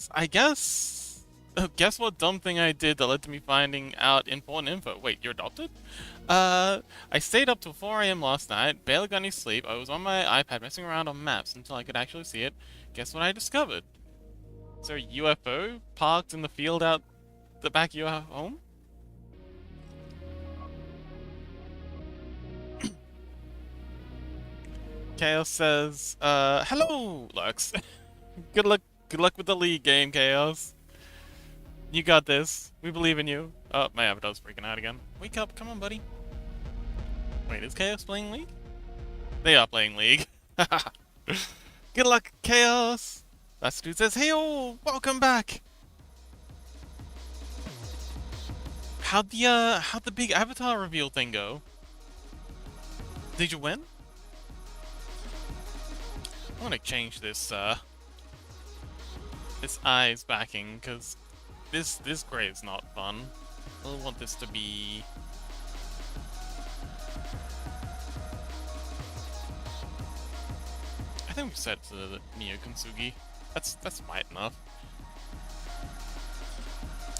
says, I guess... guess what dumb thing I did that led to me finding out important info? Wait, you're adopted? I stayed up till 4 a.m. last night, barely got any sleep. I was on my iPad messing around on maps until I could actually see it. Guess what I discovered? Is there a UFO parked in the field out the back of your home? Chaos says, hello, Lux. Good luck with the league game, Chaos. You got this. We believe in you. Oh, my avatar's freaking out again. Wake up, come on, buddy. Wait, is Chaos playing League? They are playing League. Good luck, Chaos! Last dude says, hey, oh, welcome back! How'd the big avatar reveal thing go? Did you win? I'm gonna change this eyes backing, because this gray is not fun. I want this to be... I think we've set to the Neo Kintsugi. That's white enough.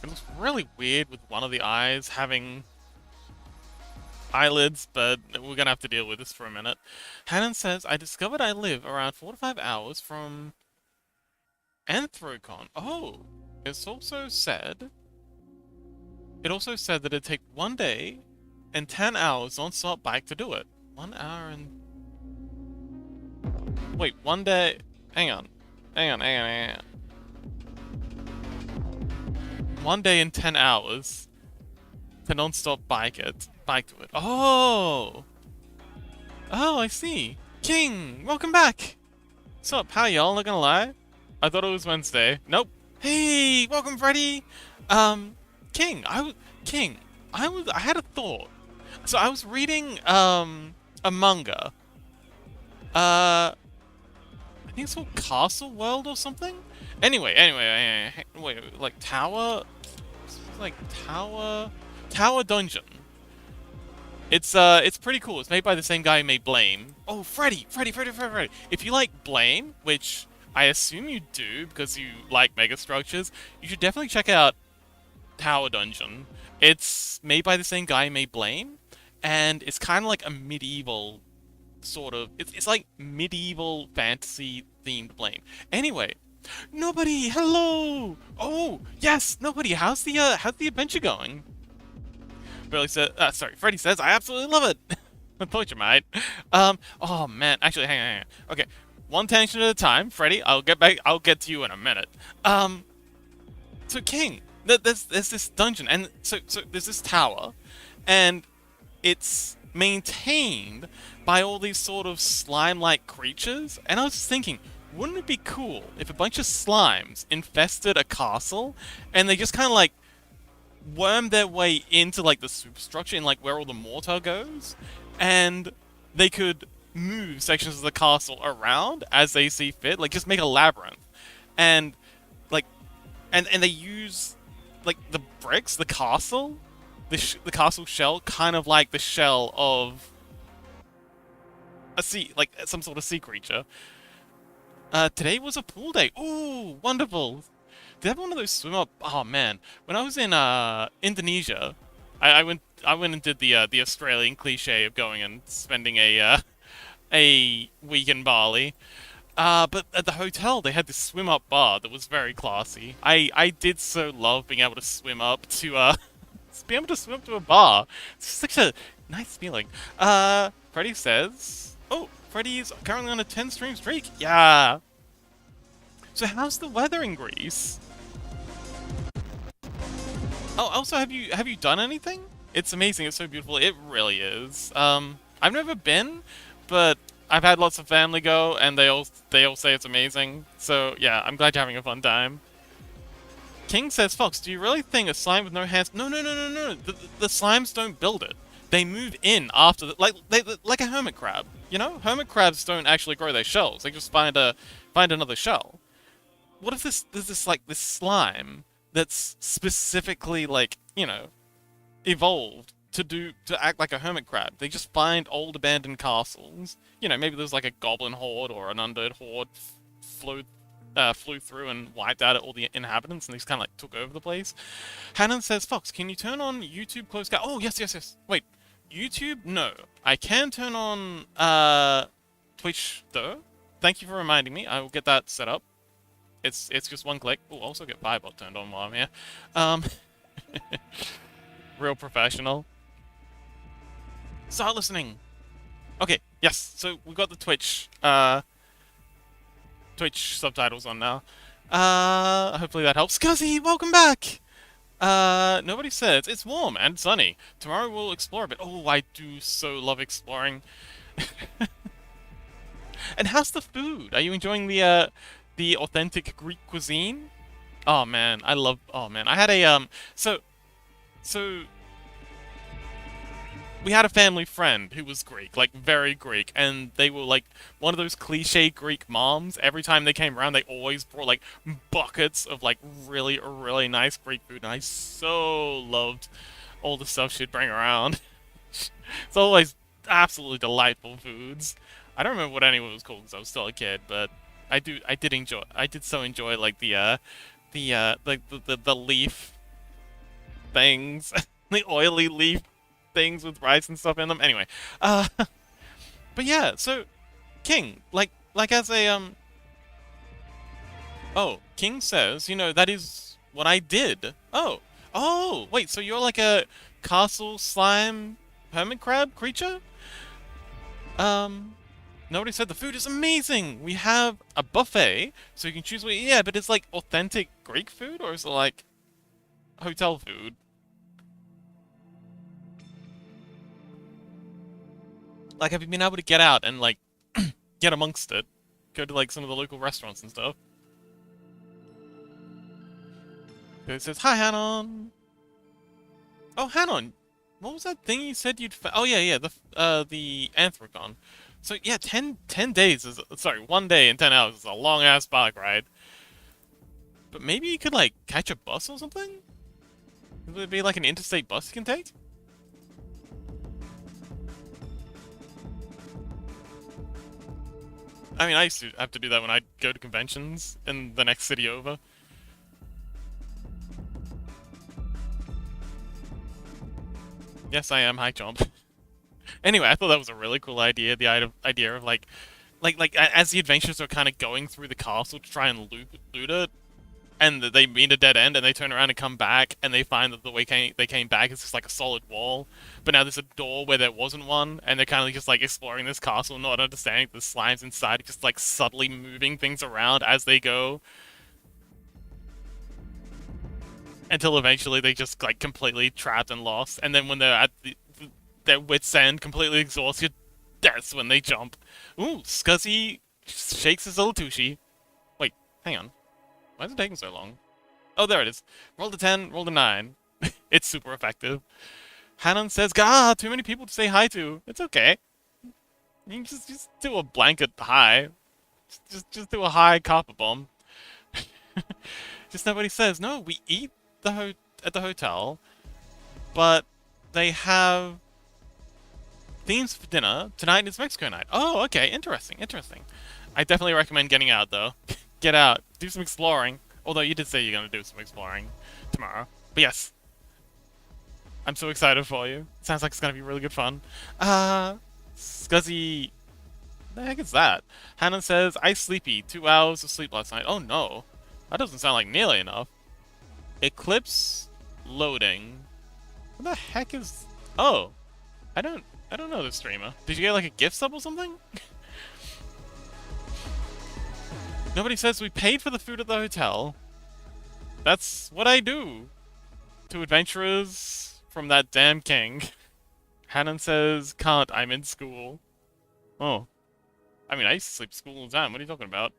It looks really weird with one of the eyes having eyelids, but we're gonna have to deal with this for a minute. Hannon says, I discovered I live around 4 to 5 hours from Anthrocon. Oh, it also said that it'd take 1 day and 10 hours non-stop bike to do it. 1 hour and... Wait, 1 day... Hang on. 1 day and 10 hours to non-stop bike to it. Oh! Oh, I see. King, welcome back! What's up? How y'all? Not gonna lie. I thought it was Wednesday. Nope. Hey, welcome, Freddy! King, I had a thought. So I was reading, a manga. I think it's called Castle World or something? Anyway, wait, like Tower? It's like Tower Dungeon. It's pretty cool. It's made by the same guy who made Blame. Oh, Freddy! If you like Blame, which I assume you do because you like megastructures, you should definitely check out Tower Dungeon. It's made by the same guy who made Blame, and it's kind of like a medieval sort of... It's like medieval fantasy themed Blame. Anyway, nobody, hello! Oh, yes, nobody, how's the adventure going? Freddy says, I absolutely love it! I thought you might. Oh man, actually, hang on. Okay, one tangent at a time. Freddy, I'll get to you in a minute. So King, there's this dungeon, and so there's this tower, and it's maintained by all these sort of slime-like creatures, and I was just thinking, wouldn't it be cool if a bunch of slimes infested a castle, and they just kind of like worm their way into like the superstructure and like where all the mortar goes, and they could move sections of the castle around as they see fit, like just make a labyrinth, and like, and they use like the bricks, the castle, the castle shell, kind of like the shell of a sea, like some sort of sea creature. Today was a pool day. Ooh, wonderful. Did I have one of those swim up? Oh man, when I was in Indonesia, I went and did the Australian cliche of going and spending a week in Bali. But at the hotel they had this swim up bar that was very classy. I did so love being able to swim up to be able to swim up to a bar. It's such a nice feeling. Freddy says, oh, Freddy's currently on a 10 stream streak. Yeah. So how's the weather in Greece? Oh, also, have you done anything? It's amazing. It's so beautiful. It really is. I've never been, but I've had lots of family go, and they all say it's amazing. So yeah, I'm glad you're having a fun time. King says, Fox, do you really think a slime with no hands? No. The slimes don't build it. They move in after like a hermit crab. You know, hermit crabs don't actually grow their shells. They just find another shell. What if there's this slime that's specifically like, you know, evolved to act like a hermit crab? They just find old abandoned castles. You know, maybe there's like a goblin horde or an undead horde flew through and wiped out all the inhabitants, and they just kind of like took over the place. Hannon says, Fox, can you turn on YouTube closed caption? Oh, yes, yes, yes. Wait, YouTube? No. I can turn on Twitch, though. Thank you for reminding me. I will get that set up. It's just one click. Oh, also get Firebot turned on while I'm here. Real professional. Start listening. Okay, yes. So we got the Twitch subtitles on now. Hopefully that helps. Scuzzy, welcome back. Nobody says it's warm and sunny. Tomorrow we'll explore a bit. Oh, I do so love exploring. And how's the food? Are you enjoying the authentic Greek cuisine? Oh man, I love. Oh man, I had a so we had a family friend who was Greek, like very Greek, and they were like one of those cliche Greek moms. Every time they came around, they always brought like buckets of like really, really nice Greek food, and I so loved all the stuff she'd bring around. It's always absolutely delightful foods. I don't remember what any of it was called because I was still a kid, but I did so enjoy like the leaf things, the oily leaf things with rice and stuff in them. Anyway, but yeah, so King, like as a oh, King says, you know, that is what I did. Oh, wait, so you're like a castle slime hermit crab creature? Nobody said the food is amazing. We have a buffet, so you can choose what. Yeah, but it's like authentic Greek food, or is it like hotel food? Like, have you been able to get out and like get amongst it? Go to like some of the local restaurants and stuff. It says, "Hi, Hanon." Oh, Hanon, what was that thing you said you'd? Oh yeah, the Anthrocon. So yeah, 10 days is sorry, 1 day and 10 hours is a long ass bike ride. But maybe you could like catch a bus or something? Would it be like an interstate bus you can take? I mean, I used to have to do that when I go to conventions in the next city over. Yes, I am high jump. Anyway, I thought that was a really cool idea. The idea of like as the adventurers are kind of going through the castle to try and loot it, and they meet a dead end, and they turn around and come back, and they find that the way they came back is just like a solid wall, but now there's a door where there wasn't one, and they're kind of just like exploring this castle, not understanding the slimes inside, just like subtly moving things around as they go, until eventually they just like completely trapped and lost, and then when they're at their wits end, completely exhausted, that's when they jump. Ooh, Scuzzy shakes his little tushy. Wait, hang on. Why is it taking so long? Oh, there it is. Roll the 10, roll the 9. It's super effective. Hanon says, "Gah, too many people to say hi to." It's okay. You can just do a blanket hi. Just do a hi carpet bomb. Just nobody says, no, we eat at the hotel, but they have themes for dinner. Tonight is Mexico night. Oh, okay, interesting. I definitely recommend getting out, though. Get out, do some exploring. Although you did say you're gonna do some exploring tomorrow. But yes, I'm so excited for you. Sounds like it's gonna be really good fun. Scuzzy, the heck is that? Hanon says, "I sleepy. 2 hours of sleep last night." Oh no, that doesn't sound like nearly enough. Eclipse loading. What the heck is? Oh, I don't know this streamer. Did you get like a gift sub or something? Nobody says we paid for the food at the hotel. That's what I do to adventurers from that damn king. Hanon says, "Can't, I'm in school." Oh. I mean, I used to sleep school all the time. What are you talking about?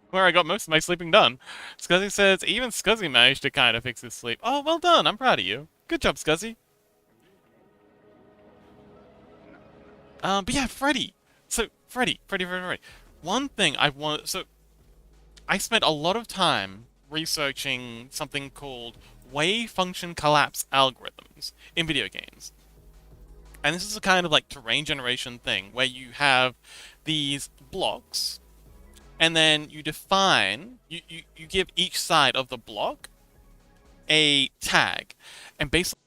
Where I got most of my sleeping done. Scuzzy says, even Scuzzy managed to kind of fix his sleep. Oh, well done. I'm proud of you. Good job, Scuzzy. But yeah, Freddy. So, Freddy. One thing I want... So, I spent a lot of time researching something called wave function collapse algorithms in video games. And this is a kind of like terrain generation thing where you have these blocks and then you define you give each side of the block a tag, and basically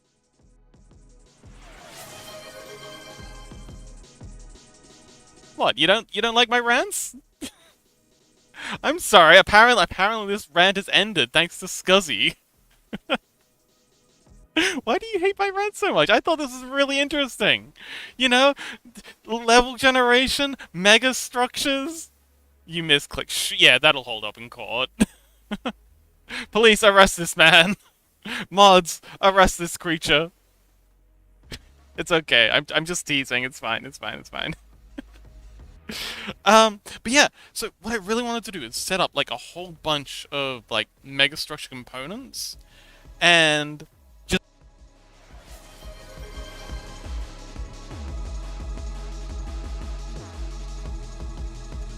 what you don't like my rants? I'm sorry. Apparently this rant has ended thanks to Scuzzy. Why do you hate my rant so much? I thought this was really interesting. You know, level generation, mega structures. You misclick. Yeah, that'll hold up in court. Police, arrest this man. Mods, arrest this creature. It's okay. I'm just teasing. It's fine. It's fine. It's fine. But yeah, so what I really wanted to do is set up like a whole bunch of like megastructure components and just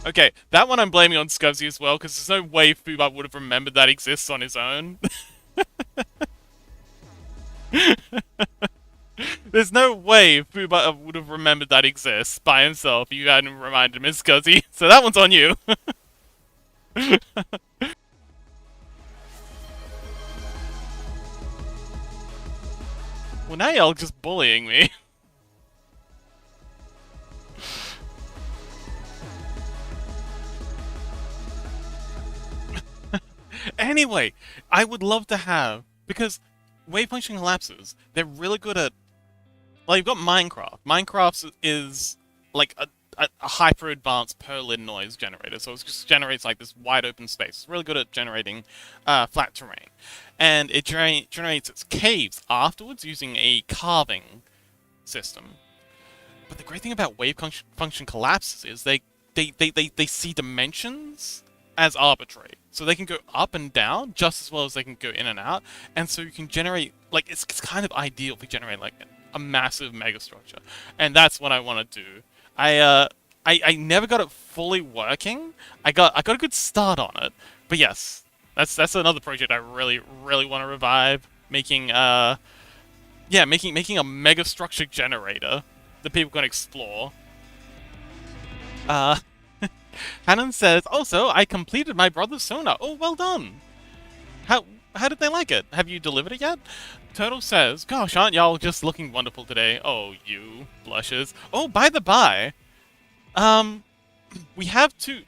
okay, that one I'm blaming on Scubsy as well, because there's no way Fubar would have remembered that exists on his own. There's no way Fubar would have remembered that exists by himself if you hadn't reminded him, it's Scuzzy. So that one's on you. Well, now y'all just bullying me. Anyway, I would love to have, because wave function collapses, they're really good at, like, you've got Minecraft. Minecraft is like a hyper advanced Perlin noise generator, so it just generates like this wide open space. It's really good at generating flat terrain. And it generates its caves afterwards using a carving system. But the great thing about wave function collapses is they see dimensions as arbitrary. So they can go up and down just as well as they can go in and out. And so you can generate, like, it's kind of ideal for generating, like, a massive megastructure. And that's what I want to do. I never got it fully working. I got a good start on it. But yes, that's another project I really want to revive. Making making a megastructure generator that people can explore. Uh, Hannon says, also, I completed my brother's sonar. Oh, well done. How did they like it? Have you delivered it yet? Turtle says, gosh, aren't y'all just looking wonderful today? Oh, you blushes. Oh, by the by, we have two.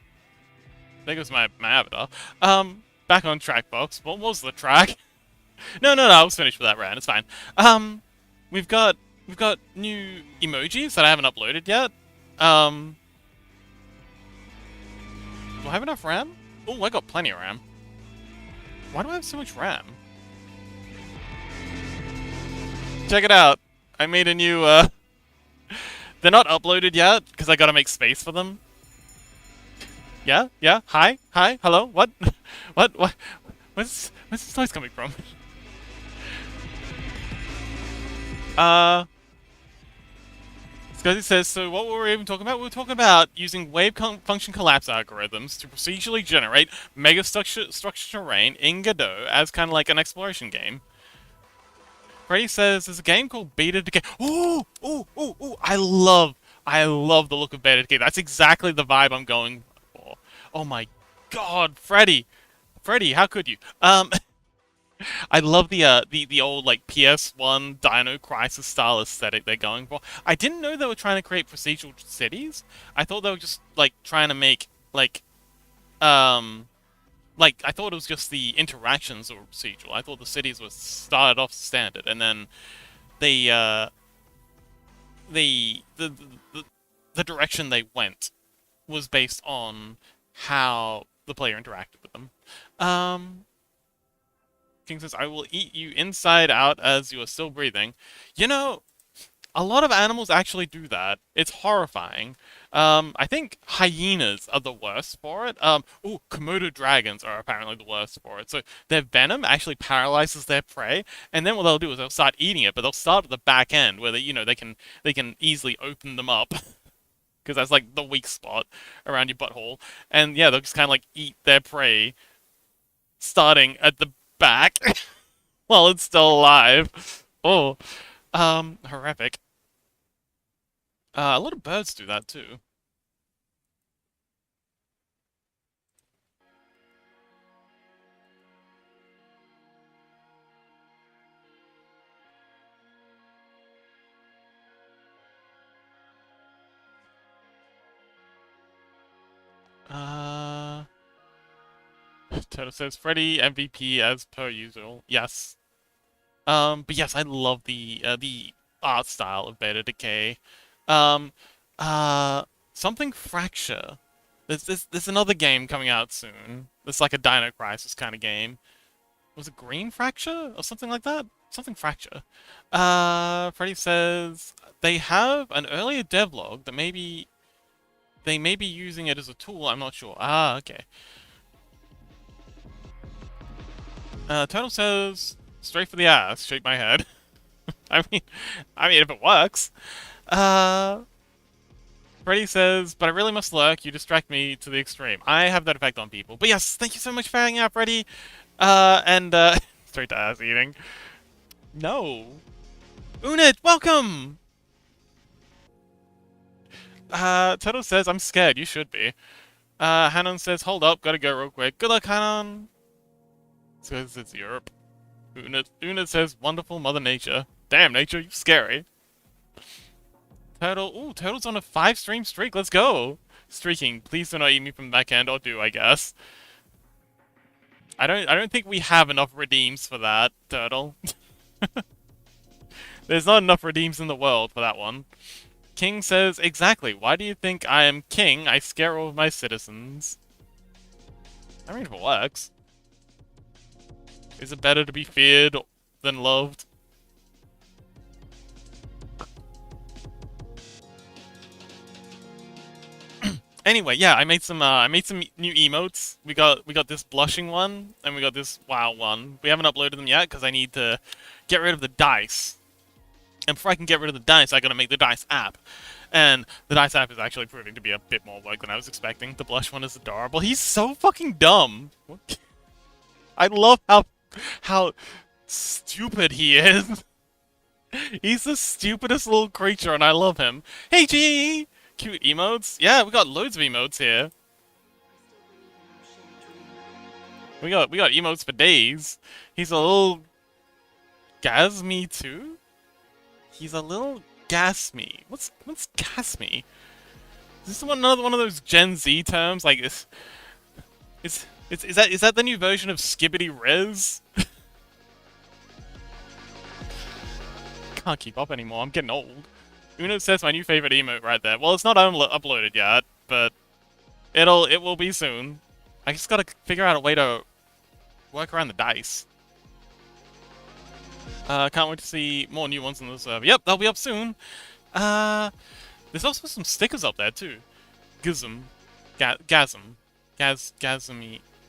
There goes my avatar. Back on track, box. What was the track? No, I was finished with that rant. It's fine. We've got new emojis that I haven't uploaded yet. Do I have enough RAM? Oh, I got plenty of RAM. Why do I have so much RAM? Check it out. I made a new, They're not uploaded yet, because I gotta make space for them. Yeah? Hi? Hello? What? What? Where's this noise coming from? Scuzzy says, so what were we even talking about? We were talking about using wave function collapse algorithms to procedurally generate mega structure terrain in Godot as kind of like an exploration game. Freddy says, there's a game called Beta Decay. Oh! I love the look of Beta Decay. That's exactly the vibe I'm going for. Oh my god, Freddy, how could you? I love the old like PS1 Dino Crisis style aesthetic they're going for. I didn't know they were trying to create procedural cities. I thought they were just like trying to make like I thought it was just the interactions were procedural. I thought the cities were started off standard, and then they the direction they went was based on how the player interacted with them. King says, I will eat you inside out as you are still breathing. You know, a lot of animals actually do that. It's horrifying. I think hyenas are the worst for it. Komodo dragons are apparently the worst for it. So their venom actually paralyzes their prey, and then what they'll do is they'll start eating it, but they'll start at the back end where they can easily open them up. Because that's like the weak spot around your butthole. And yeah, they'll just kind of like eat their prey starting at the back while it's still alive. Oh, horrific. A lot of birds do that too. Turtle says Freddy MVP as per usual. Yes. But yes, I love the art style of Beta Decay. Um, something Fracture. There's another game coming out soon. It's like a Dino Crisis kind of game. Was it Green Fracture or something like that? Something Fracture. Freddy says they have an earlier devlog that maybe they may be using it as a tool. I'm not sure. Ah, okay. Turtle says straight for the ass. Shake my head. I mean, if it works. Freddy says, but I really must lurk. You distract me to the extreme. I have that effect on people. But yes, thank you so much for hanging out, Freddy. Straight to ass eating. No. Unit, welcome! Turtle says, I'm scared. You should be. Hanon says, hold up. Gotta go real quick. Good luck, Hanon. Says it's Europe. Unit says, wonderful Mother Nature. Damn, Nature, you're scary. Turtle, ooh, Turtle's on a 5-stream streak. Let's go. Streaking. Please do not eat me from the back end, or do, I guess. I don't think we have enough redeems for that, Turtle. There's not enough redeems in the world for that one. King says, exactly. Why do you think I am king? I scare all of my citizens. I mean, if it works. Is it better to be feared than loved? Anyway, yeah, I made some new emotes. We got this blushing one, and we got this wow one. We haven't uploaded them yet because I need to get rid of the dice. And before I can get rid of the dice, I gotta make the dice app. And the dice app is actually proving to be a bit more work than I was expecting. The blush one is adorable. He's so fucking dumb. I love how stupid he is. He's the stupidest little creature, and I love him. Hey, G! Cute emotes? Yeah, we got loads of emotes here. We got emotes for days. He's a little Gasmy too? He's a little Gasmy. What's Gasmy? Is this another one of those Gen Z terms? Like this? Is that the new version of Skibbity Riz? Can't keep up anymore. I'm getting old. Uno says my new favorite emote right there. Well, it's not uploaded yet, but it will be soon. I just gotta figure out a way to work around the dice. Can't wait to see more new ones on the server. Yep, they'll be up soon. There's also some stickers up there too. Gizm. Gazmy.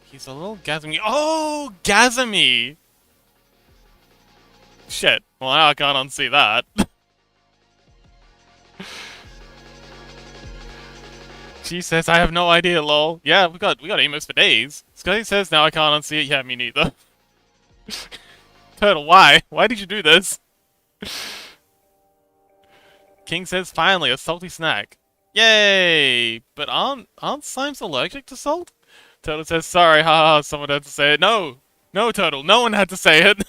He's a little Gazmy. Oh, Gazmy! Shit. Well, now I can't unsee that. She says, I have no idea, lol. Yeah, we got emotes for days. Scotty says, now I can't unsee it. Yeah, me neither. Turtle, why? Why did you do this? King says, finally, a salty snack. Yay! But aren't slimes allergic to salt? Turtle says, sorry, haha, someone had to say it. No! No, Turtle, no one had to say it!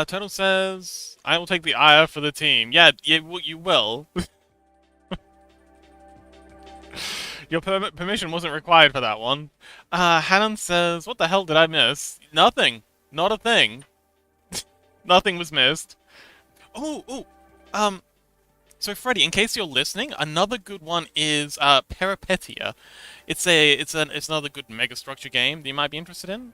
Turtle says, I will take the ire for the team. Yeah, you will. Your permission wasn't required for that one. Hanon says, what the hell did I miss? Nothing. Not a thing. Nothing was missed. So Freddy, in case you're listening, another good one is Peripetia. It's another good megastructure game that you might be interested in.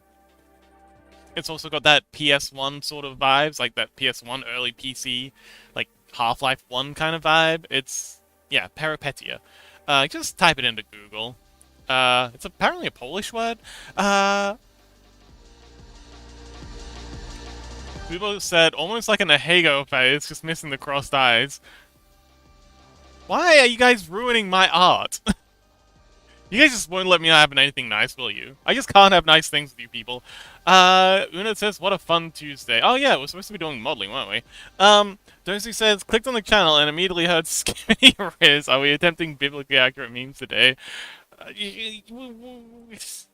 It's also got that PS1 sort of vibes, like that PS1 early PC, like Half-Life 1 kind of vibe. It's, yeah, Peripetia. Just type it into Google. It's apparently a Polish word. People said, almost like an Ahego face, just missing the crossed eyes. Why are you guys ruining my art? You guys just won't let me have anything nice, will you? I just can't have nice things with you people. Una says, what a fun Tuesday. Oh yeah, we're supposed to be doing modeling, weren't we? Dozy says, clicked on the channel and immediately heard Skibbity Riz. Are we attempting biblically accurate memes today? It's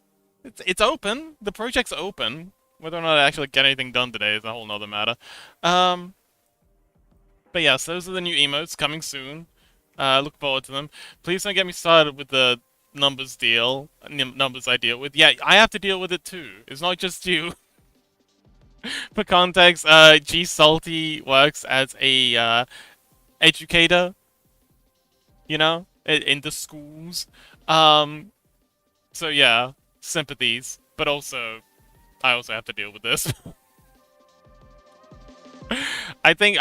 open. The project's open. Whether or not I actually get anything done today is a whole nother matter. But yes, those are the new emotes coming soon. Look forward to them. Please don't get me started with the numbers I deal with. Yeah, I have to deal with it too. It's not just you. For context, G Salty works as a educator, you know, in the schools. Um, so yeah, sympathies, but also I also have to deal with this. I think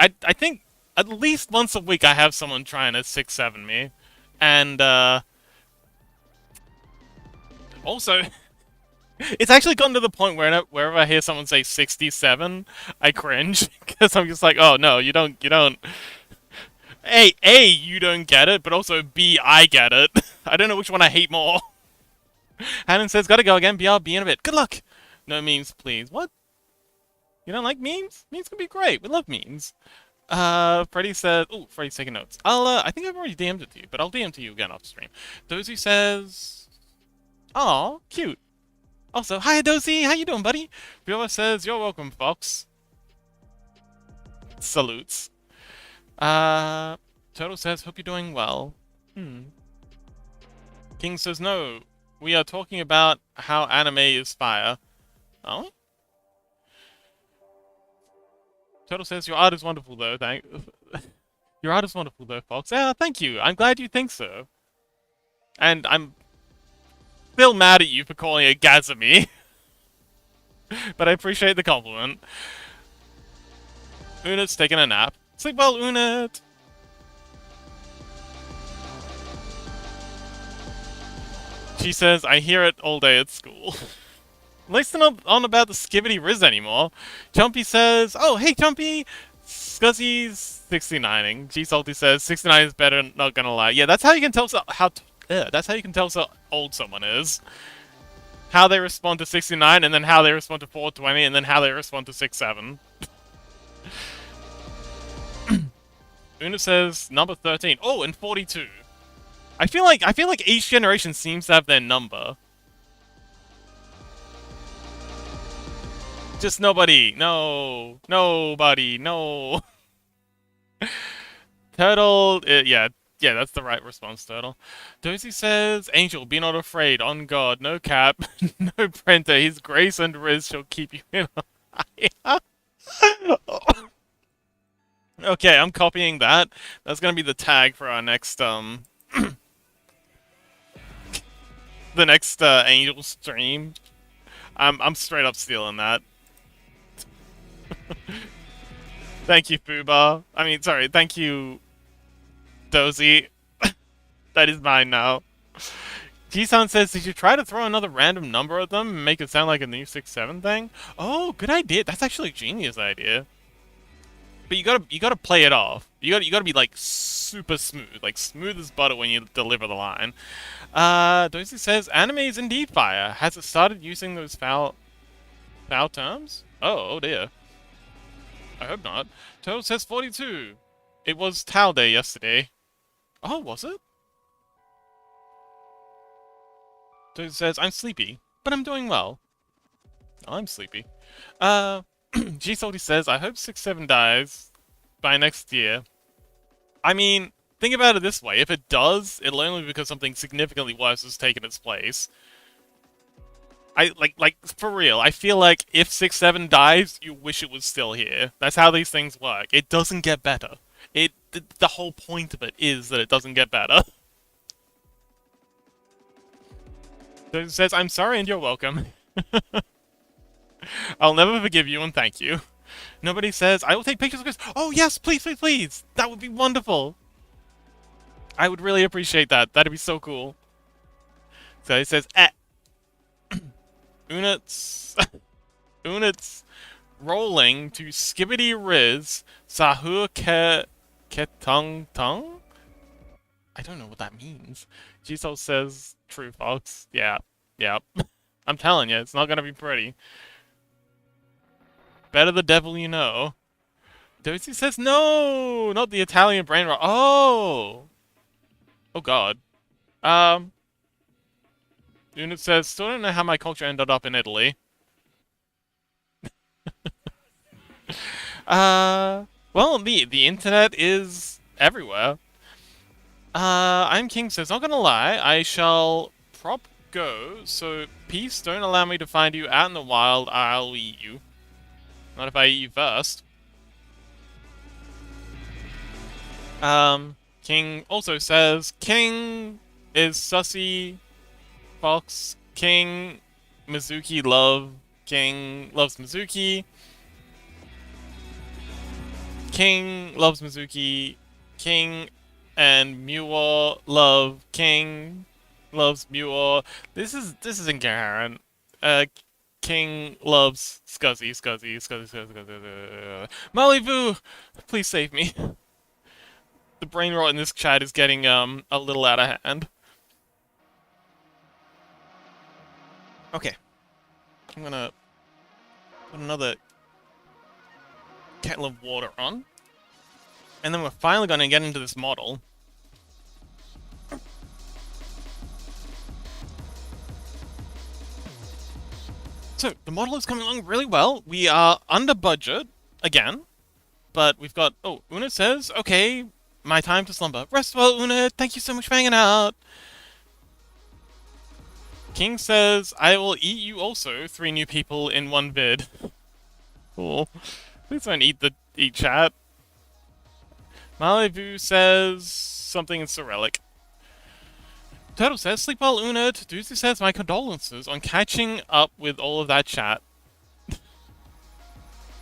at least once a week I have someone trying to 6-7 me, and also it's actually gotten to the point where wherever I hear someone say 67, I cringe because I'm just like, oh no, you don't. A, you don't get it, but also B, I get it. I don't know which one I hate more. Hannon says, gotta go again, BRB in a bit. Good luck! No memes, please. What? You don't like memes? Memes can be great. We love memes. Freddy says, oh, Freddy's taking notes. I think I've already DM'd it to you, but I'll DM to you again off stream. Dozy says, aw, cute. Also, hi Dozy, how you doing, buddy? Viola says, you're welcome, Fox. Salutes. Turtle says, hope you're doing well. King says, no, we are talking about how anime is fire. Oh? Turtle says, your art is wonderful, though. Your art is wonderful, though, Fox. Yeah, thank you. I'm glad you think so. And I'm still mad at you for calling it Gazami. But I appreciate the compliment. Unit's taking a nap. Sleep well, Unit! She says, I hear it all day at school. At least they're not on about the Skibbity Riz anymore. Jumpy says, oh, hey, Jumpy! Scuzzy's 69ing. G Salty says, 69 is better, not gonna lie. Yeah, that's how you can tell that's how you can tell how old someone is. How they respond to 69, and then how they respond to 420, and then how they respond to 67. Una says, number 13. Oh, and 42. I feel like each generation seems to have their number. Just nobody. No. Nobody. No. Turtle. Yeah, that's the right response, Turtle. Dozy says, Angel, be not afraid. On God. No cap. No printer. His grace and riz shall keep you in. Okay, I'm copying that. That's gonna be the tag for our next, the next, Angel stream. I'm straight up stealing that. Thank you, Fuba. I mean, sorry, thank you, Dozy. That is mine now. G-Sound says, did you try to throw another random number at them and make it sound like a new 6-7 thing? Oh, good idea. That's actually a genius idea. But you gotta play it off. You gotta be like super smooth, like smooth as butter when you deliver the line. Dozy says, anime is indeed fire. Has it started using those foul terms? Oh dear. I hope not. Turtle says 42. It was Tau Day yesterday. Oh, was it? Dozy says, I'm sleepy, but I'm doing well. I'm sleepy. G Salty says, I hope 6-7 dies by next year. I mean, think about it this way. If it does, it'll only be because something significantly worse has taken its place. Like, for real, I feel like if 6-7 dies, you wish it was still here. That's how these things work. It doesn't get better. The whole point of it is that it doesn't get better. So it says, I'm sorry and you're welcome. I'll never forgive you and thank you. Nobody says, I will take pictures of this. Oh yes, please, please, please. That would be wonderful. I would really appreciate that. That'd be so cool. So it says, Units rolling to Skibbity Riz Sahur Ketung Tung? I don't know what that means. Jisoo says, true Fox. Yeah. I'm telling you, it's not gonna be pretty. Better the devil you know. Dozy says, no! Not the Italian brain rot. Oh! Oh god. Unit says, still don't know how my culture ended up in Italy. Well, the internet is everywhere. I'm King says, not gonna lie, I shall prop go, so peace, don't allow me to find you out in the wild, I'll eat you. Not if I eat you first. King also says, King is sussy, Fox, King, Mizuki love, King loves Mizuki, King loves Mizuki, King and Muor love King loves Muor. This is incoherent. King loves Scuzzy. Malibu, please save me. The brain rot in this chat is getting a little out of hand. Okay, I'm gonna put another kettle of water on, and then we're finally gonna get into this model. So, the model is coming along really well. We are under budget, again, but we've got... Oh, Una says, okay, my time to slumber. Rest well, Una, thank you so much for hanging out. King says, I will eat you also, 3 new people in one vid. Cool. Please don't eat chat. Malibu says something in Cyrillic. Turtle says, sleep well, Una. Doozy says, my condolences on catching up with all of that chat.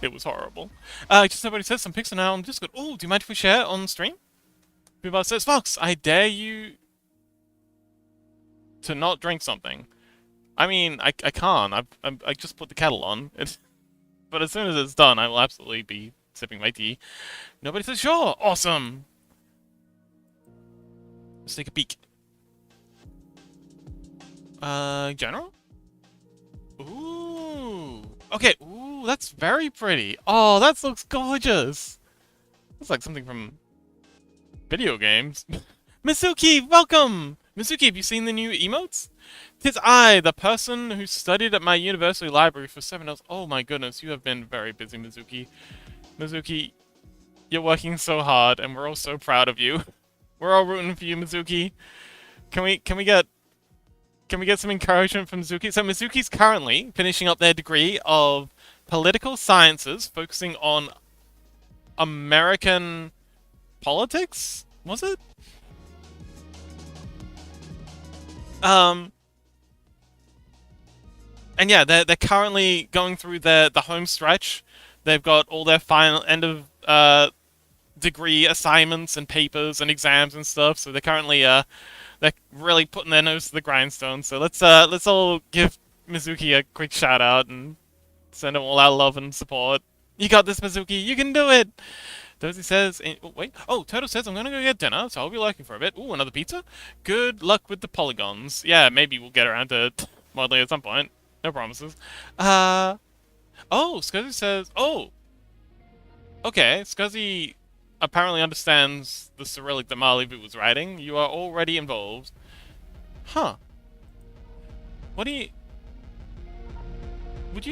It was horrible. Just somebody says, some pics are now on Discord. Oh, do you mind if we share on stream? Boobar says, Fox, I dare you to not drink something. I mean, I can't. I just put the kettle on. But as soon as it's done, I will absolutely be sipping my tea. Nobody says, sure, awesome. Let's take a peek. General? Ooh. Okay, ooh, that's very pretty. Oh, that looks gorgeous. Looks like something from video games. Mizuki, welcome! Mizuki, have you seen the new emotes? 'Tis I, the person who studied at my university library for 7 hours. Oh my goodness, you have been very busy, Mizuki. Mizuki, you're working so hard, and we're all so proud of you. We're all rooting for you, Mizuki. Can we get some encouragement from Mizuki? So Mizuki's currently finishing up their degree of political sciences, focusing on American politics? Was it? And yeah, they're currently going through the home stretch. They've got all their final end of degree assignments and papers and exams and stuff. So they're currently they're really putting their nose to the grindstone. So let's all give Mizuki a quick shout out and send him all our love and support. You got this, Mizuki. You can do it. Dozy says, oh, wait. Oh, Turtle says, I'm gonna go get dinner, so I'll be lurking for a bit. Ooh, another pizza? Good luck with the polygons. Yeah, maybe we'll get around to modeling at some point. No promises. Oh, Scuzzy says, oh! Okay, Scuzzy apparently understands the Cyrillic that Malibu was writing. You are already involved. Huh. What do you... Would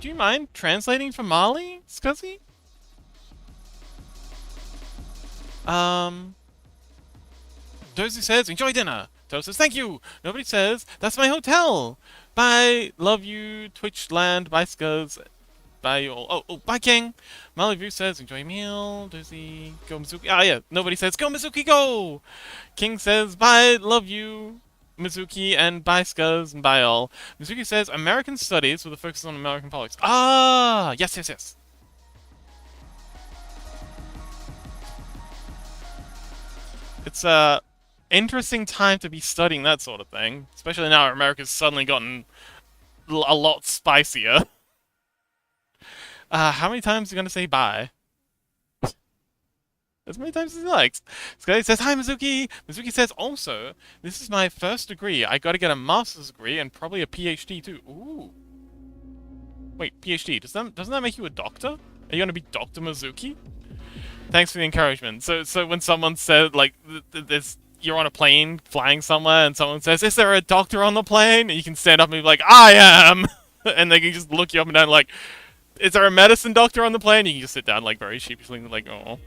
you mind translating for Mali, Scuzzy? Dozy says, enjoy dinner. Toto says, thank you. Nobody says, that's my hotel. Bye. Love you. Twitch land. Bye, Scuzz. Bye, you all. Oh, bye, King. Malibu says, enjoy your meal. Dozy, go Mizuki. Ah, yeah. Nobody says, go Mizuki, go. King says, bye. Love you. Mizuki, and bye, Scuzz, and bye, all. Mizuki says, American studies with a focus on American politics. Ah, yes. It's a interesting time to be studying that sort of thing, especially now America's suddenly gotten a lot spicier. How many times are you gonna say bye? As many times as he likes. Scully says, hi, Mizuki! Mizuki says, also, this is my first degree. I gotta get a master's degree and probably a PhD too. Ooh. Wait, PhD, doesn't that make you a doctor? Are you gonna be Dr. Mizuki? Thanks for the encouragement. So when someone said, like, you're on a plane flying somewhere and someone says, is there a doctor on the plane? And you can stand up and be like, I am! And they can just look you up and down like, is there a medicine doctor on the plane? You can just sit down like very sheepishly like, oh.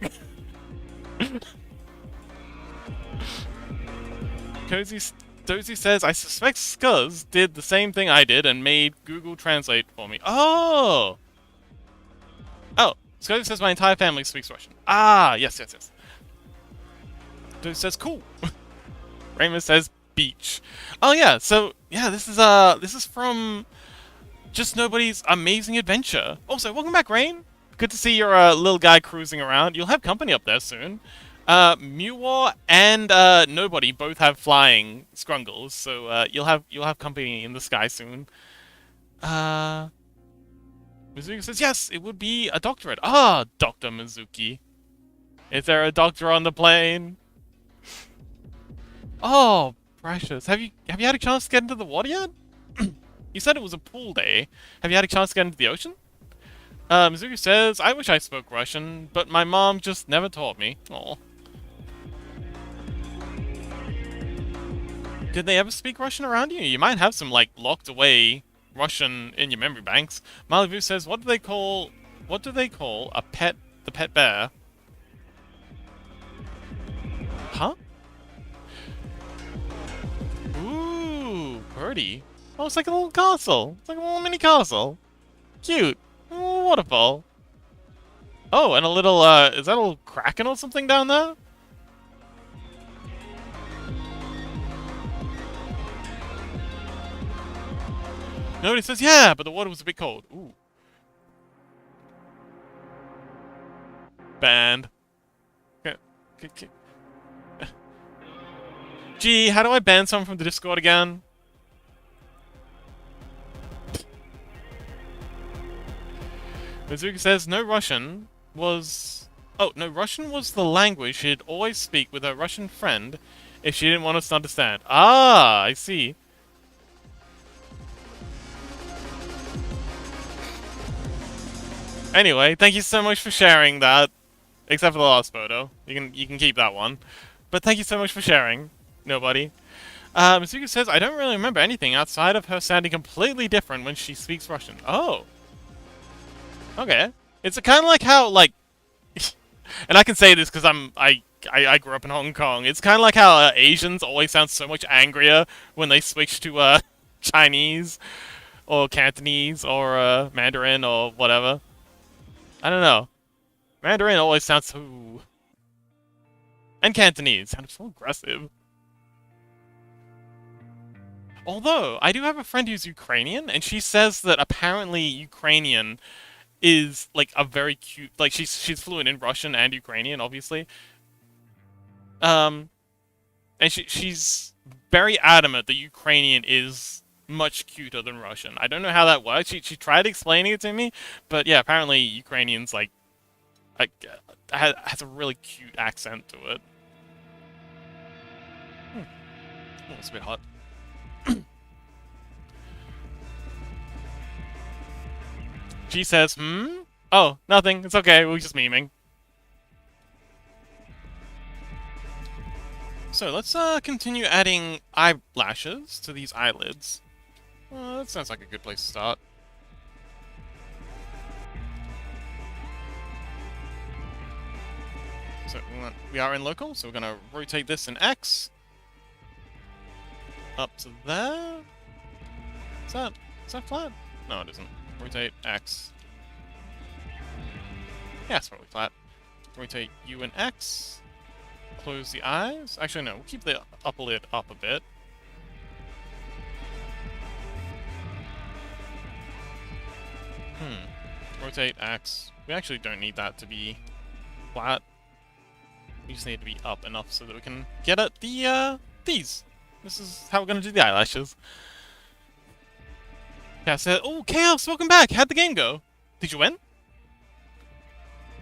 Cozy Dozy says, I suspect Scuzz did the same thing I did and made Google Translate for me. Oh! Oh, Scuzzy says my entire family speaks Russian. Ah, yes, yes, yes. Dozy says, cool. Raymond says, beach. Oh yeah, so, yeah, this is from Just Nobody's Amazing Adventure. Also, welcome back, Rain. Good to see your little guy cruising around. You'll have company up there soon. Mewar and Nobody both have flying scrungles, so you'll have company in the sky soon. Mizuki says yes, it would be a doctorate. Ah, Dr. Mizuki. Is there a doctor on the plane? Oh, precious. Have you had a chance to get into the water yet? You said it was a pool day. Have you had a chance to get into the ocean? Mizuki says, I wish I spoke Russian, but my mom just never taught me. Aw. Did they ever speak Russian around you? You might have some, like, locked away Russian in your memory banks. Malibu says, what do they call the pet bear? Huh? Ooh, pretty. Oh, it's like a little castle. It's like a little mini castle. Cute. Oh, waterfall. Oh, and a little, is that a little kraken or something down there? Nobody says, yeah, but the water was a bit cold. Ooh. Banned. Okay. Gee, how do I ban someone from the Discord again? Mizuki says, no, Russian was the language she'd always speak with her Russian friend if she didn't want us to understand. Ah, I see. Anyway, thank you so much for sharing that. Except for the last photo. You can keep that one. But thank you so much for sharing. Nobody. Mizuki says, I don't really remember anything outside of her sounding completely different when she speaks Russian. Oh. Okay. It's kind of like how, like... and I can say this because I grew up in Hong Kong. It's kind of like how Asians always sound so much angrier when they switch to Chinese or Cantonese or Mandarin or whatever. I don't know. Mandarin always sounds so... And Cantonese sounds so aggressive. Although, I do have a friend who's Ukrainian, and she says that apparently Ukrainian is, like, a very cute... Like, she's fluent in Russian and Ukrainian, obviously. And she's very adamant that Ukrainian is much cuter than Russian. I don't know how that works. She tried explaining it to me, but yeah, apparently Ukrainian's, like has a really cute accent to it. Oh, it's a bit hot. She says, Oh, nothing. It's okay. We're just memeing. So, let's continue adding eyelashes to these eyelids. That sounds like a good place to start. So, we are in local, so we're going to rotate this in X. Up to there. Is that flat? No, it isn't. Rotate X. Yeah, it's probably flat. Rotate U and X. Close the eyes. Actually, no, we'll keep the upper lid up a bit. Rotate X. We actually don't need that to be flat. We just need it to be up enough so that we can get at the, these. This is how we're gonna do the eyelashes. Yeah, so, oh, Chaos, welcome back! How'd the game go? Did you win?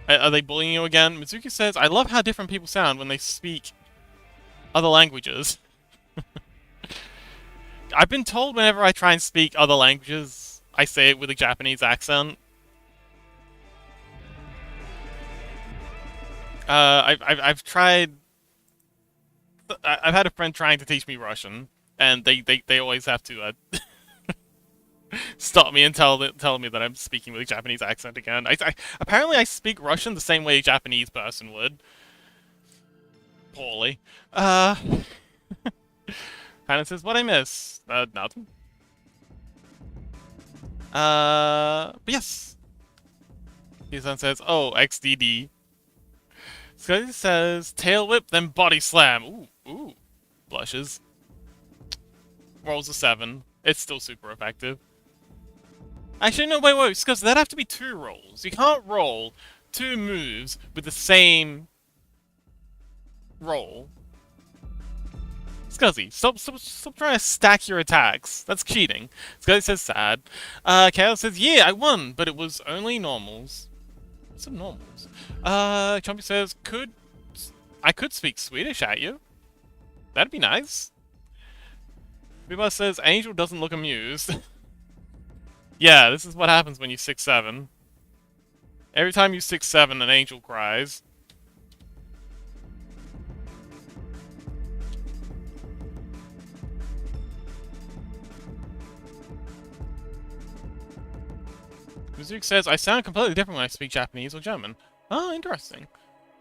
Are they bullying you again? Mizuki says, I love how different people sound when they speak other languages. I've been told whenever I try and speak other languages, I say it with a Japanese accent. I've tried... I've had a friend trying to teach me Russian, and they always have to stop me and tell me that I'm speaking with a Japanese accent again. Apparently I speak Russian the same way a Japanese person would. Poorly. Hannah says, what I miss? Nothing. But yes. He then says, oh, XDD. Scotty says, tail whip, then body slam. Ooh. Blushes. Rolls a 7. It's still super effective. Actually, no, wait, because that'd have to be 2 rolls. You can't roll 2 moves with the same roll. Scuzzy, stop trying to stack your attacks. That's cheating. Scuzzy says sad. Chaos says, yeah, I won, but it was only normals. What's some normals? Chompy says, I could speak Swedish at you. That'd be nice. Biba says, Angel doesn't look amused. Yeah, this is what happens when you 6-7. Every time you 6-7, an Angel cries. Mizuki says, I sound completely different when I speak Japanese or German. Oh, interesting.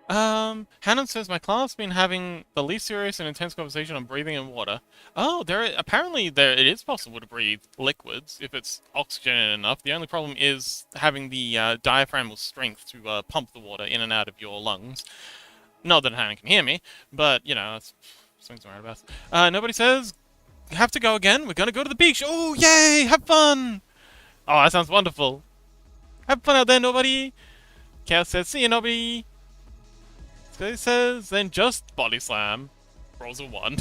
Hanan says, my class has been having the least serious and intense conversation on breathing and water. Oh, apparently it is possible to breathe liquids if it's oxygenated enough. The only problem is having the diaphragmal strength to pump the water in and out of your lungs. Not that Hanan can hear me, but, you know, that's swings around about. Nobody says, have to go again? We're gonna go to the beach! Oh, yay! Have fun! Oh, that sounds wonderful. Have fun out there, nobody! Chaos says, see you, nobody! So he says, then just body slam. Rolls a 1.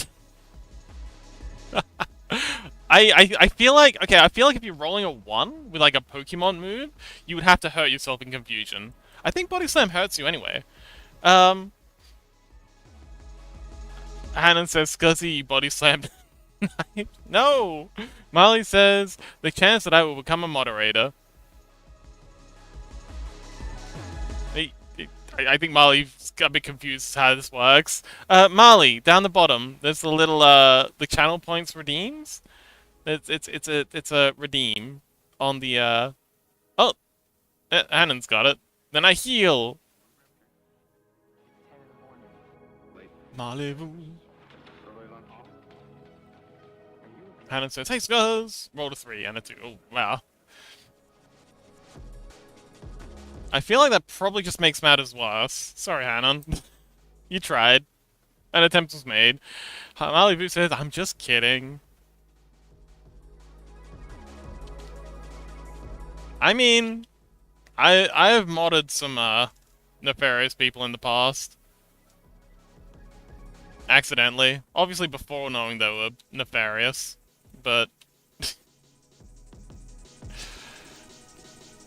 I feel like, okay, I feel like if you're rolling a 1 with like a Pokemon move, you would have to hurt yourself in confusion. I think body slam hurts you anyway. Hanan says, Scuzzy, body slam. No! Marley says, the chance that I will become a moderator. I think Marley's got a bit confused how this works. Marley, down the bottom, there's the little the channel points redeems. It's a redeem on the oh, Hannon's got it. Then I heal. Malibu. Hannon says, hey Scuzz! Rolled a 3 and a 2. Oh wow. I feel like that probably just makes matters worse. Sorry, Hanan. You tried. An attempt was made. Malibu says, I'm just kidding. I mean, I have modded some nefarious people in the past. Accidentally. Obviously before knowing they were nefarious. But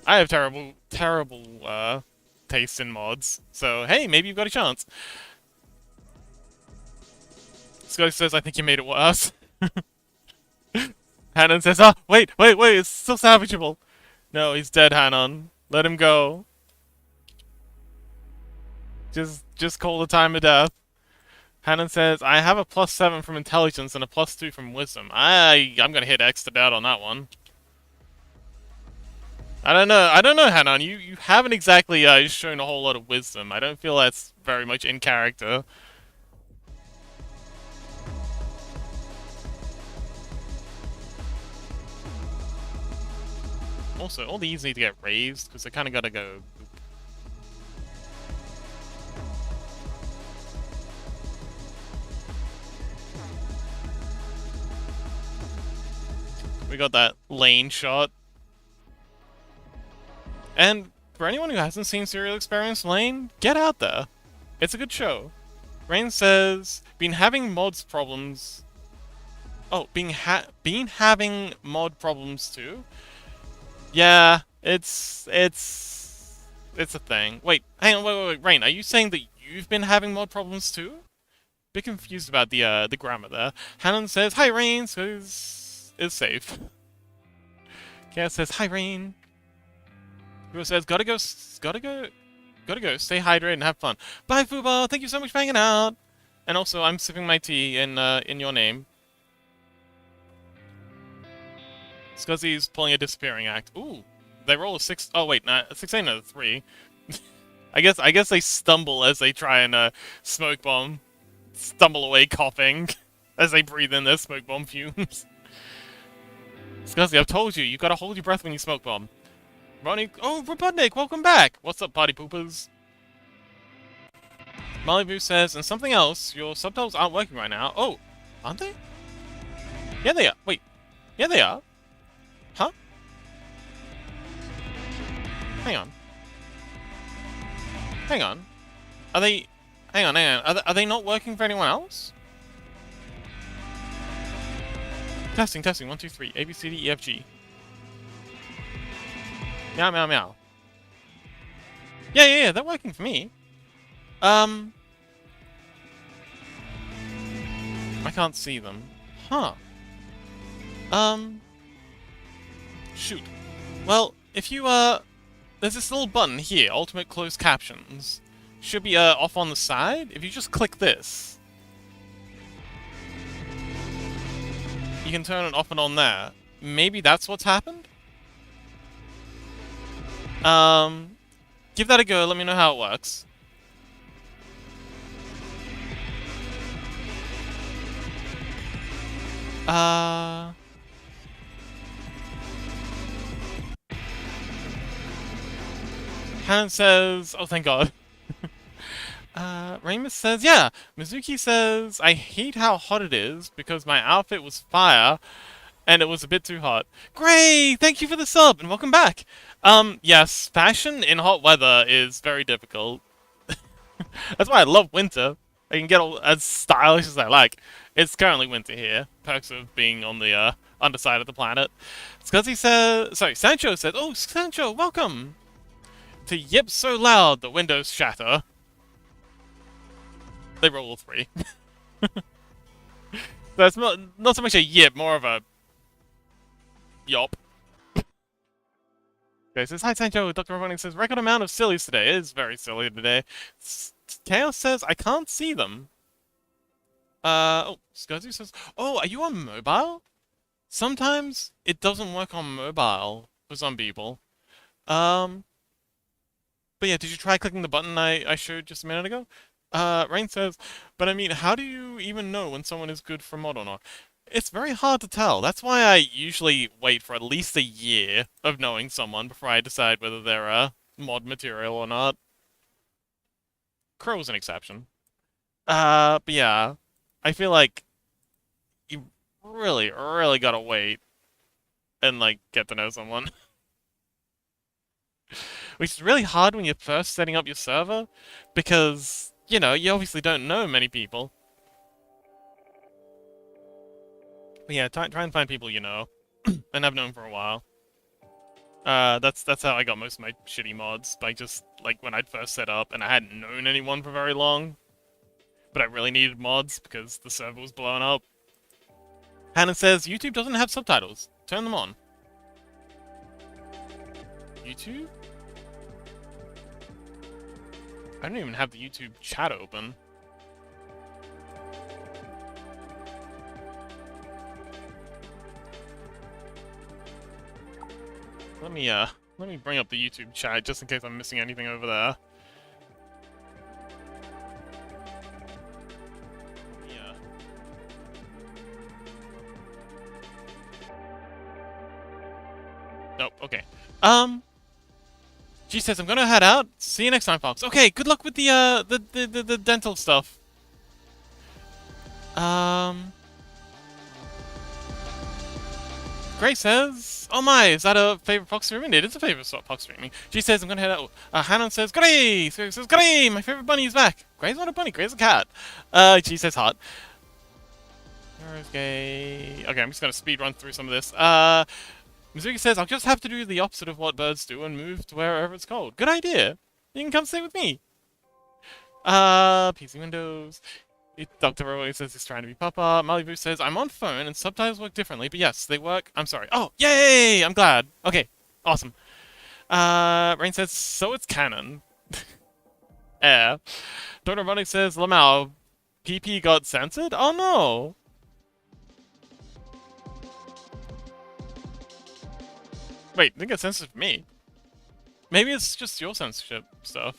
I have terrible taste in mods. So, hey, maybe you've got a chance. Scotty says, I think you made it worse. Hanan says, ah, wait, it's still salvageable. No, he's dead, Hanan. Let him go. Just call the time of death. Hanan says, I have a +7 from intelligence and a +2 from wisdom. I'm gonna hit X'd out on that one. I don't know, Hanan. You haven't exactly shown a whole lot of wisdom. I don't feel that's very much in character. Also, all these need to get raised, because they kind of gotta go... We got that lane shot. And for anyone who hasn't seen Serial Experiments Lane, get out there. It's a good show. Rain says, been having mods problems... Oh, been having mod problems too? Yeah, it's a thing. Wait, hang on, wait, Rain, are you saying that you've been having mod problems too? Bit confused about the grammar there. Hanan says, hi Rain, says is safe. Chaos says, hi Rain. Fuba says, gotta go, stay hydrated and have fun. Bye Fuba, thank you so much for hanging out. And also, I'm sipping my tea in your name. Scuzzy's pulling a disappearing act. Ooh, they roll a 6. Oh wait, nah, a 6 ain't a 3. I guess they stumble as they try and smoke bomb, stumble away coughing. as they breathe in their smoke bomb fumes. Scuzzy, I've told you, you gotta hold your breath when you smoke bomb. Ronnie, oh, Robotnik, welcome back! What's up, party poopers? Malibu says, and something else, your subtitles aren't working right now. Oh, aren't they? Yeah, they are. Wait. Yeah, they are. Huh? Hang on. Hang on. Are they... Hang on, hang on. Are they not working for anyone else? Testing, testing. 1, 2, 3. A, B, C, D, E, F, G. Meow, meow, meow. Yeah, they're working for me. I can't see them. Huh. Shoot. Well, if you, there's this little button here, Ultimate Closed Captions. Should be, off on the side. If you just click this, you can turn it off and on there. Maybe that's what's happened? Give that a go, let me know how it works. Hannon says, oh thank god. Ramus says, yeah. Mizuki says, I hate how hot it is because my outfit was fire and it was a bit too hot. Great! Thank you for the sub and welcome back. Yes, fashion in hot weather is very difficult. That's why I love winter. I can get all as stylish as I like. It's currently winter here. Perks of being on the underside of the planet. Scuzzy says, sorry, Sancho says, oh, Sancho, welcome to Yip So Loud the windows shatter. They roll all 3. So it's not so much a yip, more of a yop. Okay, says, hi Sancho, Dr. Robotnik says, record amount of sillies today. It is very silly today. Chaos says, I can't see them. Oh, Scuzzy says, oh, are you on mobile? Sometimes it doesn't work on mobile for some people. But yeah, did you try clicking the button I showed just a minute ago? Rain says, but I mean, how do you even know when someone is good for mod or not? It's very hard to tell. That's why I usually wait for at least a year of knowing someone before I decide whether they're mod material or not. Crow's an exception. But yeah, I feel like you really, really gotta wait and, like, get to know someone. Which is really hard when you're first setting up your server, because, you know, you obviously don't know many people. But yeah, try and find people you know, and have known for a while. That's how I got most of my shitty mods, by just, like, when I'd first set up, and I hadn't known anyone for very long. But I really needed mods, because the server was blowing up. Hannah says, YouTube doesn't have subtitles. Turn them on. YouTube? I don't even have the YouTube chat open. Let me bring up the YouTube chat just in case I'm missing anything over there. Yeah. Nope, okay. She says, I'm gonna head out. See you next time, folks. Okay, good luck with the dental stuff. Grace says, oh my, is that a favorite Fox streaming? It is a favorite Fox streaming. She says, I'm gonna head out. Hanon says, Gray! She says, Gray! My favorite bunny is back. Gray's not a bunny, Gray's a cat. She says, hot. Okay, I'm just gonna speed run through some of this. Mizuki says, I'll just have to do the opposite of what birds do and move to wherever it's cold. Good idea. You can come stay with me. PC Windows. Dr. Roy says he's trying to be Papa. Malibu says, I'm on phone and subtitles work differently, but yes, they work. I'm sorry. Oh, yay! I'm glad. Okay, awesome. Rain says, so it's canon. Dr. Robotnik says, Lamau, PP got censored? Oh no! Wait, they got censored for me. Maybe it's just your censorship stuff.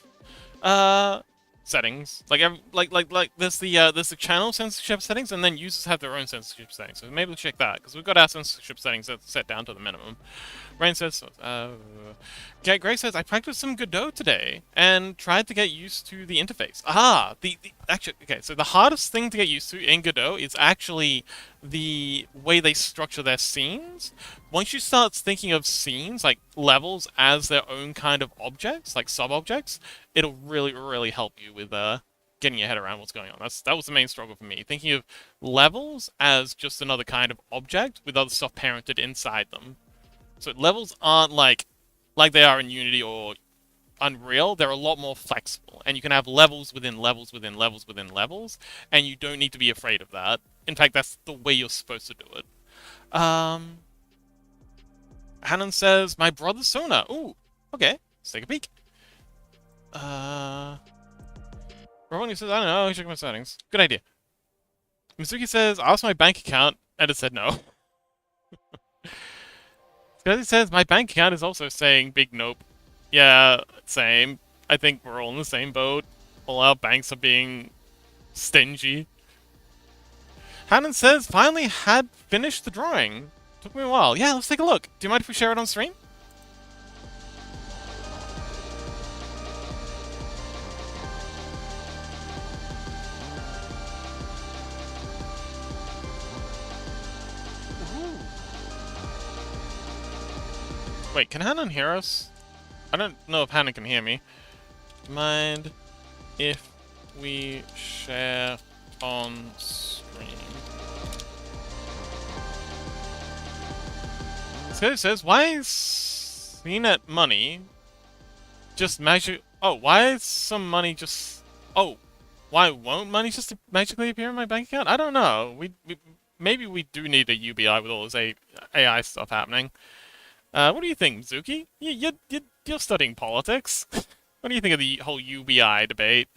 settings. There's the channel censorship settings, and then users have their own censorship settings. So maybe we'll check that because we've got our censorship settings set down to the minimum. Rain says, Gray says, I practiced some Godot today and tried to get used to the interface. Actually, okay, so the hardest thing to get used to in Godot is actually the way they structure their scenes. Once you start thinking of scenes, like levels, as their own kind of objects, like sub-objects, it'll really, really help you with getting your head around what's going on. That was the main struggle for me. Thinking of levels as just another kind of object with other stuff parented inside them. So levels aren't like they are in Unity or Unreal. They're a lot more flexible, and you can have levels within levels within levels within levels, and you don't need to be afraid of that. In fact, that's the way you're supposed to do it. Hannon says, my brother's Sona. Ooh, okay. Let's take a peek. Ronnie says, I don't know, check my settings. Good idea. Mizuki says, I asked my bank account, and it said no. Scuzzy says, my bank account is also saying big nope. Yeah, same. I think we're all in the same boat. All our banks are being stingy. Hannon says, finally had finished the drawing. Took me a while. Yeah, let's take a look. Do you mind if we share it on stream? Wait, can Hannon hear us? I don't know if Hannon can hear me. Mind if we share on stream? So it says, why is CNET money just magic? Oh, why is some money just? Oh, why won't money just magically appear in my bank account? I don't know. Maybe we do need a UBI with all this AI stuff happening. What do you think, Mizuki? You're studying politics. What do you think of the whole UBI debate?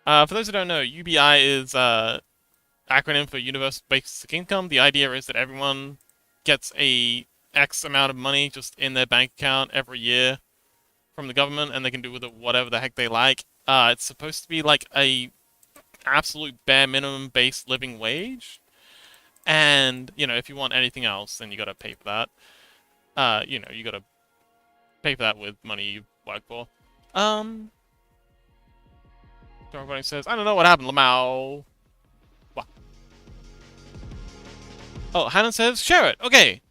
For those who don't know, UBI is acronym for Universal Basic Income. The idea is that everyone gets a X amount of money just in their bank account every year from the government, and they can do with it whatever the heck they like. It's supposed to be like a absolute bare minimum base living wage. And, you know, if you want anything else, then you gotta pay for that. You gotta pay for that with money you work for. Everybody says, I don't know what happened, Lamau. What? Oh, Hannon says, share it. Okay.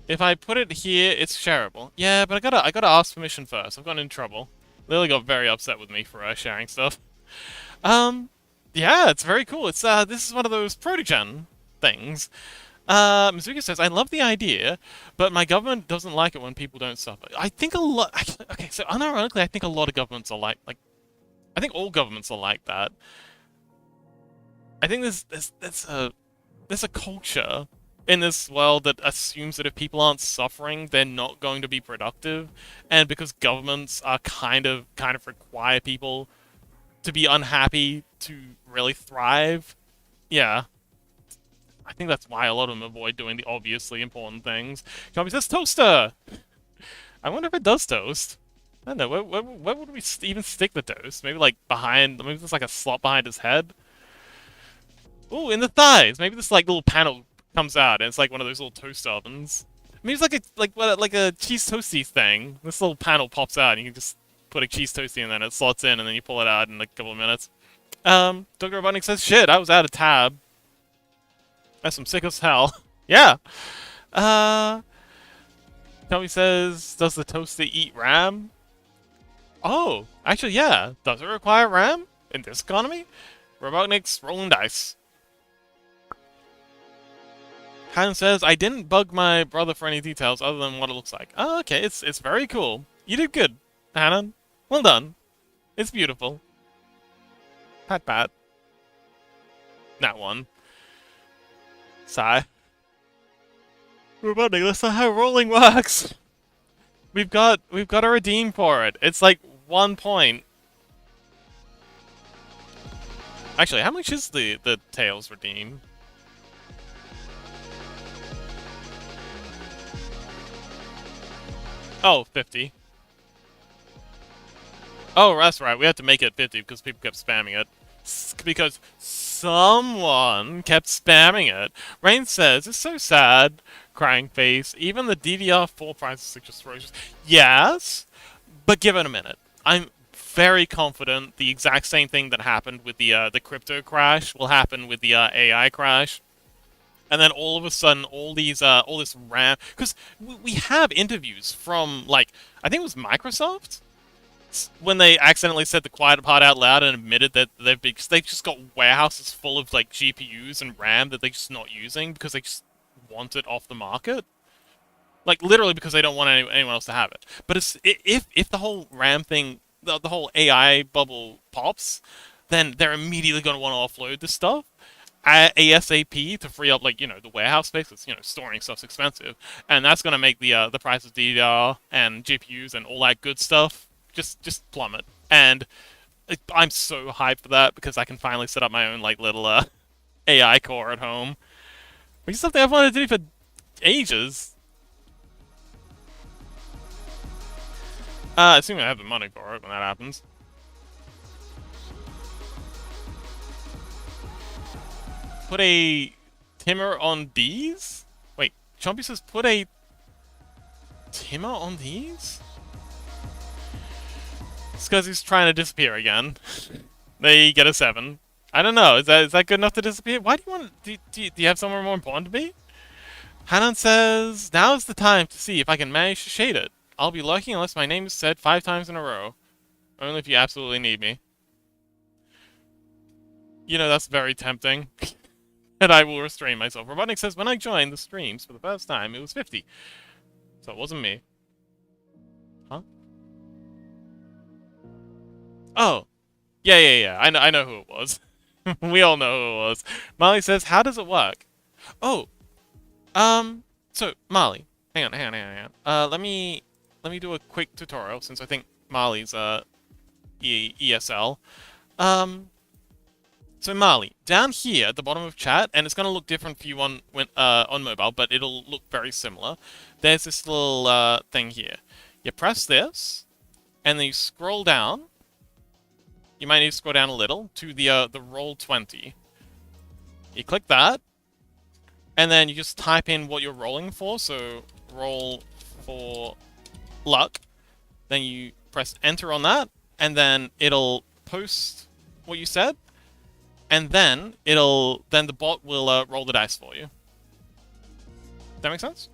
If I put it here, it's shareable. Yeah, but I gotta ask permission first. I've gotten in trouble. Lily got very upset with me for sharing stuff. Yeah, it's very cool. It's this is one of those protogen things. Mizuki says, I love the idea, but my government doesn't like it when people don't suffer. I think a lot... Actually, okay, so unironically, I think a lot of governments are like... I think all governments are like that. I think there's a culture in this world that assumes that if people aren't suffering, they're not going to be productive. And because governments are kind of require people to be unhappy to really thrive, yeah. I think that's why a lot of them avoid doing the obviously important things. Tommy says toaster! I wonder if it does toast. I don't know, where would we even stick the toast? Maybe like behind, maybe there's like a slot behind his head? Ooh, in the thighs! Maybe this like little panel comes out and it's like one of those little toast ovens. Maybe it's like a cheese toasty thing. This little panel pops out and you can just put a cheese toasty in there and it slots in and then you pull it out in like a couple of minutes. Dr. Robotnik says, shit, I was out of tab. That's some sick as hell. Yeah. Tommy says, does the toaster eat RAM? Oh, actually, yeah. Does it require RAM in this economy? Robotnik's rolling dice. Han says, I didn't bug my brother for any details other than what it looks like. Oh, okay, it's very cool. You did good, Hannon. Well done. It's beautiful. Pat pat. That one. Sigh. Robotnik, that's not how rolling works. We've got a redeem for it. It's like 1 point. Actually, how much is the Tails redeem? Oh, 50. Oh, that's right. We had to make it 50 because people kept spamming it. Because someone kept spamming it. Rain says, it's so sad, crying face. Even the DDR4 prices are just ferocious. Yes, but give it a minute. I'm very confident the exact same thing that happened with the crypto crash will happen with the AI crash. And then all of a sudden, all this RAM, because we have interviews from like I think it was Microsoft when they accidentally said the quiet part out loud and admitted that they've just got warehouses full of like GPUs and RAM that they're just not using because they just want it off the market. Like literally because they don't want anyone else to have it. But if the whole RAM thing, the whole AI bubble pops, then they're immediately going to want to offload this stuff ASAP to free up like the warehouse space. Because storing stuff's expensive, and that's going to make the price of DDR and GPUs and all that good stuff just plummet. And I'm so hyped for that because I can finally set up my own like little AI core at home, which is something I've wanted to do for ages. Assuming I have the money for it when that happens. Put a Timmer on these? Wait, Chompy says put a Timmer on these? It's because he's trying to disappear again. They get a 7. I don't know. Is that good enough to disappear? Why do you want to... Do you have somewhere more important to be? Hanan says, now's the time to see if I can manage to shade it. I'll be lurking unless my name is said 5 times in a row. Only if you absolutely need me. That's very tempting. And I will restrain myself. Robotnik says, when I joined the streams for the first time, it was 50. So it wasn't me. Huh? Oh. Yeah. I know who it was. We all know who it was. Molly says, how does it work? Oh. So, Molly. Hang on. Let me do a quick tutorial, since I think Molly's, ESL. So Marley, down here at the bottom of chat, and it's going to look different for you on mobile, but it'll look very similar. There's this little thing here. You press this, and then you scroll down. You might need to scroll down a little to the roll 20. You click that, and then you just type in what you're rolling for. So roll for luck. Then you press enter on that, and then it'll post what you said. And then the bot will roll the dice for you. That make sense?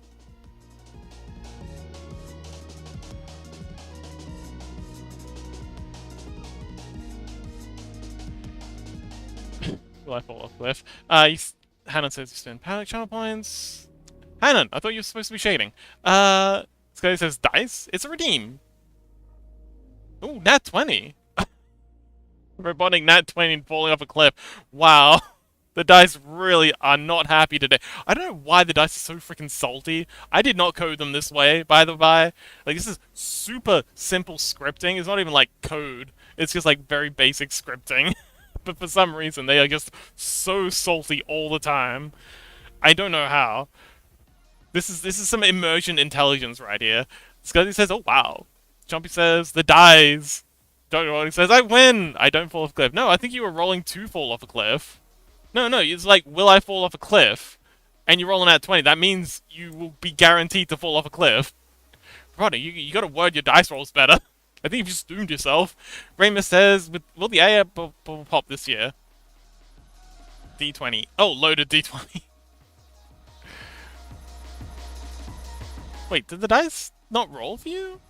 Will I fall off cliff? Hanan says you spend panic channel points. Hanan, I thought you were supposed to be shading. Scully says dice. It's a redeem. Ooh, nat 20. Robotic nat 20 and falling off a cliff. Wow. The dice really are not happy today. I don't know why the dice are so freaking salty. I did not code them this way, by the by. Like, this is super simple scripting. It's not even like code. It's just like very basic scripting. But for some reason, they are just so salty all the time. I don't know how. This is some immersion intelligence right here. Scuzzy says, oh wow. Chompy says, the dies. Dr. Rolling says, I win! I don't fall off a cliff. No, I think you were rolling to fall off a cliff. No, it's like, will I fall off a cliff? And you're rolling at 20. That means you will be guaranteed to fall off a cliff. Rodney, you gotta word your dice rolls better. I think you've just doomed yourself. Ramus says, will the AI pop this year? D20. Oh, loaded D20. Wait, did the dice not roll for you?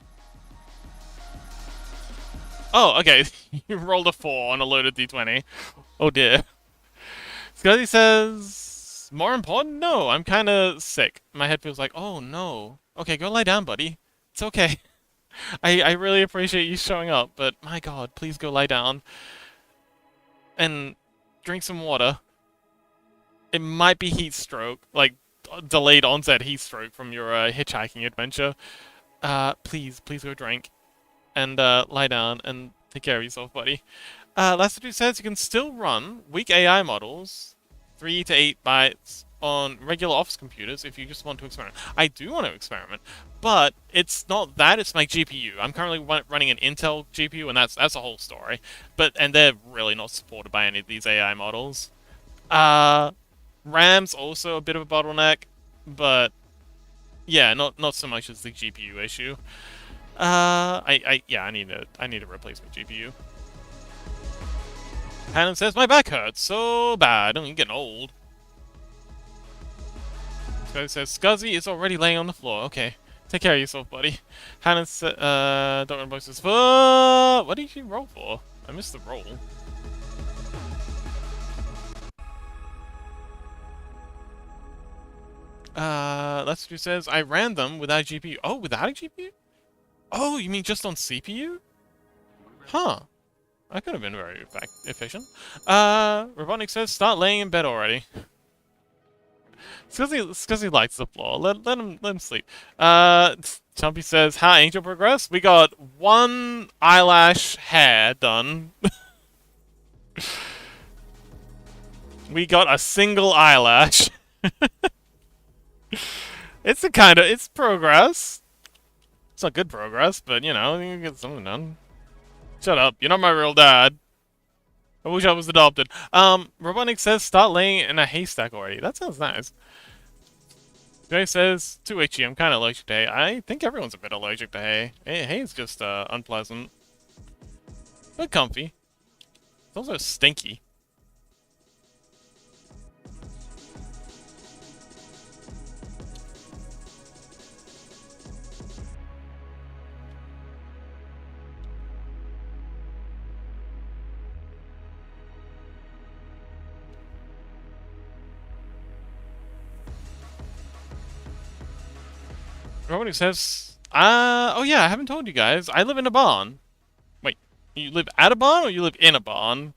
Oh, okay. You rolled a 4 on a loaded D20. Oh dear. Scuzzy says, more important? No, I'm kinda sick. My head feels like, oh no. Okay, go lie down, buddy. It's okay. I really appreciate you showing up, but my god, please go lie down. And drink some water. It might be heat stroke, like delayed onset heat stroke from your hitchhiking adventure. Please go drink. And lie down and take care of yourself, buddy. Lassitude says you can still run weak AI models, 3 to 8 bytes on regular office computers if you just want to experiment. I do want to experiment, but it's not that, it's my GPU. I'm currently running an Intel GPU, and that's a whole story. And they're really not supported by any of these AI models. RAM's also a bit of a bottleneck, but yeah, not so much as the GPU issue. I need to replace my GPU. Hannon says my back hurts so bad. I'm getting old. Scuzzy says Scuzzy is already laying on the floor. Okay, take care of yourself, buddy. Hannon says, Dr. Boy says, what did you roll for? I missed the roll. That's what he says. I ran them without a GPU. Oh, without a GPU? Oh, you mean just on CPU? Huh. That could have been very efficient. Robotnik says, start laying in bed already. It's because he likes the floor. Let him sleep. Chumpy says, how Angel progress? We got one eyelash hair done. We got a single eyelash. It's progress. It's not good progress, but you know, you can get something done. Shut up, you're not my real dad. I wish I was adopted. Robotnik says start laying in a haystack already. That sounds nice. Jay says, too itchy, I'm kinda allergic to hay. I think everyone's a bit allergic to hay. Hay is just, unpleasant. But comfy. It's also stinky. Robotnik says, oh yeah, I haven't told you guys. I live in a barn. Wait, you live at a barn or you live in a barn?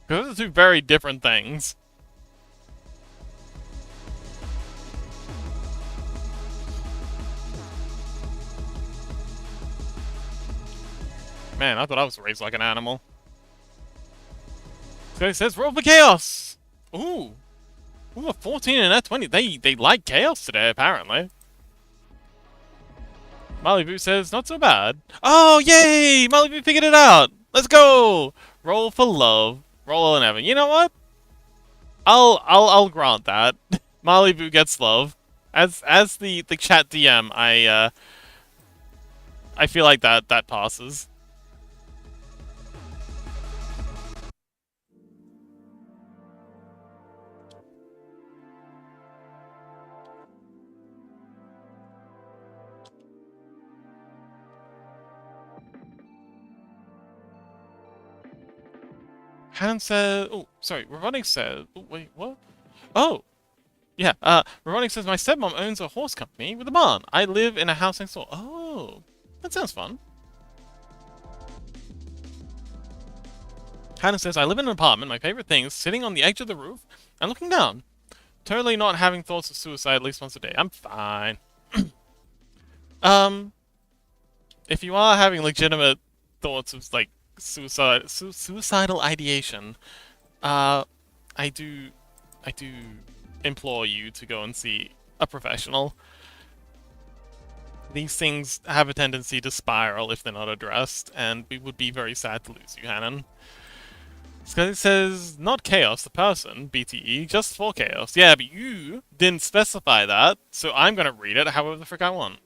Because those are two very different things. Man, I thought I was raised like an animal. This guy says, roll for chaos! Ooh. Ooh, a 14 and a 20. They like chaos today, apparently. Malibu says, not so bad. Oh, yay! Malibu figured it out! Let's go! Roll for love. Roll 11. You know what? I'll grant that. Malibu gets love. As the chat DM, I feel like that passes. Han says, oh, sorry, Robotnik says, oh, wait, what? Oh, yeah, Robotnik says, my stepmom owns a horse company with a barn. I live in a house next door. Oh, that sounds fun. Hannah says, I live in an apartment. My favorite thing is sitting on the edge of the roof and looking down. Totally not having thoughts of suicide at least once a day. I'm fine. If you are having legitimate thoughts of, like, suicidal ideation, I do implore you to go and see a professional. These things have a tendency to spiral if they're not addressed, and we would be very sad to lose you, Hannon. Scuzzy says, not Chaos, the person, BTE, just for Chaos. Yeah, but you didn't specify that, so I'm gonna read it however the frick I want.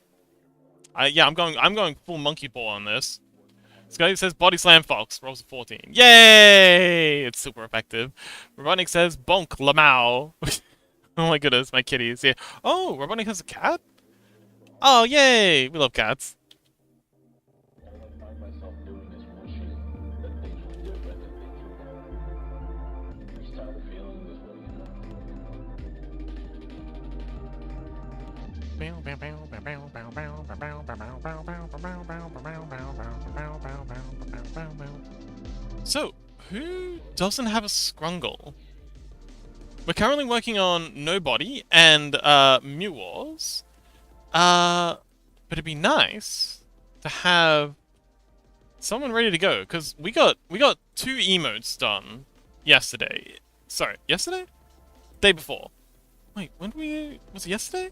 Yeah, I'm going full monkey paw on this. Scotty says Body Slam Fox, rolls a 14. Yay! It's super effective. Robotnik says Bonk Lamau. Oh my goodness, my kitty is here. Oh, Robotnik has a cat? Oh, yay! We love cats. So, who doesn't have a Scrungle? We're currently working on Nobody and Mew Wars. But it'd be nice to have someone ready to go, because we got 2 emotes done yesterday. Sorry, yesterday? Day before. Wait, when did we... Was it yesterday?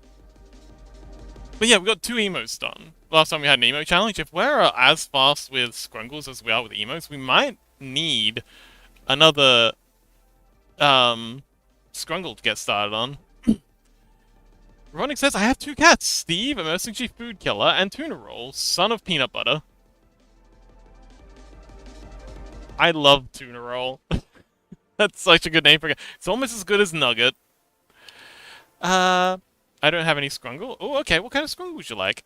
But yeah, we got 2 emotes done. Last time we had an emo challenge. If we're as fast with Scrungles as we are with emotes, we might need another Scrungle to get started on. Ronick says, I have 2 cats. Steve, emergency food killer, and Tuna Roll, son of peanut butter. I love Tuna Roll. That's such a good name for a cat. It's almost as good as Nugget. I don't have any Scrungle. Oh, okay. What kind of Scrungle would you like?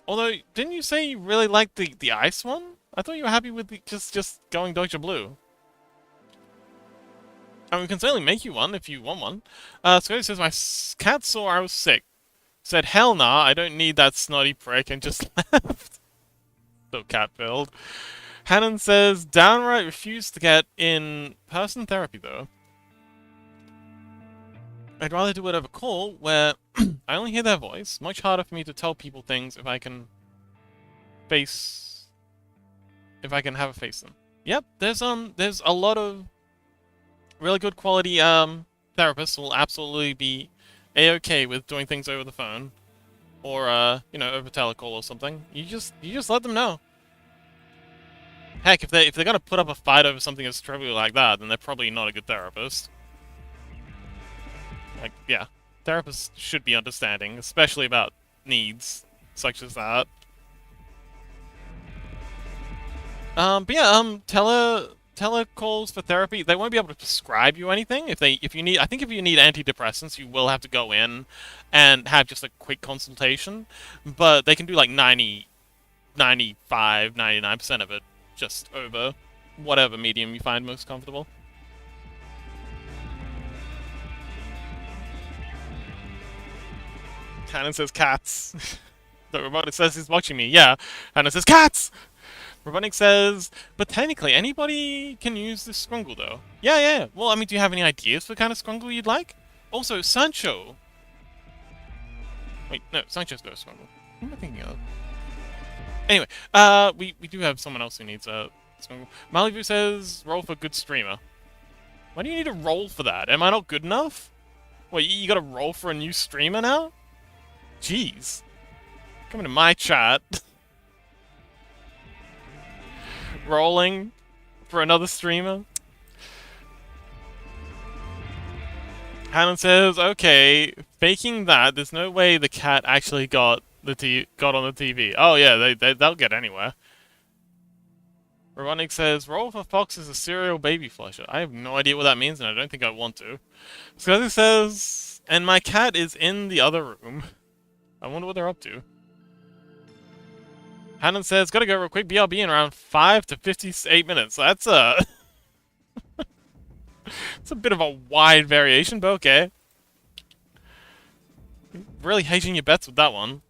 Although, didn't you say you really liked the ice one? I thought you were happy with the, just going Dr. Blue. And we can certainly make you one if you want one. Scotty says, my cat saw I was sick. Said, hell nah, I don't need that snotty prick, and just left. So cat-filled. Hannon says, downright refused to get in-person therapy, though. I'd rather do it over call, where I only hear their voice. Much harder for me to tell people things if I can have a face them. Yep, there's a lot of really good quality therapists will absolutely be a-okay with doing things over the phone, or you know, over telecall or something. You just let them know. Heck, if they're gonna put up a fight over something as trivial like that, then they're probably not a good therapist. Like, yeah, therapists should be understanding, especially about needs such as that. But yeah, telecalls for therapy, they won't be able to prescribe you anything. If you need antidepressants, you will have to go in and have just a quick consultation. But they can do like 90, 95, 99% of it just over whatever medium you find most comfortable. Hannon says cats. The robotic says he's watching me. Yeah. Hannon says cats! Robotic says, but technically anybody can use this Scrungle though. Yeah. Well, I mean, do you have any ideas for the kind of Scrungle you'd like? Also, Sancho. Wait, no, Sancho's got a Scrungle. What am I thinking of? Anyway, we do have someone else who needs a Scrungle. Malibu says, roll for good streamer. Why do you need a roll for that? Am I not good enough? Wait, you gotta roll for a new streamer now? Jeez. Coming to my chat. Rolling for another streamer. Hannon says, okay, faking that, there's no way the cat actually got on the TV. Oh yeah, they'll get anywhere. Ronick says, roll for Fox is a serial baby flusher. I have no idea what that means, and I don't think I want to. Scuzzy says, and my cat is in the other room. I wonder what they're up to. Hannon says, gotta go real quick, BRB in around 5 to 58 minutes. So that's a... it's a bit of a wide variation, but okay. Really hedging your bets with that one.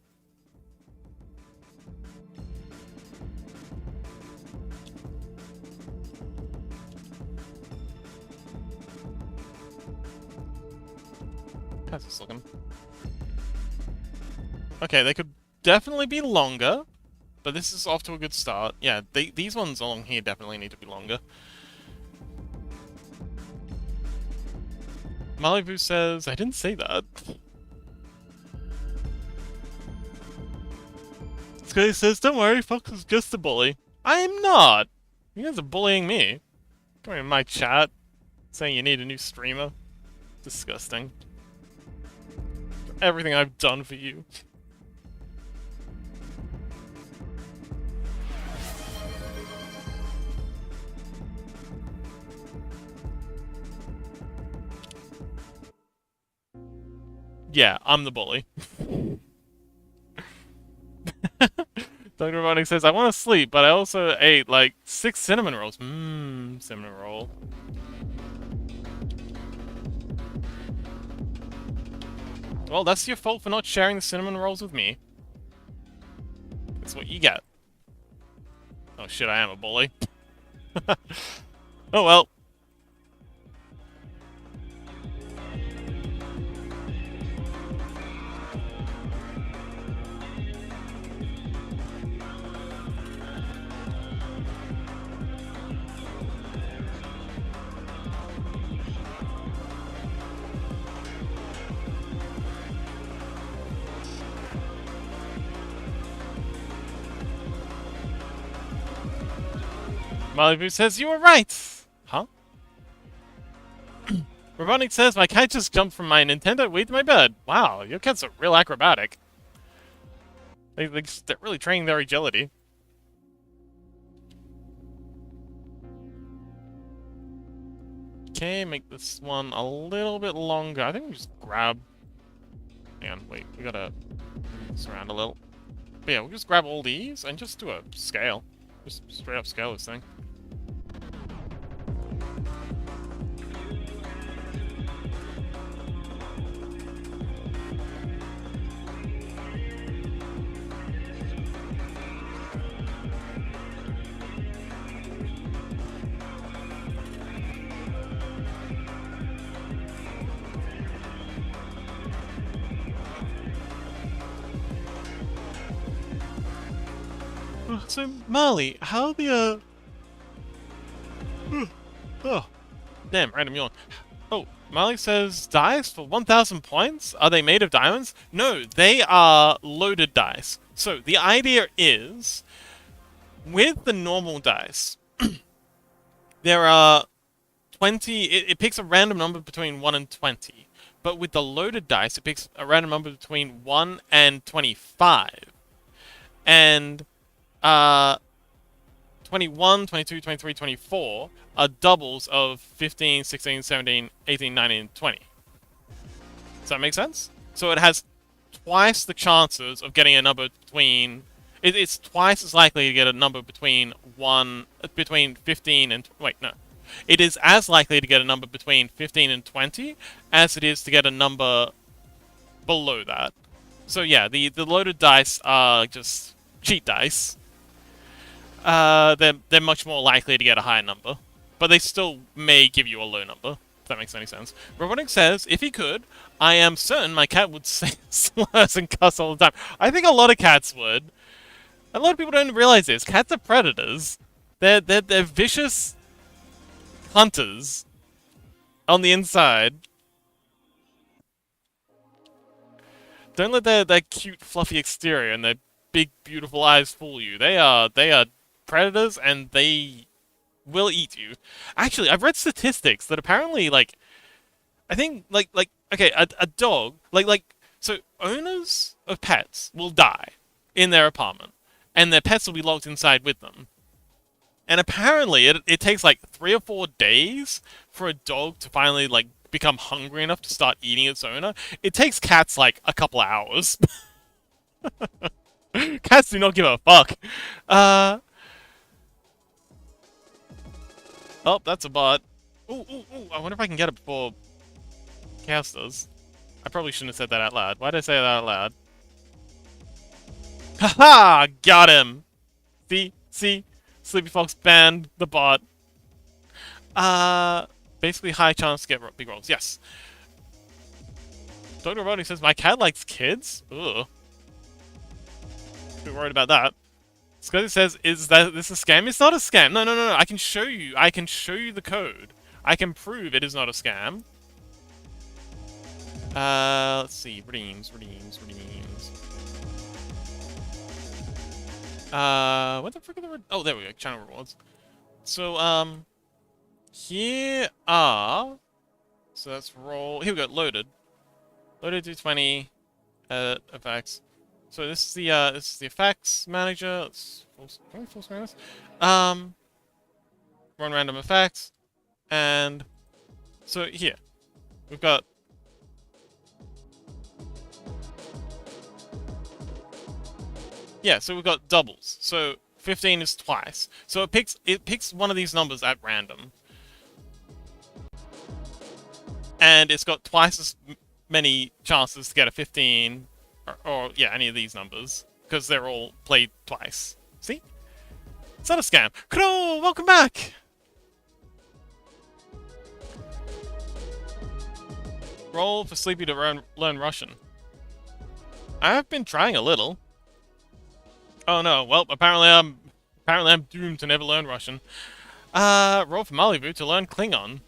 How's this looking? Okay, they could definitely be longer. But this is off to a good start. Yeah, these ones along here definitely need to be longer. Malibu says, I didn't say that. Scotty says, don't worry, Fox is just a bully. I am not! You guys are bullying me. Coming in my chat, saying you need a new streamer. Disgusting. For everything I've done for you. Yeah, I'm the bully. Dr. Robotic says, I want to sleep, but I also ate, like, 6 cinnamon rolls. Cinnamon roll. Well, that's your fault for not sharing the cinnamon rolls with me. That's what you get. Oh shit, I am a bully. Oh well. Malibu says, you were right! Huh? Robotnik says, my cat just jumped from my Nintendo Wii to my bed. Wow, your cats are real acrobatic. They're really training their agility. Okay, make this one a little bit longer. I think we just grab... Hang on, wait, we gotta move this around a little. But yeah, we'll just grab all these and just do a scale. Just straight up scale this thing. So, Marley, how the, oh, damn, random yawn. Oh, Marley says, dice for 1,000 points? Are they made of diamonds? No, they are loaded dice. So, the idea is, with the normal dice, there are 20, it picks a random number between 1 and 20. But with the loaded dice, it picks a random number between 1 and 25. And 21, 22, 23, 24 are doubles of 15, 16, 17, 18, 19, and 20. Does that make sense? So it has twice the chances of getting a number between... It's twice as likely to get a number between 15 and... Wait, no. It is as likely to get a number between 15 and 20 as it is to get a number below that. So yeah, the loaded dice are just cheat dice. They're much more likely to get a higher number, but they still may give you a low number, if that makes any sense. Robotnik says, if he could, I am certain my cat would say slurs and cuss all the time. I think a lot of cats would. A lot of people don't realize this. Cats are predators. They're vicious hunters on the inside. Don't let their cute, fluffy exterior and their big, beautiful eyes fool you. They are predators, and they will eat you. Actually, I've read statistics that apparently, like, I think, okay, a dog, so owners of pets will die in their apartment, and their pets will be locked inside with them. And apparently, it takes, like, 3 or 4 days for a dog to finally, like, become hungry enough to start eating its owner. It takes cats, like, a couple hours. Cats do not give a fuck. Oh, that's a bot. Ooh, I wonder if I can get it before Chaos does. I probably shouldn't have said that out loud. Why did I say that out loud? Haha! Got him! See? Sleepy Fox banned the bot. Basically high chance to get big rolls. Yes. Dr. Roddy says, my cat likes kids? Ugh. Bit worried about that. Scotty says, is this a scam? It's not a scam. No. I can show you. I can show you the code. I can prove it is not a scam. Let's see. Redeems. What the frick are the... Oh, there we go. Channel rewards. So, here are... So let's roll... Here we go. Loaded. Loaded 220. Effects. So this is the effects manager. Let's force this. Run random effects, and so here we've got so we've got doubles. So 15 is twice. So it picks one of these numbers at random, and it's got twice as many chances to get a 15. Or yeah, any of these numbers, because they're all played twice. See? It's not a scam. Kro, welcome back! Roll for Sleepy to learn Russian. I have been trying a little. Oh no, well, apparently I'm doomed to never learn Russian. Roll for Malibu to learn Klingon.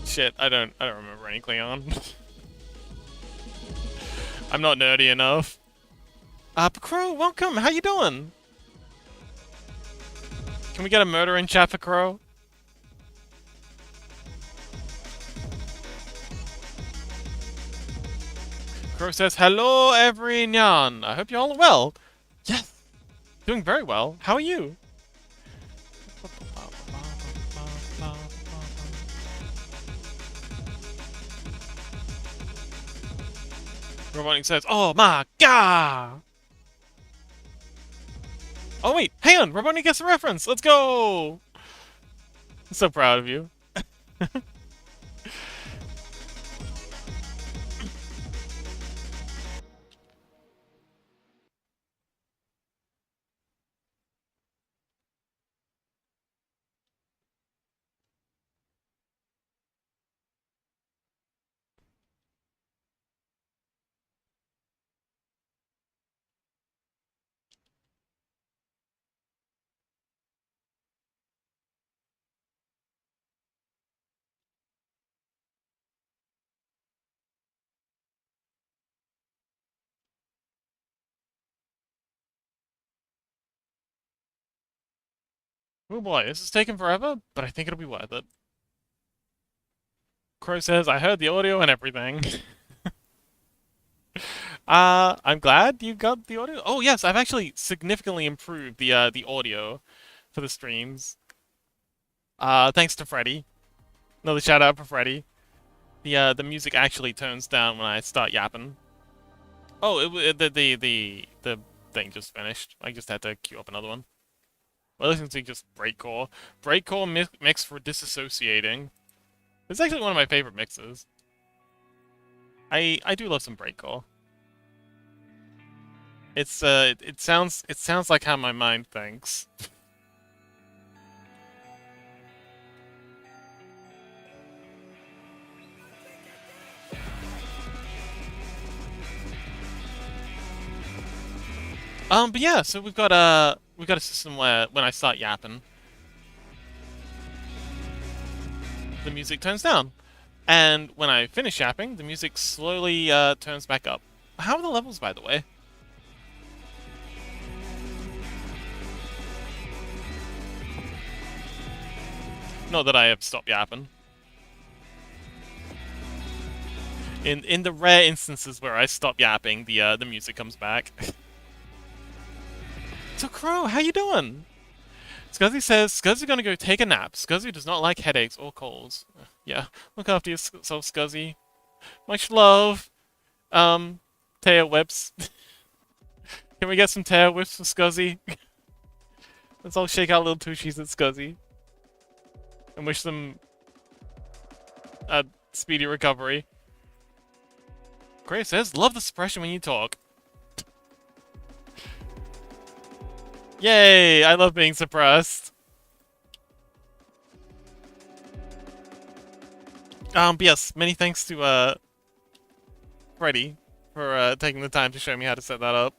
Shit, I don't remember any Klingon. I'm not nerdy enough. Crow, welcome. How you doing? Can we get a murder in chat for Crow? Crow says, hello, everyone. I hope you all are well. Yes, doing very well. How are you? Robotic says, oh my god! Oh wait, hang on, Robotnik gets a reference. Let's go! I'm so proud of you. Oh boy, this is taking forever, but I think it'll be worth it. Crow says, I heard the audio and everything. I'm glad you got the audio. Oh yes, I've actually significantly improved the audio for the streams. Thanks to Freddy. Another shout out for Freddy. The music actually turns down when I start yapping. Oh, the thing just finished. I just had to queue up another one. We're listening to just breakcore. Breakcore mix for disassociating. It's actually one of my favorite mixes. I do love some breakcore. It's it sounds like how my mind thinks. But yeah, so we've got a system where when I start yapping, the music turns down, and when I finish yapping, the music slowly turns back up. How are the levels, by the way? Not that I have stopped yapping. In the rare instances where I stop yapping, the music comes back. So Crow, how you doing? Scuzzy says Scuzzy gonna go take a nap. Scuzzy does not like headaches or colds. Yeah, look after yourself, Scuzzy. Much love. Tail whips. Can we get some tail whips for Scuzzy? Let's all shake our little tushies at Scuzzy. And wish them a speedy recovery. Gray says, love the suppression when you talk. Yay! I love being suppressed. But yes, many thanks to, Freddy for, taking the time to show me how to set that up.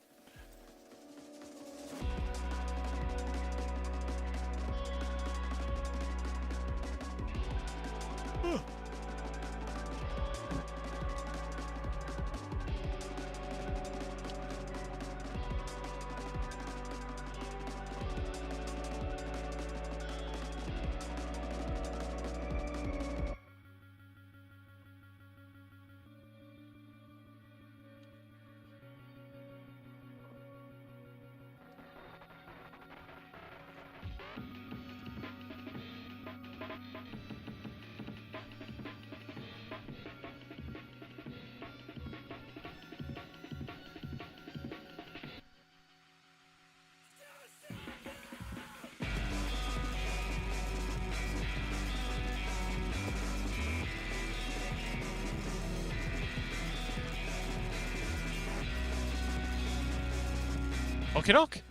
Okie doke.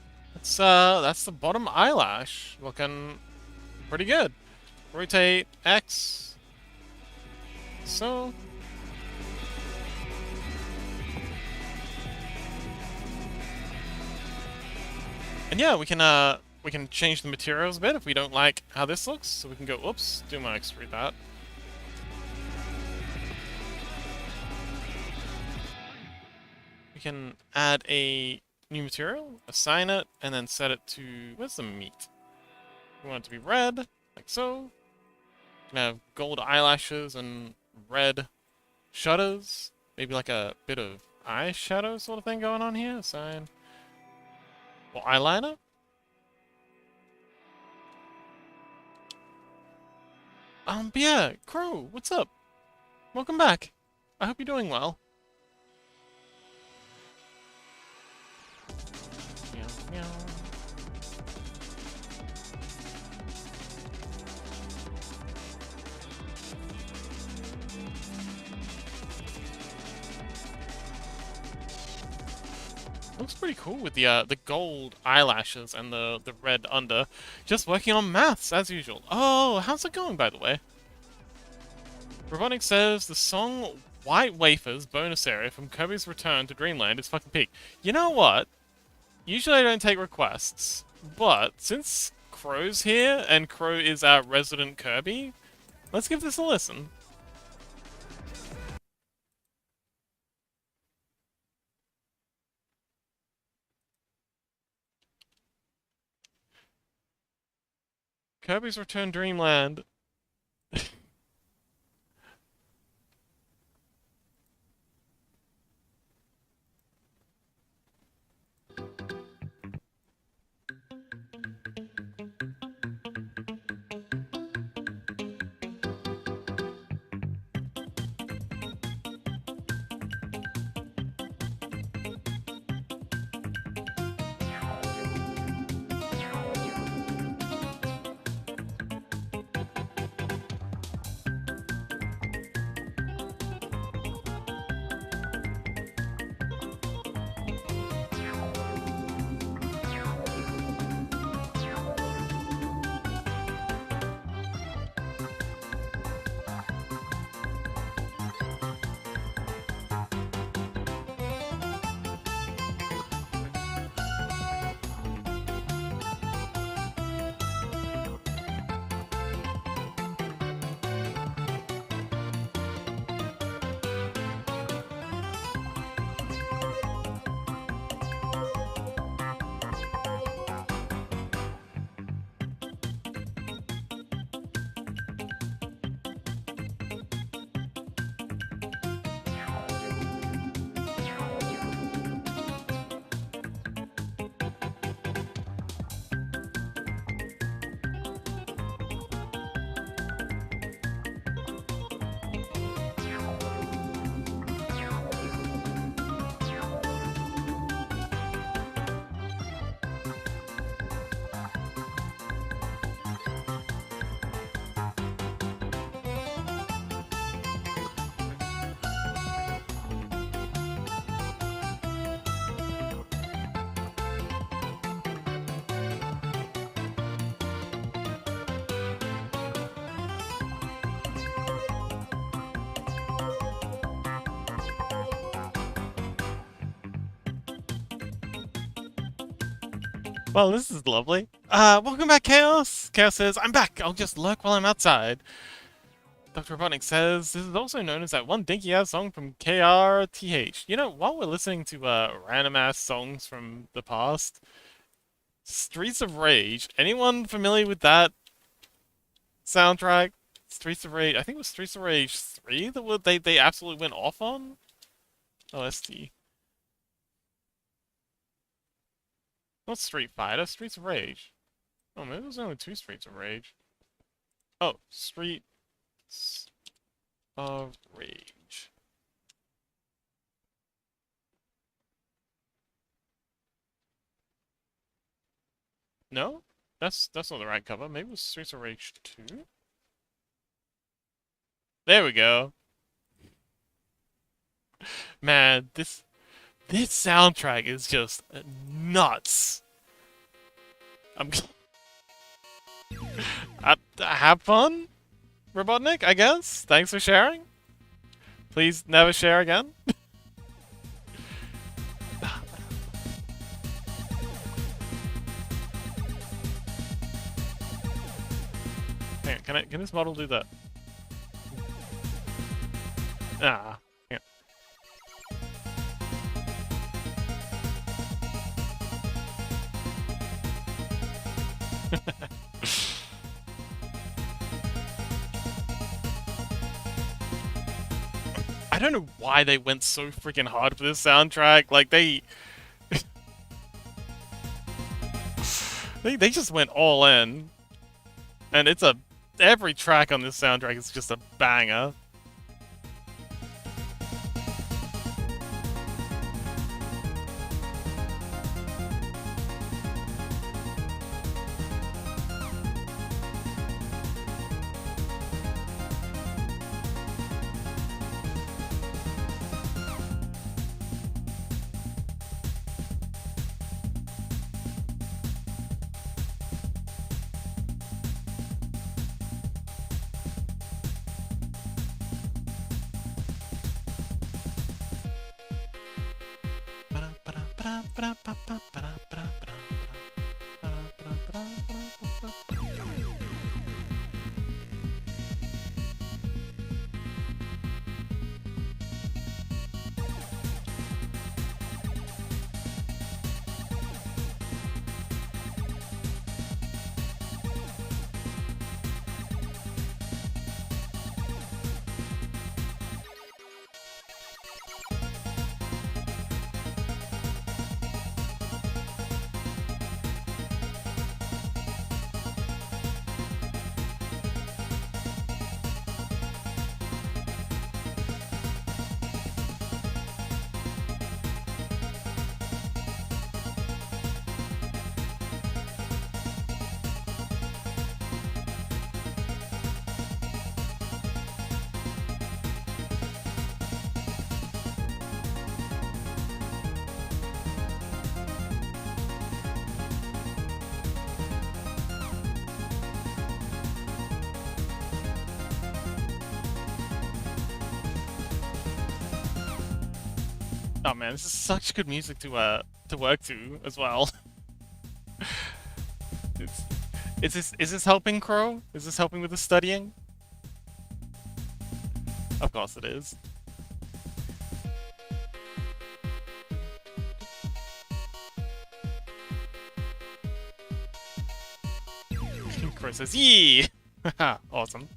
That's the bottom eyelash. Looking pretty good. Rotate X. So. And yeah, we can change the materials a bit if we don't like how this looks. So we can go, oops, do my extrude that. We can add a New material, assign it, and then set it to... Where's the meat? We want it to be red, like so. We have gold eyelashes and red shutters. Maybe like a bit of eyeshadow sort of thing going on here. Assign... Or eyeliner? But yeah, Crow, what's up? Welcome back. I hope you're doing well. Meow, meow. Looks pretty cool with the gold eyelashes and the red under. Just working on maths as usual. Oh, how's it going, by the way? Robotic says the song White Wafers bonus area from Kirby's Return to Dreamland is fucking peak. You know what? Usually I don't take requests, but since Crow's here and Crow is our resident Kirby, let's give this a listen. Kirby's Return Dreamland. Well, this is lovely. Welcome back, Chaos! Chaos says, I'm back! I'll just lurk while I'm outside. Dr. Robotnik says, this is also known as that one dinky-ass song from KRTH. You know, while we're listening to random-ass songs from the past, Streets of Rage, anyone familiar with that soundtrack? Streets of Rage, I think it was Streets of Rage 3 that they absolutely went off on? OST. Not Street Fighter, Streets of Rage. Oh, maybe there's only 2 Streets of Rage. Oh, Streets of Rage. No? That's not the right cover. Maybe it was Streets of Rage 2? There we go. Man, this soundtrack is just nuts. Have fun, Robotnik, I guess. Thanks for sharing. Please never share again. Hang on, can this model do that? Ah. I don't know why they went so freaking hard for this soundtrack. Like, they just went all in. And it's every track on this soundtrack is just a banger. Oh man, this is such good music to work to as well. It's, is this helping, Crow? Is this helping with the studying? Of course it is. Crow says, "Yee!" Awesome.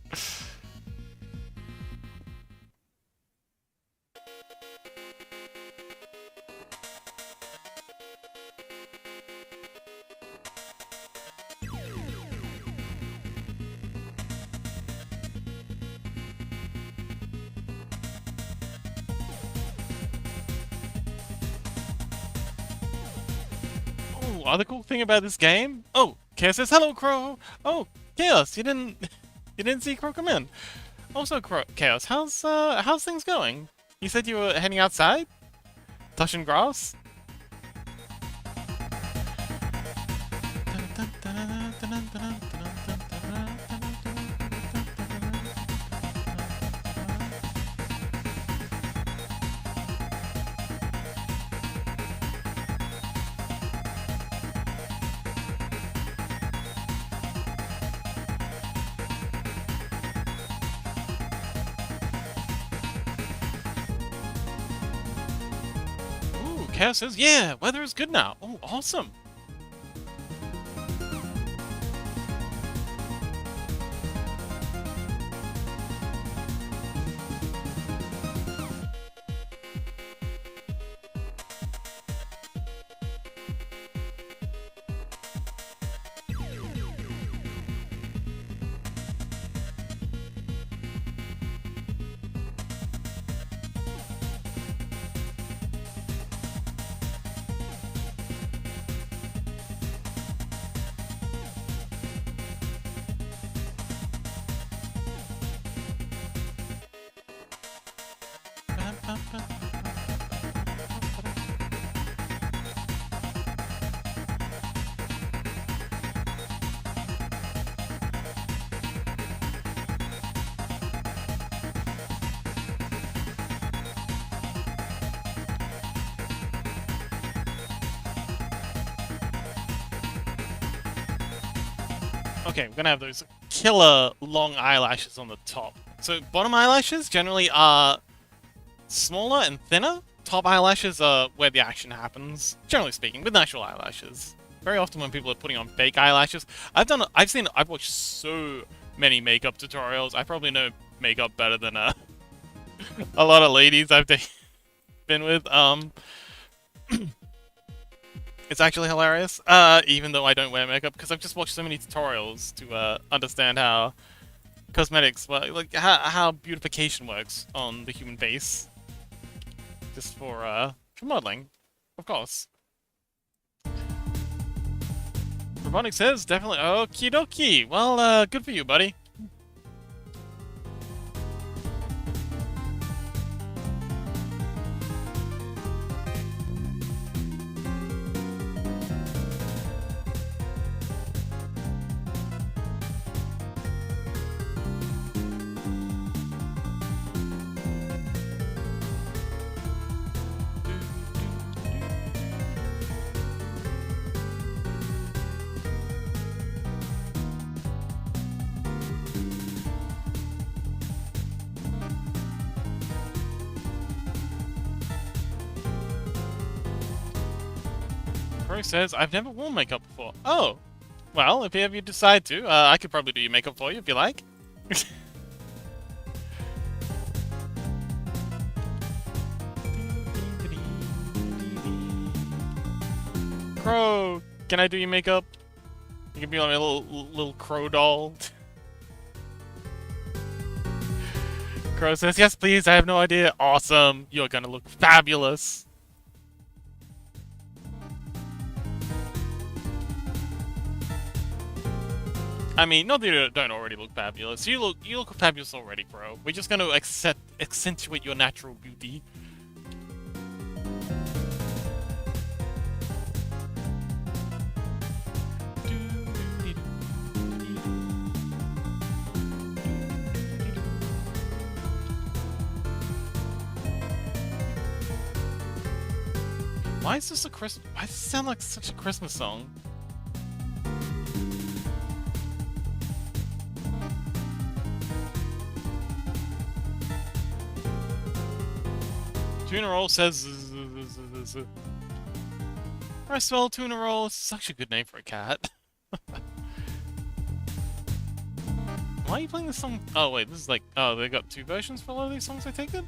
Other cool thing about this game? Oh, Chaos says hello, Crow. Oh, Chaos, you didn't see Crow come in. Also, Chaos, how's things going? You said you were heading outside, touching grass. Chaos says, yeah, weather is good now. Oh, awesome. Okay, we're gonna have those killer long eyelashes on the top. So bottom eyelashes generally are smaller and thinner. Top eyelashes are where the action happens, generally speaking, with natural eyelashes. Very often when people are putting on fake eyelashes, I've watched so many makeup tutorials. I probably know makeup better than a lot of ladies I've been with. It's actually hilarious. Even though I don't wear makeup, because I've just watched so many tutorials to understand how cosmetics work, like how beautification works on the human face, just for modeling, of course. Robotic says definitely. Okie dokie. Well, good for you, buddy. Pro says, I've never worn makeup before. Oh, well, if you decide to, I could probably do your makeup for you if you like. Crow, can I do your makeup? You can be like a little crow doll. Crow says, yes, please, I have no idea. Awesome, you're gonna look fabulous. I mean, not that you don't already look fabulous. You look fabulous already, bro. We're just gonna accentuate your natural beauty. Why is this a Christmas? Why does it sound like such a Christmas song? Tuna Roll says... I spell Tuna Roll. It's such a good name for a cat. Why are you playing this song? Oh, wait, this is like... Oh, they got two versions for a lot of these songs, I take it?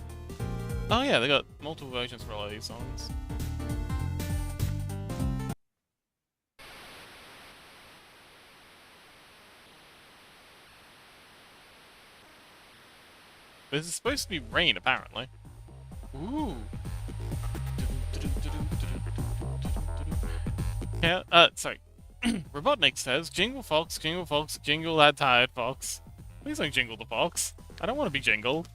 Oh, yeah, they got multiple versions for a lot of these songs. This is supposed to be rain, apparently. Ooh. Yeah, sorry. Robotnik says, jingle fox, jingle that tired fox. Please don't jingle the fox. I don't want to be jingled.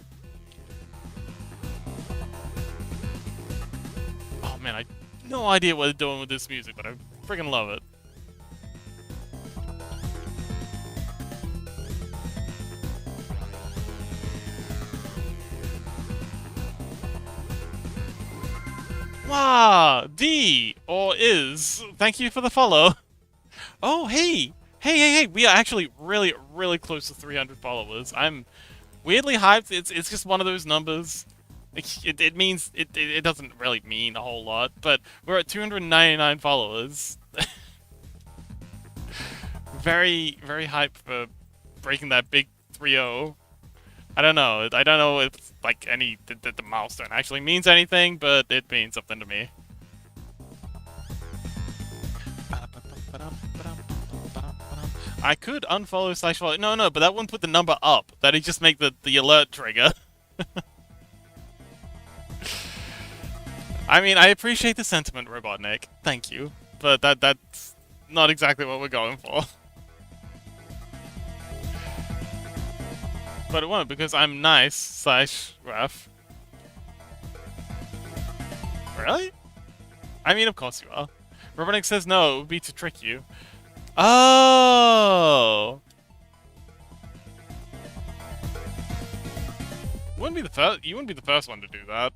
Oh man, I have no idea what they're doing with this music, but I freaking love it. Wow, D or is, thank you for the follow. Oh, hey, hey, we are actually really close to 300 followers. I'm weirdly hyped. It's just one of those numbers. It means it doesn't really mean a whole lot, but we're at 299 followers. very hyped for breaking that big 3-0. I don't know if like the milestone actually means anything, but it means something to me. I could unfollow / follow. No, but that wouldn't put the number up. That'd just make the alert trigger. I mean, I appreciate the sentiment, Robotnik. Thank you, but that's not exactly what we're going for. But it won't, because I'm nice / ref. Really? I mean, of course you are. Robotnik says no, it would be to trick you. Oh! You wouldn't be the first one to do that.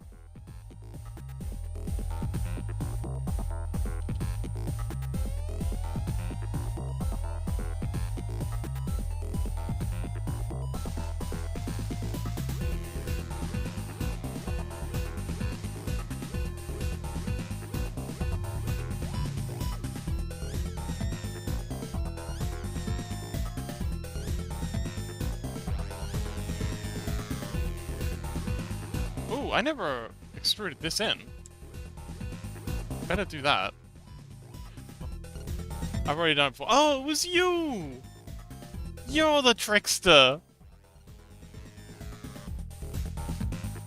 I never extruded this in. Better do that. I've already done it before. Oh, it was you! You're the trickster!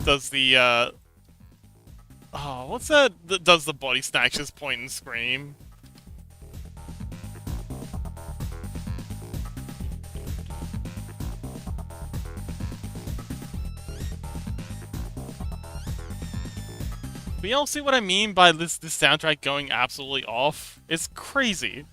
Does the, oh, what's that? Does the body snatch just point and scream? But y'all see what I mean by this soundtrack going absolutely off? It's crazy.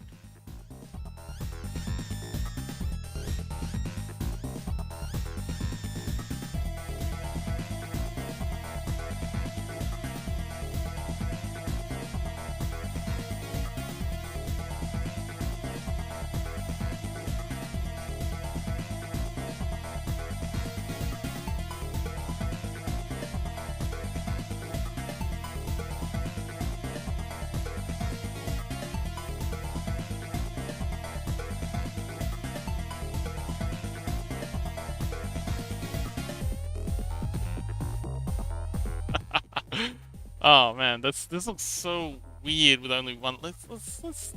Oh man, this looks so weird with only one. Let's.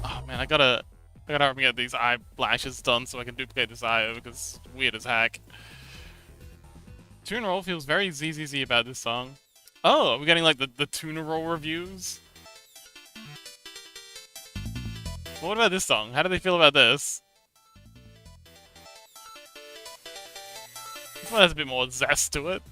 Oh man, I gotta hurry and get these eyelashes done so I can duplicate this eye because it's weird as heck. Tuna Roll feels very ZZZ about this song. Oh, are we getting like the Tuna Roll reviews? What about this song? How do they feel about this? This one has a bit more zest to it.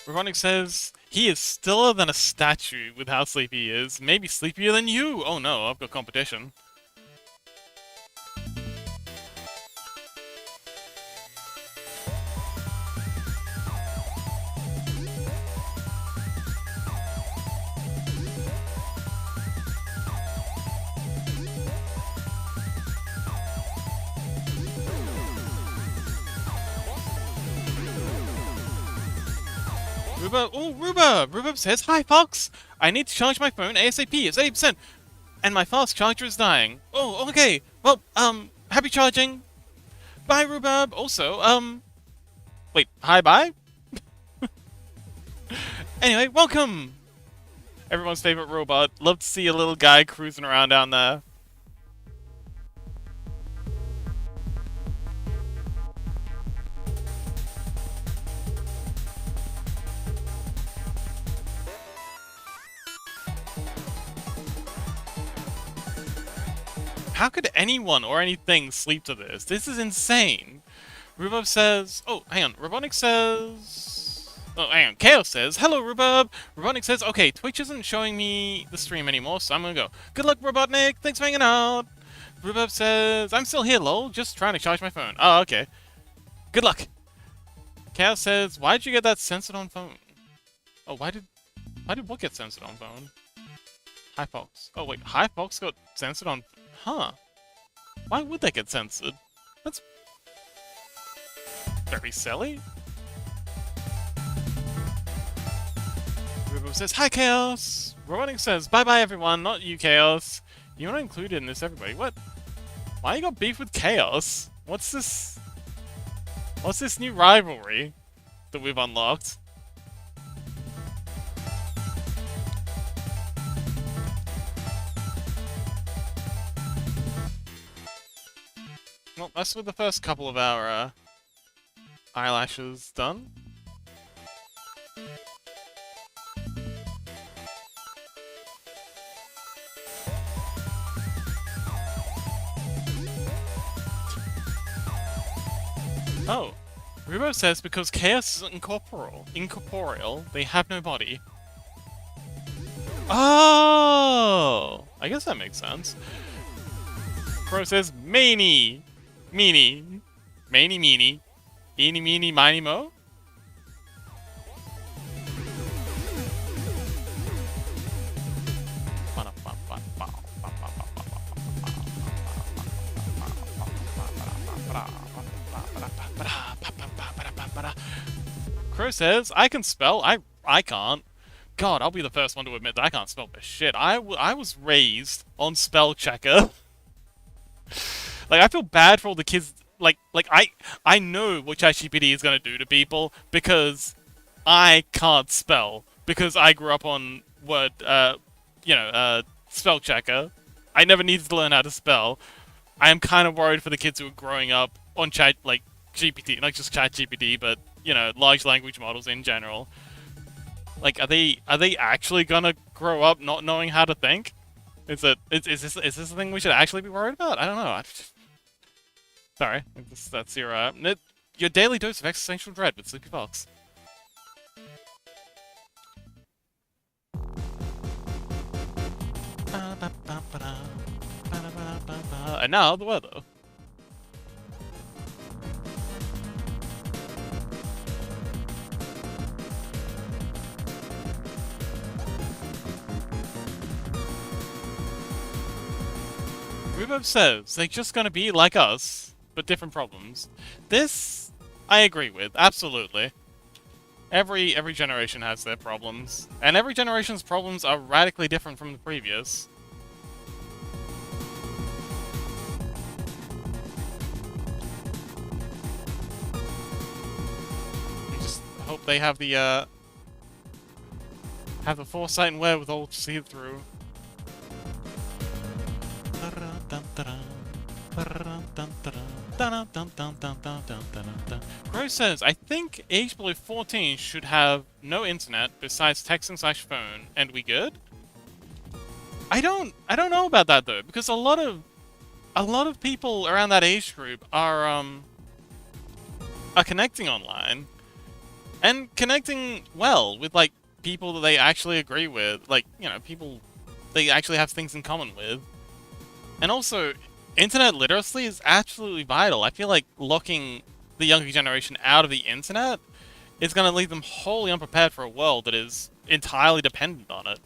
Ronick says, he is stiller than a statue with how sleepy he is. Maybe sleepier than you! Oh no, I've got competition. Rhubarb, oh, Rhubarb! Rhubarb says, hi, Fox! I need to charge my phone ASAP, it's 80%! And my fast charger is dying. Oh, okay. Well, happy charging. Bye, Rhubarb. Also, wait, hi, bye? Anyway, welcome! Everyone's favorite robot. Love to see a little guy cruising around down there. How could anyone or anything sleep to this? This is insane. Rhubarb says... Oh, hang on. Robotnik says... Oh, hang on. Chaos says, hello, Rhubarb. Robotnik says, okay, Twitch isn't showing me the stream anymore, so I'm gonna go. Good luck, Robotnik. Thanks for hanging out. Rhubarb says, I'm still here, lol. Just trying to charge my phone. Oh, okay. Good luck. Chaos says, why'd you get that censored on phone? Oh, why did what get censored on phone? Hi, Fox. Oh, wait. Hi, Fox got censored on... Huh. Why would they get censored? That's... very silly. Rhubarb says, hi, Chaos! Robotnik says, bye-bye, everyone. Not you, Chaos. You're not included in this, everybody. What? Why you got beef with Chaos? What's this... What's this new rivalry that we've unlocked? Well, that's with the first couple of our eyelashes done. Oh, Rubo says because Chaos is incorporeal, they have no body. Oh, I guess that makes sense. Crow says Many. Meanie. Many meanie. Eeny meeny miny mo. says, I can spell. I can't. God, I'll be the first one to admit that I can't spell for shit. I was raised on spell checker. Like, I feel bad for all the kids. I know what ChatGPT is gonna do to people because I can't spell. Because I grew up on spell checker. I never needed to learn how to spell. I am kind of worried for the kids who are growing up on GPT, not just ChatGPT, but large language models in general. Like, are they actually gonna grow up not knowing how to think? Is this a thing we should actually be worried about? I don't know. Sorry, that's your daily dose of existential dread with Sleepy Fox. And now the weather. Rhubarb says they're just gonna be like us, but different problems. This, I agree with, absolutely. Every generation has their problems, and every generation's problems are radically different from the previous. We just hope they have the foresight and wherewithal to see it through. Crow says, I think age below 14 should have no internet besides texting/phone, and we good? I don't know about that though, because a lot of people around that age group are connecting online and connecting well with like people that they actually agree with, like, people they actually have things in common with. And also, internet literacy is absolutely vital. I feel like locking the younger generation out of the internet is going to leave them wholly unprepared for a world that is entirely dependent on it.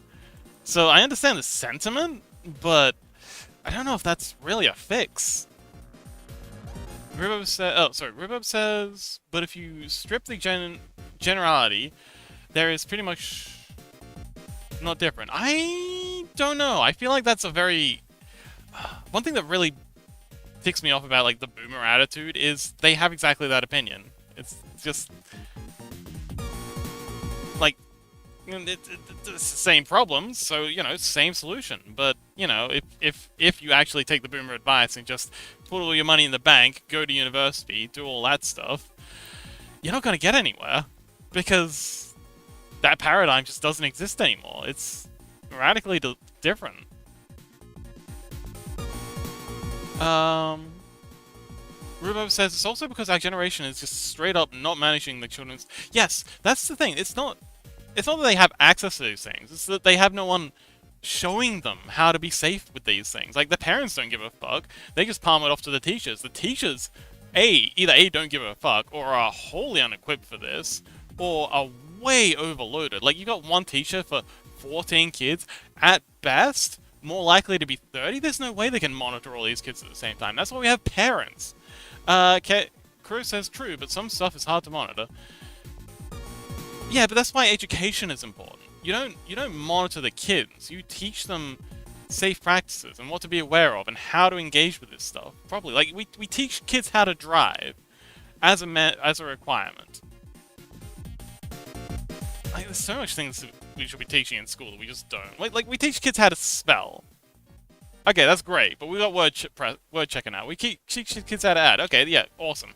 So I understand the sentiment, but I don't know if that's really a fix. Rhubarb says, but if you strip the generality, there is pretty much not different. I don't know. I feel like that's a very... One thing that really ticks me off about, like, the boomer attitude is they have exactly that opinion. It's just... like, it's the same problems, so, same solution. But, if you actually take the boomer advice and just put all your money in the bank, go to university, do all that stuff, you're not going to get anywhere. Because that paradigm just doesn't exist anymore. It's radically different. Rhubarb says it's also because our generation is just straight up not managing the children's... Yes, that's the thing. It's not that they have access to these things. It's that they have no one showing them how to be safe with these things. Like, the parents don't give a fuck. They just palm it off to the teachers. The teachers, either don't give a fuck, or are wholly unequipped for this, or are way overloaded. Like, you got one teacher for 14 kids. At best, more likely to be 30. There's no way they can monitor all these kids at the same time. That's why we have parents. Crow says true, but some stuff is hard to monitor. Yeah, but that's why education is important. You don't monitor the kids. You teach them safe practices and what to be aware of and how to engage with this stuff properly. Like, we teach kids how to drive as a requirement. Like, there's so much things that we should be teaching in school that we just don't. Like we teach kids how to spell. Okay, that's great, but we got word checker now. We teach kids how to add. Okay, yeah, awesome.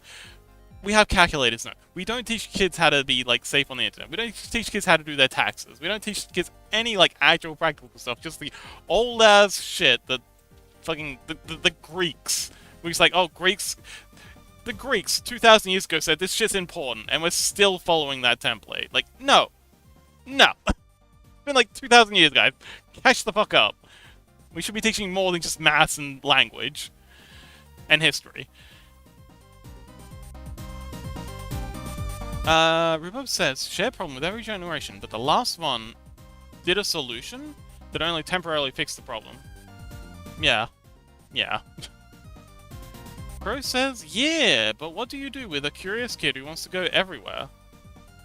We have calculators now. We don't teach kids how to be, like, safe on the internet. We don't teach kids how to do their taxes. We don't teach kids any, like, actual practical stuff. Just the old-ass shit that fucking... The Greeks. We're just like, oh, Greeks... The Greeks, 2,000 years ago, said this shit's important, and we're still following that template. Like, no. No. It's been, like, 2,000 years, guys. Catch the fuck up. We should be teaching more than just maths and language. And history. Rhubarb says, shared problem with every generation, but the last one did a solution that only temporarily fixed the problem. Yeah. Yeah. Crow says, yeah, but what do you do with a curious kid who wants to go everywhere?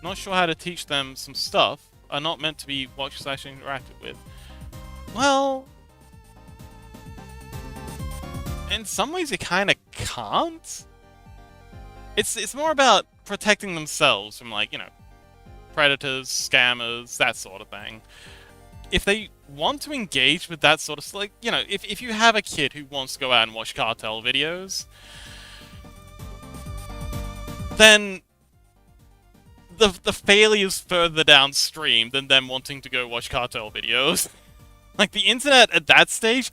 Not sure how to teach them some stuff. Are not meant to be watched/interacted with. Well, in some ways you kind of can't. It's more about protecting themselves from, like, predators, scammers, that sort of thing. If they want to engage with that sort of, like, if you have a kid who wants to go out and watch cartel videos, then the failure's further downstream than them wanting to go watch cartel videos. Like, the internet at that stage,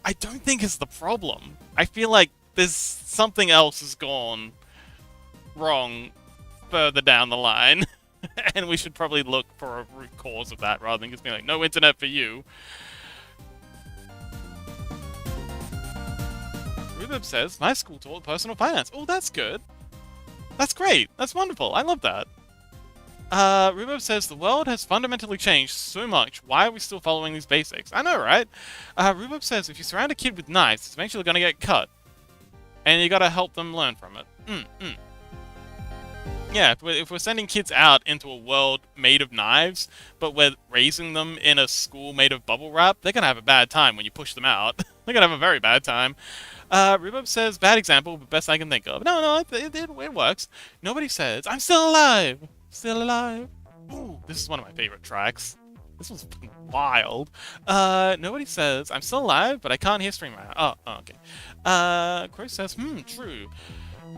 I don't think is the problem. I feel like there's something else has gone wrong further down the line. And we should probably look for a root cause of that rather than just being like, no internet for you. Rubib says, my school taught personal finance. Oh, that's good. That's great. That's wonderful. I love that. Rubib says, the world has fundamentally changed so much. Why are we still following these basics? I know, right? Rubib says, if you surround a kid with knives, it's eventually going to get cut. And you gotta help them learn from it. Yeah, if we're sending kids out into a world made of knives, but we're raising them in a school made of bubble wrap, they're gonna have a bad time when you push them out. They're gonna have a very bad time. Rubib says, bad example, but best I can think of. No, it works. Nobody says, I'm still alive! Still alive. Ooh, this is one of my favorite tracks. This was wild. Nobody says, I'm still alive, but I can't hear stream right now. Oh, okay. Crow says, true.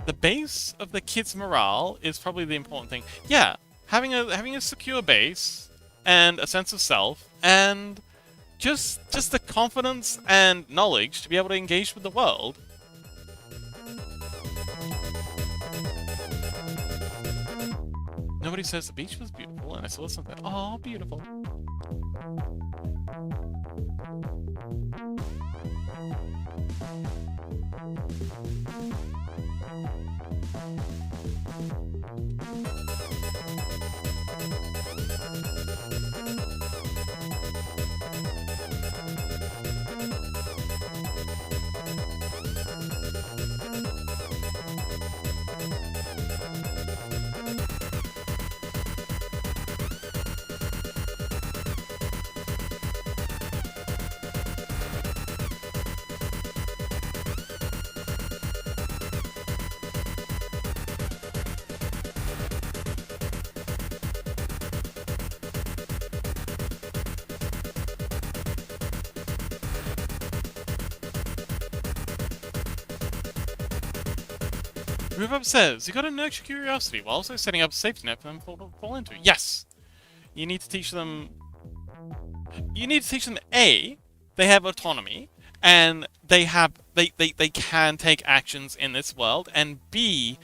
The base of the kid's morale is probably the important thing. Yeah, having a secure base and a sense of self and just the confidence and knowledge to be able to engage with the world. Nobody says the beach was beautiful, and I saw something. Oh, beautiful. Rubib says, you gotta nurture curiosity while also setting up a safety net for them to fall into. Yes! You need to teach them... A, they have autonomy, and they can take actions in this world, and B,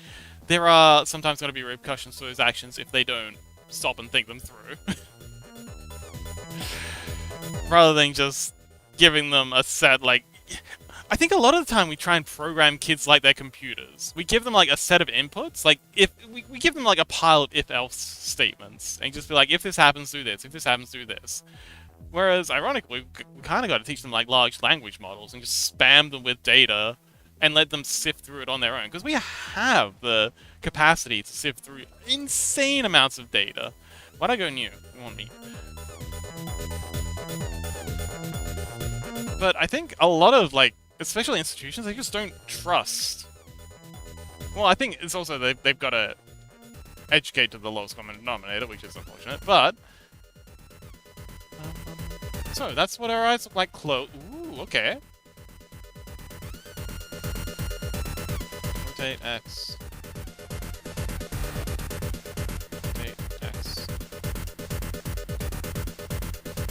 there are sometimes gonna be repercussions to those actions if they don't stop and think them through. Rather than just giving them a set, like... I think a lot of the time we try and program kids like they're computers. We give them like a set of inputs, like if we give them like a pile of if-else statements, and just be like, if this happens, do this. If this happens, do this. Whereas, ironically, we kind of got to teach them like large language models and just spam them with data and let them sift through it on their own. Because we have the capacity to sift through insane amounts of data. Why'd I go new? We want me. But I think a lot of like, especially institutions, they just don't trust. Well, I think it's also they've got to educate to the lowest common denominator, which is unfortunate, but... so, that's what our eyes look like close. Ooh, okay. Rotate X. Rotate X.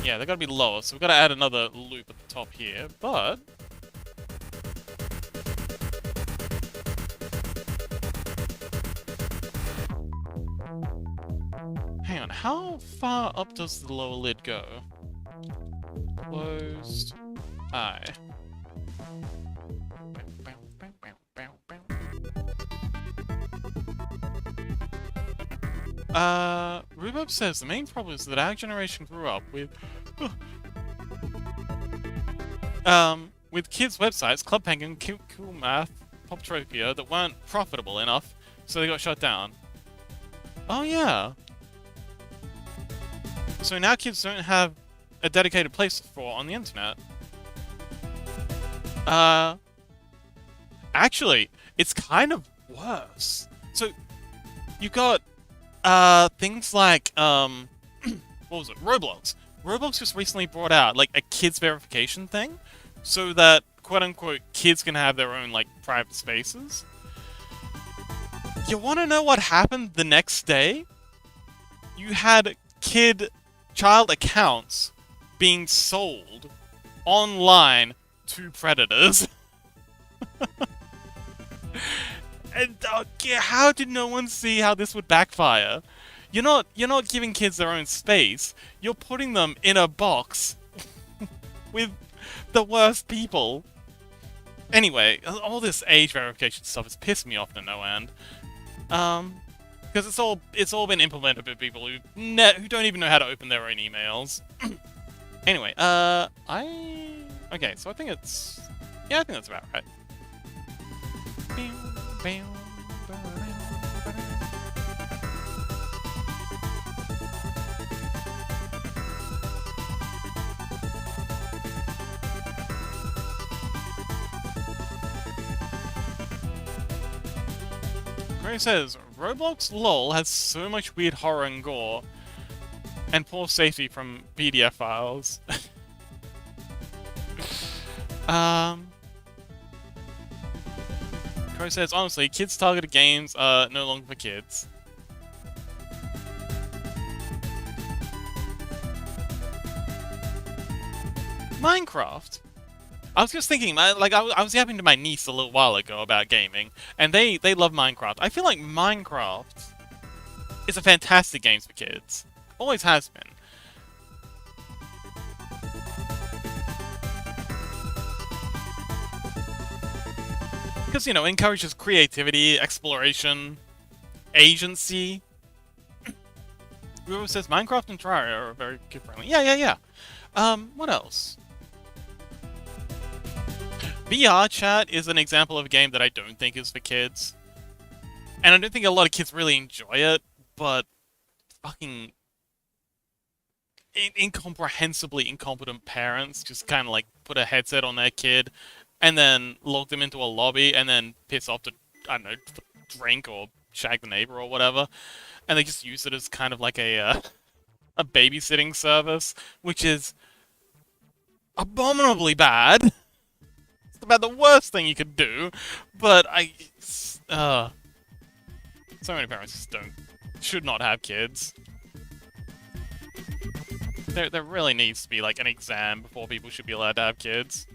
Yeah, they've got to be lower, so we've got to add another loop at the top here, but... hang on, how far up does the lower lid go? Closed eye. Rubib says the main problem is that our generation grew up with kids' websites, Club Penguin, Cool Math, Poptropia, that weren't profitable enough, so they got shut down. Oh yeah. So now kids don't have a dedicated place for on the internet. Actually, it's kind of worse. So you got things like what was it? Roblox. Roblox just recently brought out like a kids verification thing, so that quote unquote kids can have their own like private spaces. You want to know what happened the next day? You had child accounts being sold online to predators. And how did no one see how this would backfire? You're not giving kids their own space. You're putting them in a box with the worst people. Anyway, all this age verification stuff has pissed me off to no end. Because it's all been implemented by people who don't even know how to open their own emails. Anyway, okay, so I think that's about right. Gray says, Roblox LOL has so much weird horror and gore, and poor safety from PDF files. Crow says, honestly, kids-targeted games are no longer for kids. Minecraft? I was just thinking, like, I was yapping to my niece a little while ago about gaming, and they love Minecraft. I feel like Minecraft is a fantastic game for kids. Always has been. Because, you know, it encourages creativity, exploration, agency. Whoever says Minecraft and Terraria are very kid-friendly. Yeah. What else? VR Chat is an example of a game that I don't think is for kids. And I don't think a lot of kids really enjoy it, but fucking incomprehensibly incompetent parents just kind of like put a headset on their kid and then log them into a lobby and then piss off to, I don't know, drink or shag the neighbor or whatever. And they just use it as kind of like a babysitting service, which is abominably bad. It's about the worst thing you could do, but so many parents just should not have kids. There really needs to be like an exam before people should be allowed to have kids.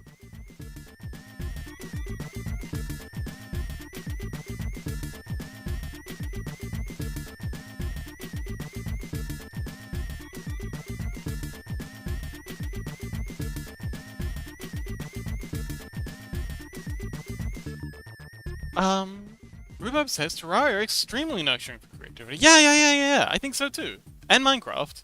Rhubarb says Terraria are extremely nurturing for creativity. Yeah, I think so too. And Minecraft.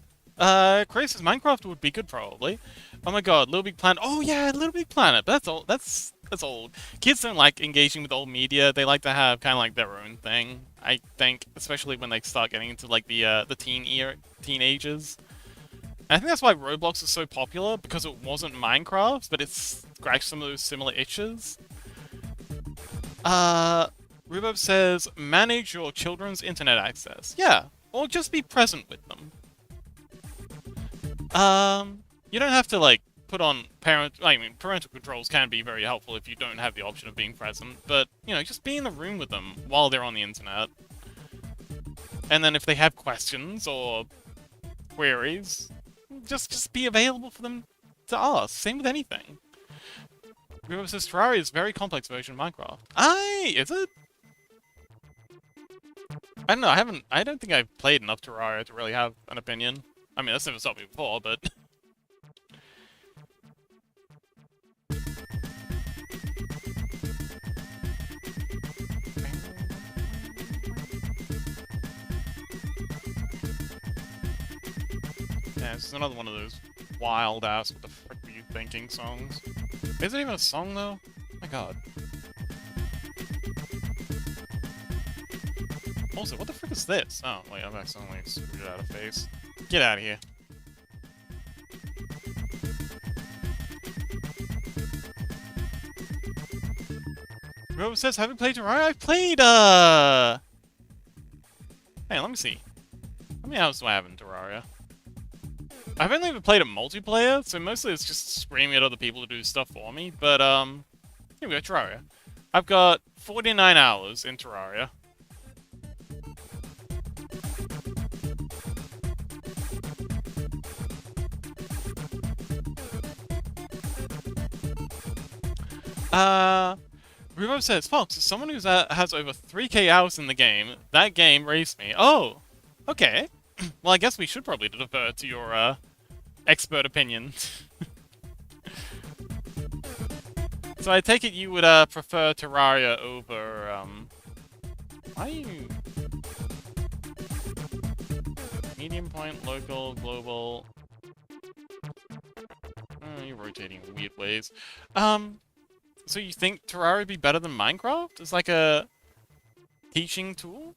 Cray says Minecraft would be good probably. Oh my god, Little Big Planet. Oh yeah, Little Big Planet. But that's old. Kids don't like engaging with old media. They like to have kind of like their own thing. I think, especially when they start getting into like the teenagers. And I think that's why Roblox is so popular, because it wasn't Minecraft, but it's scratched some of those similar itches. Rhubarb says, manage your children's internet access. Yeah, or just be present with them. You don't have to, like, put on parental controls can be very helpful if you don't have the option of being present, but, you know, just be in the room with them while they're on the internet. And then if they have questions or queries, just be available for them to ask. Same with anything. Rhubarb says Terraria is a very complex version of Minecraft. Is it? I don't know, I don't think I've played enough Terraria to really have an opinion. I mean, that's never stopped me before, but... Yeah, this is another one of those wild-ass, what the frick were you thinking songs. Is it even a song, though? My god. Also, what the frick is this? Oh, wait, I've accidentally screwed it out of face. Get out of here. Robo says, haven't played Terraria? I've played, Hey, let me see. How many hours do I have in Terraria? I've only ever played a multiplayer, so mostly it's just screaming at other people to do stuff for me, but, here we go, Terraria. I've got 49 hours in Terraria. Rubo says, Fox, as someone who has over 3k hours in the game, that game raised me. Oh, okay. Well, I guess we should probably defer to your, expert opinion. So I take it you would, prefer Terraria over, why are you... Medium point, local, global... Oh, you're rotating in weird ways. So you think Terraria would be better than Minecraft as like a teaching tool?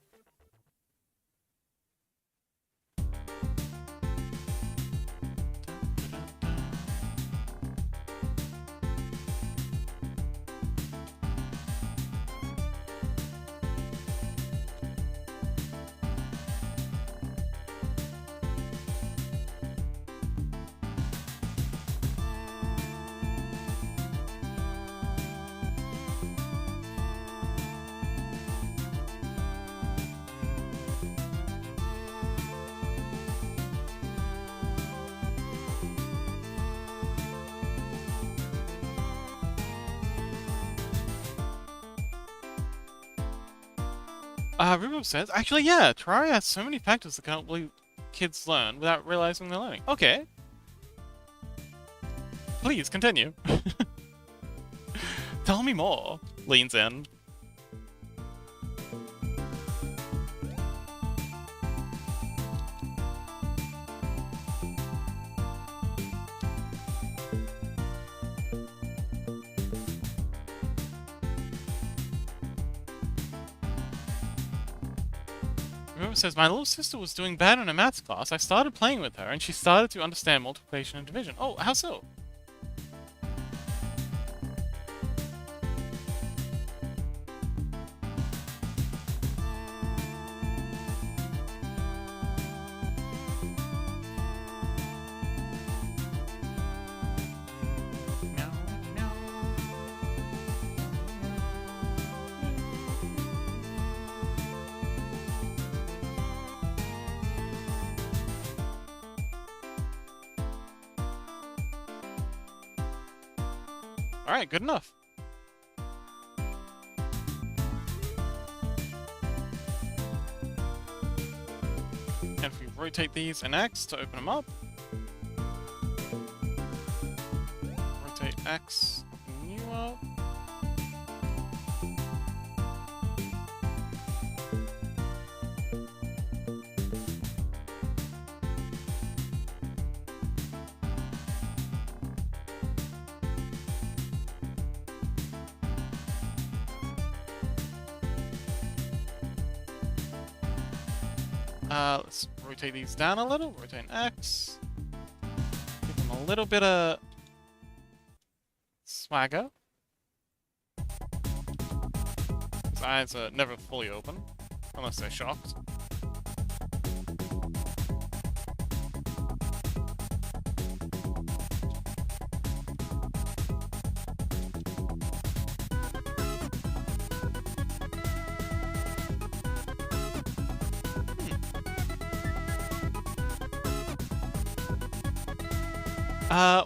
Rubo says, actually, yeah, Terraria has so many factors that can't believe kids learn without realizing they're learning. Okay. Please, continue. Tell me more. Leans in. Rubo says, my little sister was doing bad in a maths class. I started playing with her, and she started to understand multiplication and division. Oh, how so? Alright, good enough. And if we rotate these in X to open them up. Rotate X, open you up. Let's rotate these down a little. Rotate X. Give them a little bit of swagger. His eyes are never fully open, unless they're shocked.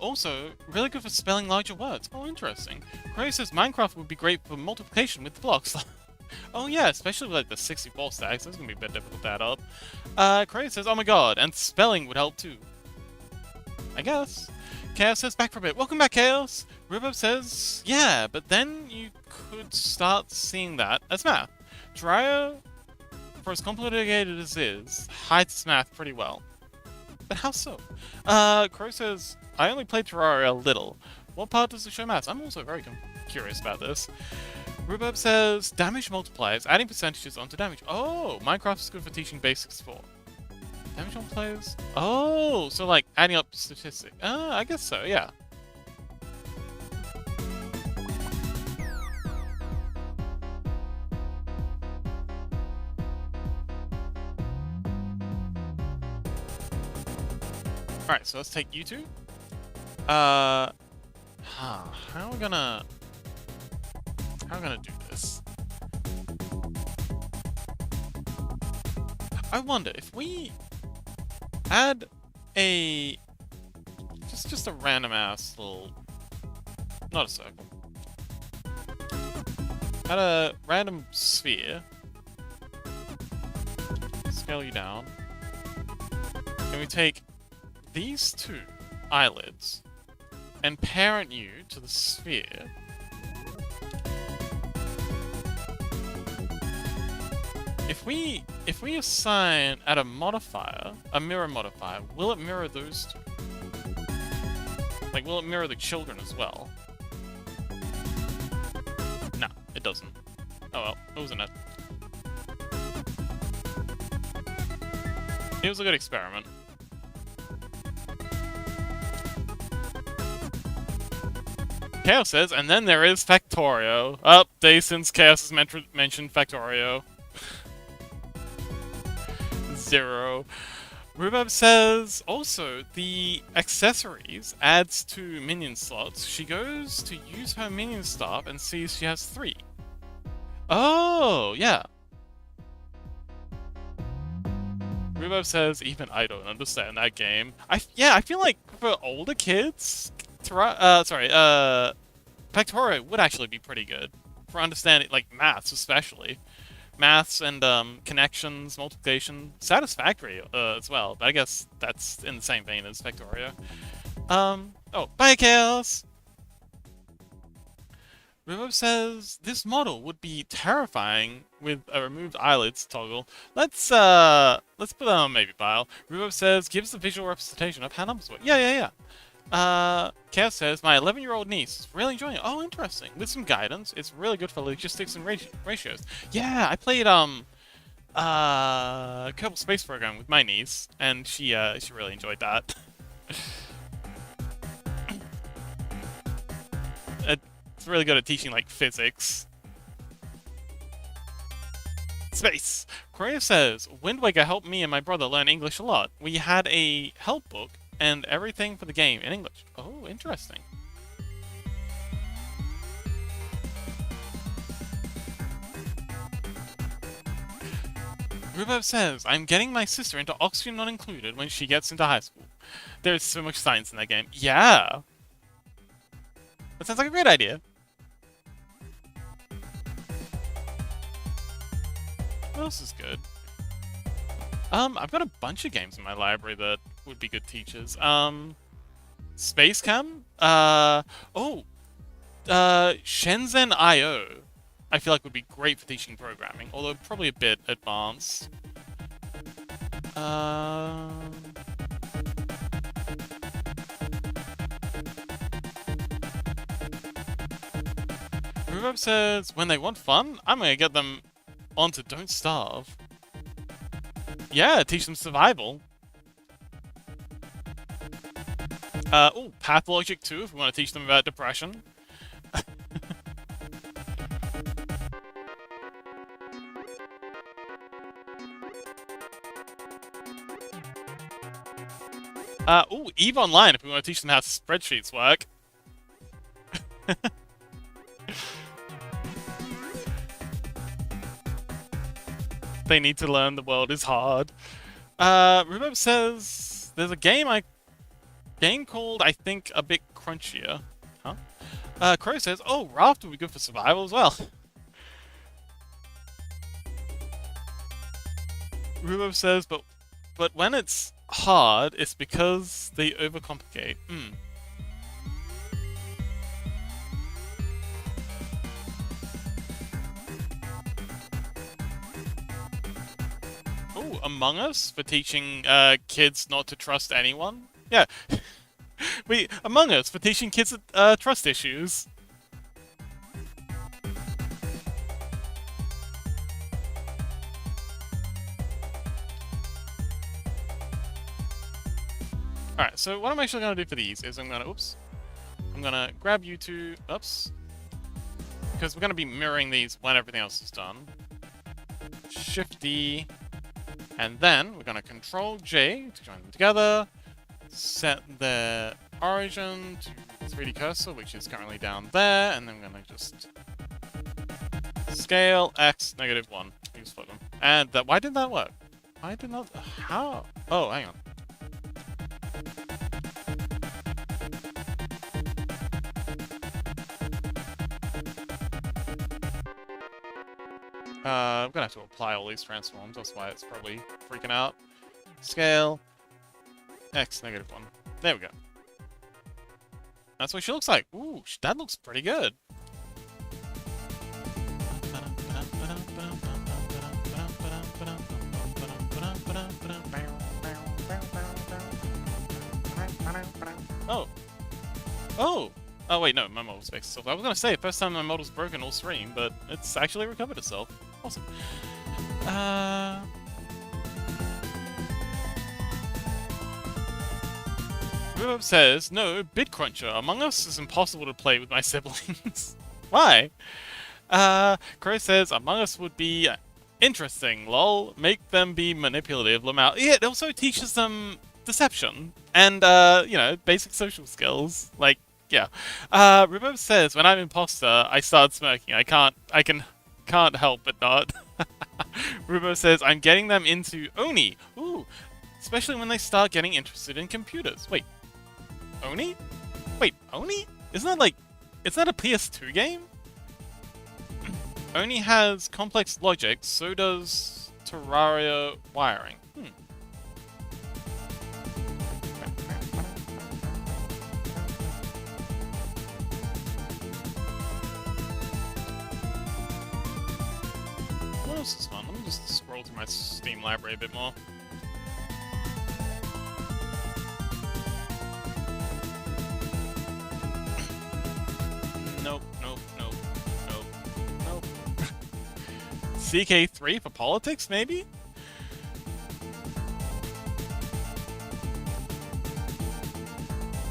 Also, really good for spelling larger words. Oh, interesting. Cray says Minecraft would be great for multiplication with the blocks. Oh yeah, especially with like the 64 stacks. That's gonna be a bit difficult to add up. Cray says, oh my god, and spelling would help too. I guess. Chaos says, back for a bit. Welcome back, Chaos! Rubo says, yeah, but then you could start seeing that as math. Terraria, for as complicated as it is, hides its math pretty well. But how so? Crow says, I only played Terraria a little. What part does it show maths? I'm also very curious about this. Rhubarb says, damage multipliers, adding percentages onto damage. Oh, Minecraft is good for teaching basics for damage multipliers. Oh, so like adding up statistics. I guess so, yeah. Alright, so let's take you two. How are we gonna do this? I wonder if we add a just a random ass little, not a circle. Add a random sphere. Scale you down. And we take these two eyelids and parent you to the sphere. If we assign add a modifier, a mirror modifier, will it mirror those two? Like, will it mirror the children as well? No, it doesn't. Oh well, it wasn't it. It was a good experiment. Chaos says, and then there is Factorio. Up, since Chaos has mentioned Factorio. 0. Rhubarb says, also, the accessories adds 2 minion slots. She goes to use her minion staff and sees she has 3. Oh, yeah. Rhubarb says, even I don't understand that game. I feel like for older kids, Factorio would actually be pretty good. For understanding, like, maths especially. Maths and connections, multiplication, satisfactory as well, but I guess that's in the same vein as Factorio. Oh, bye Chaos! Rhubarb says, this model would be terrifying with a removed eyelids toggle. Let's put that on maybe pile. Rhubarb says, gives the visual representation of how numbers work. Yeah. Chaos says, my 11-year-old niece is really enjoying it. Oh, interesting. With some guidance, it's really good for logistics and ratios. Yeah, I played, Kerbal Space Program with my niece, and she really enjoyed that. It's really good at teaching, like, physics. Space! Korea says, Wind Waker helped me and my brother learn English a lot. We had a help book and everything for the game in English. Oh, interesting. Rhubarb says, I'm getting my sister into Oxygen Not Included when she gets into high school. There's so much science in that game. Yeah! That sounds like a great idea. What else is good? I've got a bunch of games in my library that would be good teachers. Space Chem? Shenzhen IO. I feel like would be great for teaching programming, although probably a bit advanced. Rhubarb says, when they want fun, I'm gonna get them onto Don't Starve. Yeah, teach them survival. Pathologic too, if we want to teach them about depression. EVE Online, if we want to teach them how spreadsheets work. They need to learn the world is hard. Rhubarb says there's a game called, I think, A Bit Crunchier. Huh? Crow says, oh, Raft would be good for survival as well. Rhubarb says, but when it's hard, it's because they overcomplicate. Oh, Among Us for teaching kids not to trust anyone? Yeah. Among Us for teaching kids trust issues. Alright, so what I'm actually going to do for these is I'm going to grab you two, because we're going to be mirroring these when everything else is done. Shift D, and then we're going to Control J to join them together, set their origin to 3D cursor, which is currently down there, and then I'm gonna just scale x -1. You just flip them. And that, why did that work? Why did not? How? Oh, hang on. I'm gonna have to apply all these transforms, that's why it's probably freaking out. Scale, x -1. There we go. That's what she looks like. Ooh, that looks pretty good. Oh. Oh! Oh wait, no, my model's fixed itself. I was gonna say, first time my model's broken all stream, but it's actually recovered itself. Awesome. Rhubarb says, no, Bitcruncher, Among Us is impossible to play with my siblings. Why? Crow says, Among Us would be interesting, lol. Make them be manipulative, Lamau. Yeah, it also teaches them deception and, you know, basic social skills. Like, yeah. Rhubarb says, when I'm imposter, I start smirking. I can't help but not. Rhubarb says, I'm getting them into Oni. Ooh. Especially when they start getting interested in computers. Wait. Oni? Wait, Oni? Isn't that a PS2 game? Oni has complex logic, so does Terraria wiring. What else is fun? Let me just scroll through my Steam library a bit more. Nope. CK3 for politics, maybe?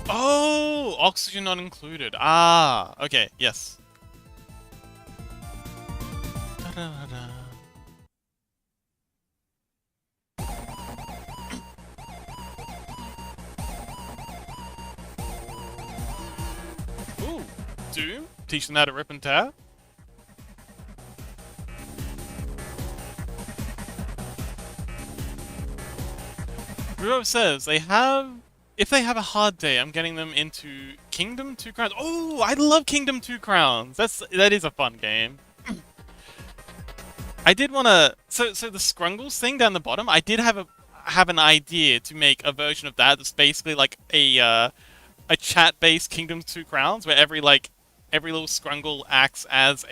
Oh! Oxygen not included. Ah! Okay, yes. Ooh! Doom? Teach them how to rip and tear? Ruro says if they have a hard day, I'm getting them into Kingdom 2 Crowns. Oh, I love Kingdom 2 Crowns. That is a fun game. I did want to so the Scrungles thing down the bottom. I did have an idea to make a version of that that's basically like a chat-based Kingdom 2 Crowns where every little Scrungle acts as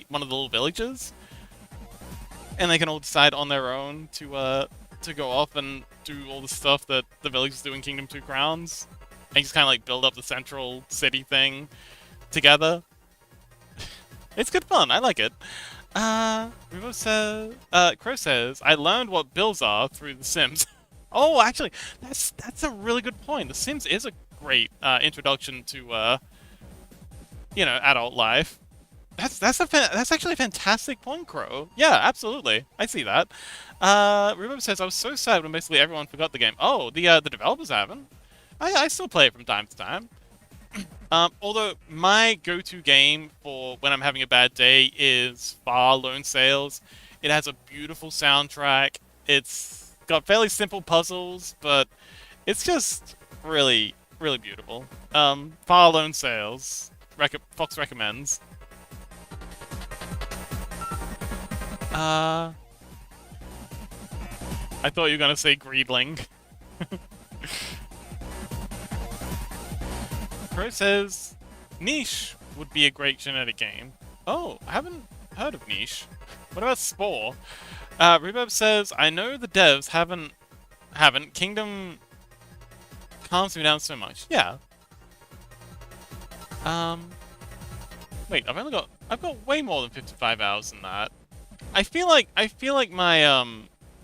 one of the little villages, and they can all decide on their own to go off and do all the stuff that the villagers do in Kingdom 2 Crowns, and just kind of like build up the central city thing together. It's good fun. I like it. Crow says, I learned what bills are through The Sims. Oh, actually, that's a really good point. The Sims is a great introduction to you know, adult life. That's actually a fantastic point, Crow. Yeah, absolutely. I see that. Rhubarb says, I was so sad when basically everyone forgot the game. Oh, the developers haven't. I still play it from time to time. Although my go-to game for when I'm having a bad day is Far Lone Sails. It has a beautiful soundtrack. It's got fairly simple puzzles, but it's just really, really beautiful. Far Lone Sails. Fox recommends. I thought you were gonna say Greedling. Crow says, Niche would be a great genetic game. Oh, I haven't heard of Niche. What about Spore? Rhubarb says, I know the devs haven't. Kingdom calms me down so much. Yeah. Wait, I've got way more than 55 hours in that. I feel like my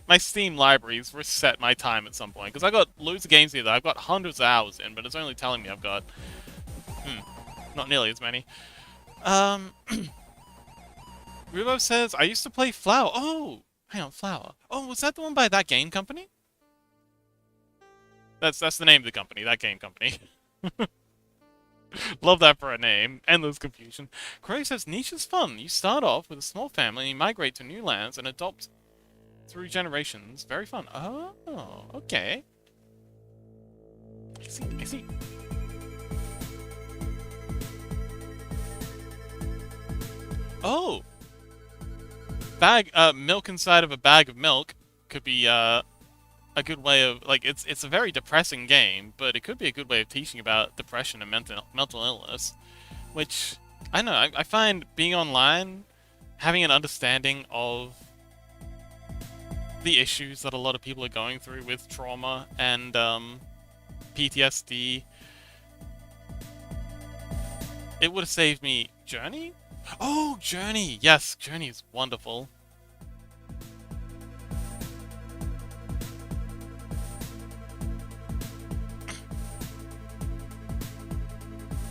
my Steam libraries reset my time at some point, because I got loads of games here that I've got hundreds of hours in, but it's only telling me I've got not nearly as many. Rubo says, I used to play Flower. Oh, hang on, Flower. Oh, was that the one by that game company? That's the name of the company, that game company. Love that for a name. Endless confusion. Craig says niche is fun. You start off with a small family, you migrate to new lands, and adopt through generations. Very fun. Oh, okay. I see, I see. Oh! Milk inside of a bag of milk could be, a good way of, like, it's a very depressing game, but it could be a good way of teaching about depression and mental illness, which, I don't know, I find being online, having an understanding of the issues that a lot of people are going through with trauma and, PTSD, it would have saved me. Journey? Oh, Journey! Yes, Journey is wonderful.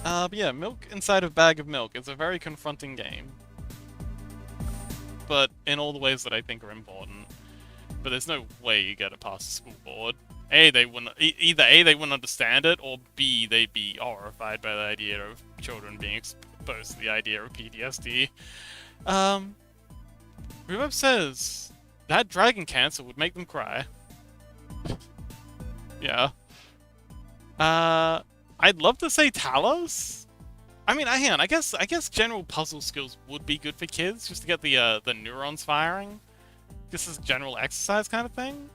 But yeah, milk inside a bag of milk is a very confronting game. But in all the ways that I think are important. But there's no way you get it past the school board. A, they wouldn't, either A, they wouldn't understand it, or B, they'd be horrified by the idea of children being exposed to the idea of PTSD. Rubab says that dragon cancer would make them cry. Yeah. I'd love to say Talos. I mean, hang on, I guess general puzzle skills would be good for kids, just to get the neurons firing. This is general exercise kind of thing.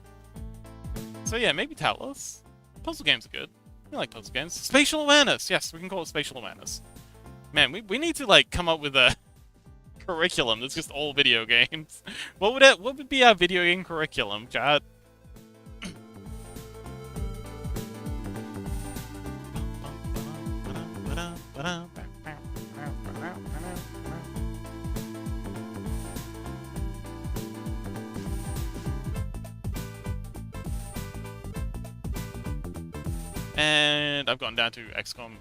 So yeah, maybe Talos. Puzzle games are good. I like puzzle games. Spatial awareness! Yes, we can call it spatial awareness. Man, we need to, like, come up with a curriculum that's just all video games. What would be our video game curriculum, chat? And I've gone down to XCOM,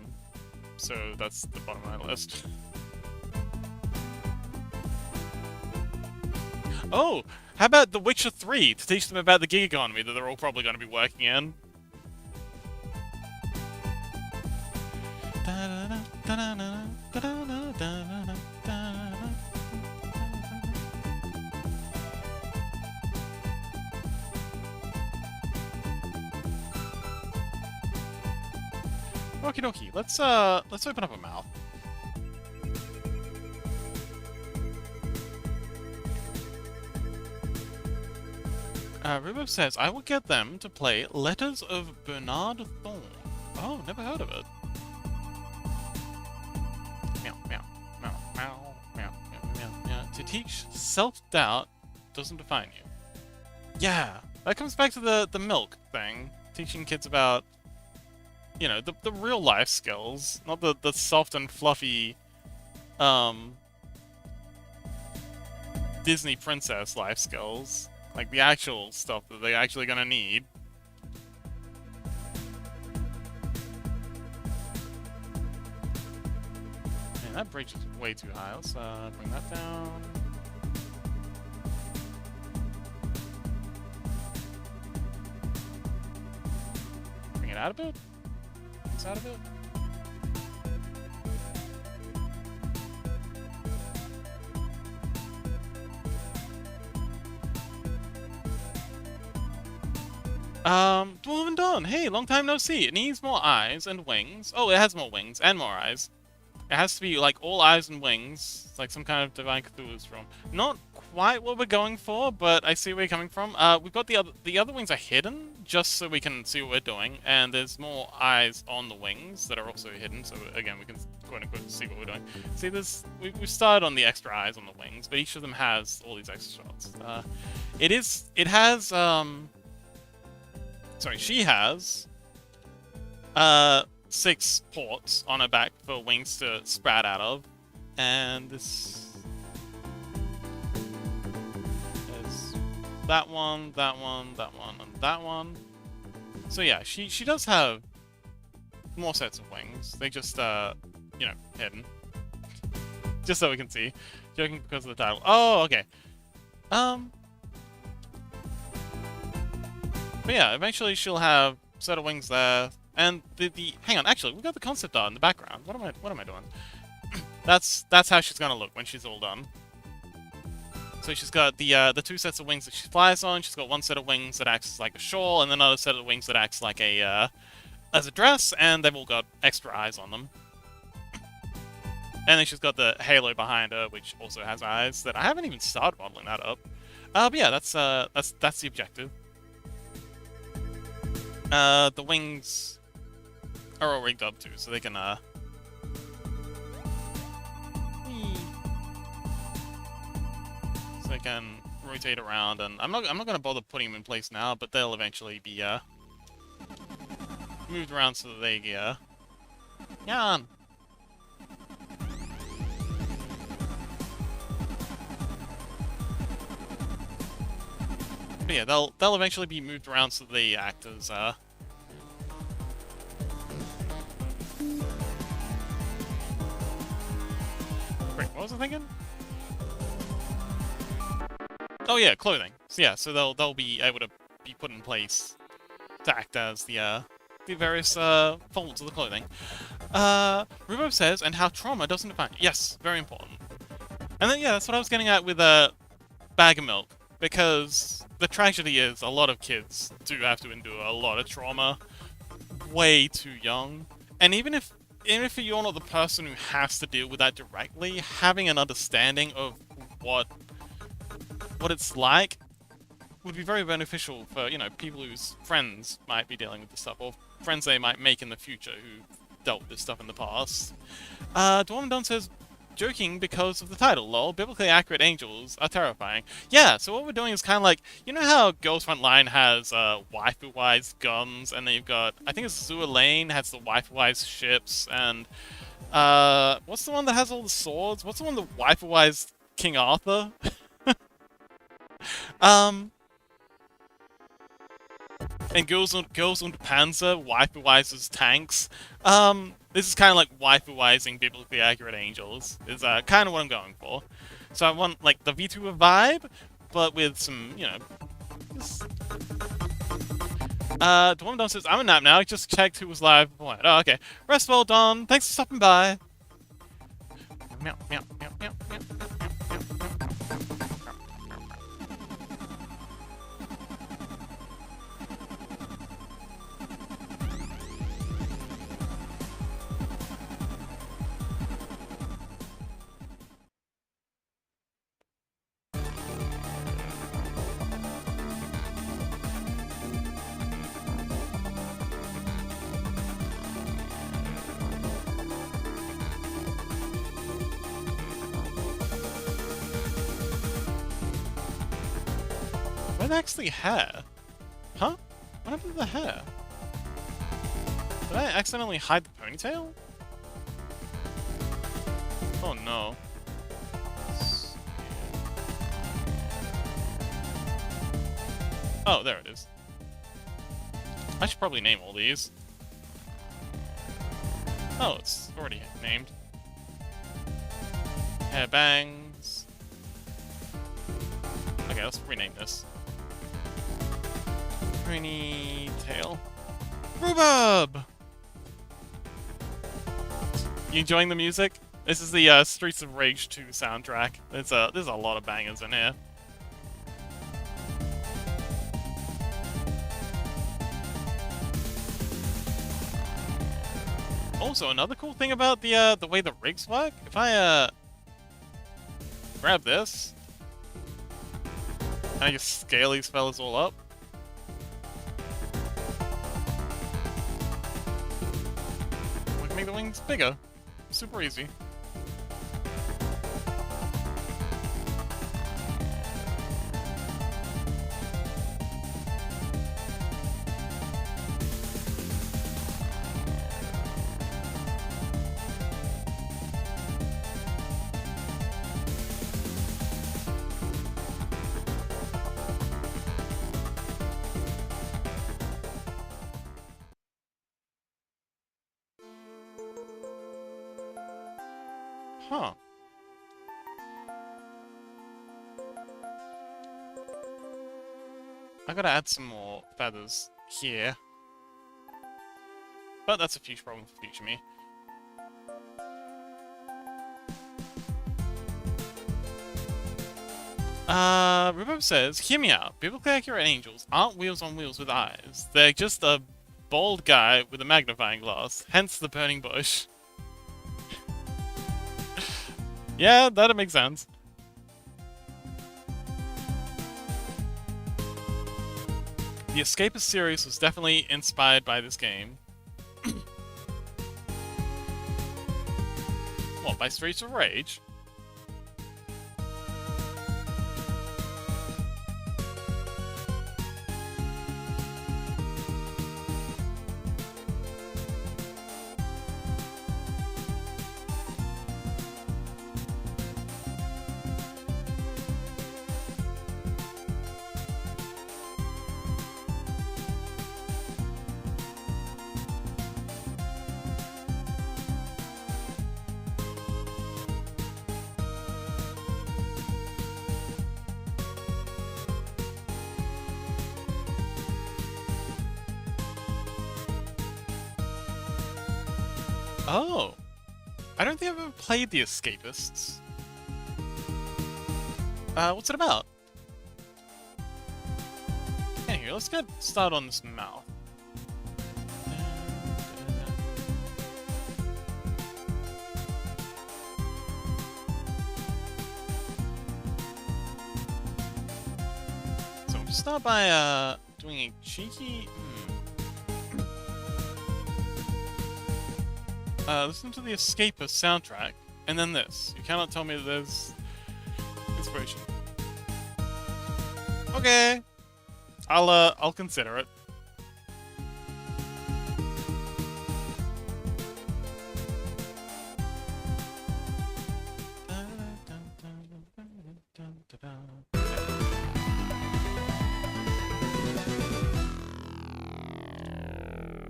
so that's the bottom of my list. Oh, how about The Witcher 3 to teach them about the gig economy that they're all probably going to be working in? Okie dokie, let's open up a mouth. Rubab says, I will get them to play Letters of Bernard Thorne. Oh, never heard of it. Meow, meow, meow, meow, meow, meow, meow, meow. To teach self-doubt doesn't define you. Yeah, that comes back to the milk thing. Teaching kids about, you know, the real life skills, not the soft and fluffy, Disney princess life skills. Like the actual stuff that they're actually gonna need. Man, that bridge is way too high. Let's bring that down. Bring it out a bit. It's out of it. Dwarven Dawn, hey, long time no see. It needs more eyes and wings. Oh, it has more wings and more eyes. It has to be, like, all eyes and wings. It's like some kind of Divine Cthulhu's realm. Not quite what we're going for, but I see where you're coming from. We've got the other wings are hidden, just so we can see what we're doing. And there's more eyes on the wings that are also hidden, so again, we can, quote-unquote, see what we're doing. See, we've started on the extra eyes on the wings, but each of them has all these extra shots. She has 6 ports on her back for wings to sprout out of, and this is that one, that one, that one, and that one. So yeah, she does have more sets of wings. They just you know, hidden, just so we can see. Joking because of the title. Oh, okay. But yeah, eventually she'll have set of wings there. And the hang on, actually, we've got the concept art in the background. What am I doing? That's how she's gonna look when she's all done. So she's got the two sets of wings that she flies on. She's got one set of wings that acts like a shawl, and another set of wings that acts like a as a dress, and they've all got extra eyes on them. And then she's got the halo behind her, which also has eyes that I haven't even started modeling that up. But yeah, that's the objective. The wings are all rigged up too, so they can so they can rotate around, and I'm not gonna bother putting them in place now, but they'll eventually be moved around so that they yeah. But yeah, they'll eventually be moved around so they act as Wait, what was I thinking? Oh yeah, clothing. So yeah, so they'll be able to be put in place to act as the various folds of the clothing. Rubo says, and how trauma doesn't define. Yes, very important. And then yeah, that's what I was getting at with Bag of Milk, because the tragedy is a lot of kids do have to endure a lot of trauma way too young. And even if you're not the person who has to deal with that directly, having an understanding of what it's like would be very beneficial for, you know, people whose friends might be dealing with this stuff, or friends they might make in the future who dealt with this stuff in the past. Dwarven says, joking because of the title, lol. Biblically accurate angels are terrifying. Yeah, so what we're doing is kind of like, you know how Girls Frontline has waifu-wise guns, and then you've got, I think it's Sewer Lane has the waifu-wise ships, and what's the one that has all the swords? What's the one that waifu-wise King Arthur? And Girls und Panzer waifu-wise tanks. This is kind of like waifu-wising biblically accurate angels, is kind of what I'm going for. So I want, like, the VTuber vibe, but with some, you know... Dwarven says, I'm a nap now, I just checked who was live. Oh, okay. Rest well, Don. Thanks for stopping by. Meow, meow, meow, meow, meow, meow, meow. Where's actually hair? Huh? What happened to the hair? Did I accidentally hide the ponytail? Oh no. Oh, there it is. I should probably name all these. Oh, it's already named. Hair bangs. Okay, let's rename this. Ponytail. Rhubarb! You enjoying the music? This is the Streets of Rage 2 soundtrack. There's a lot of bangers in here. Also, another cool thing about the way the rigs work, if I grab this and I just scale these fellas all up. We can make the wings bigger. Super easy. Huh. I gotta add some more feathers here. But that's a future problem for future me. Rubab says, hear me out. Biblically accurate angels aren't wheels on wheels with eyes. They're just a bald guy with a magnifying glass. Hence the burning bush. Yeah, that'd make sense. The Escapist series was definitely inspired by this game. What, by Streets of Rage? Oh, I don't think I've ever played The Escapists. What's it about? Anyway, let's get started on this mouth. So we'll start by doing a cheeky. Listen to the Escapist soundtrack, and then this. You cannot tell me that there's inspiration. Okay, I'll consider it.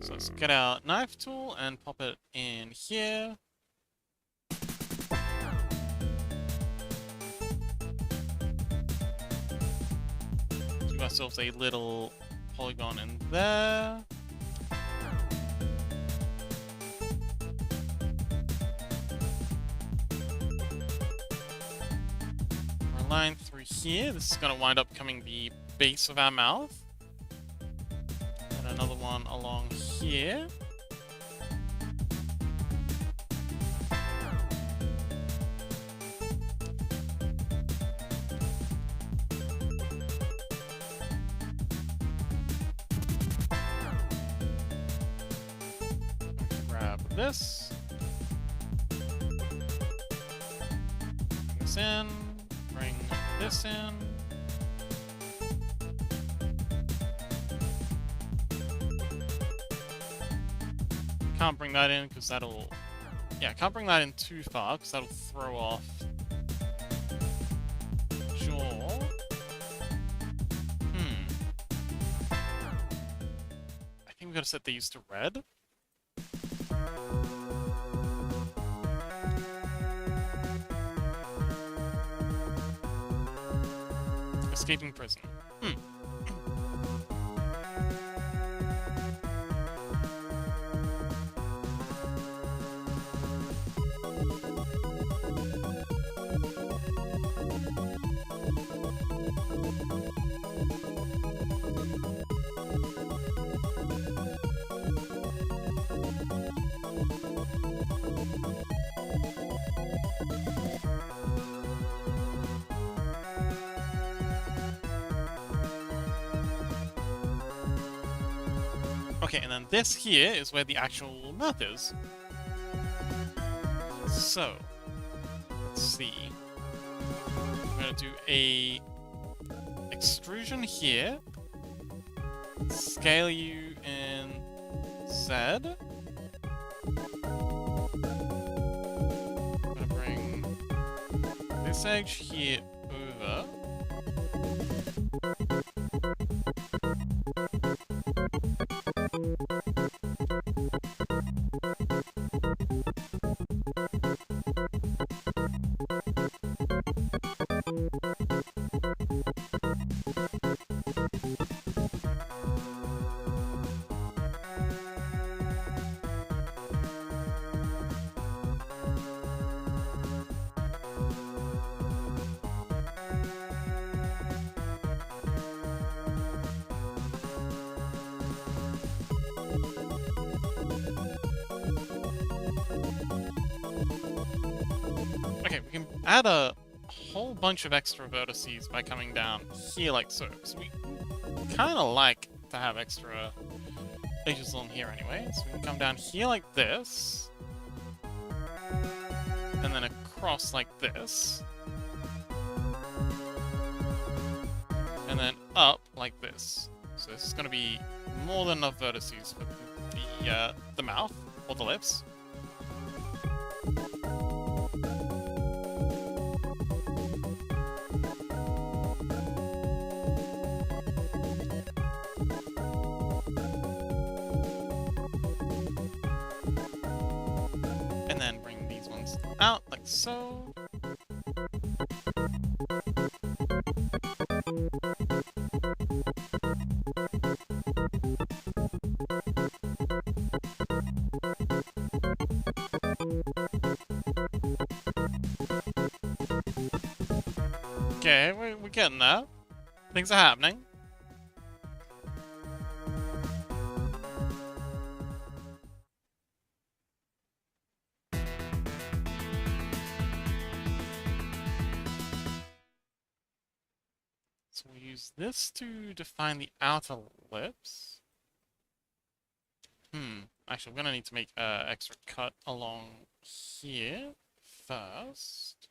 So let's get our knife tool and pop it in here. Give ourselves a little polygon in there. Our line through here. This is going to wind up becoming the base of our mouth. Another one along here. Grab this. Bring this in. Bring this in. Can't bring that in because that'll... Yeah, can't bring that in too far because that'll throw off jaw. I think we gotta set these to red. Escaping prison. Okay, and then this here is where the actual mouth is. So, let's see. I'm gonna do a extrusion here. Scale you in Z. I'm gonna bring this edge here over. add a whole bunch of extra vertices by coming down here like so. So we kind of like to have extra edges on here anyway. So we can come down here like this. And then across like this. And then up like this. So this is going to be more than enough vertices for the mouth, or the lips. And then bring these ones out like so. Okay, we're getting there. Things are happening. So we'll use this to define the outer lips. Actually, we're gonna need to make an extra cut along here first.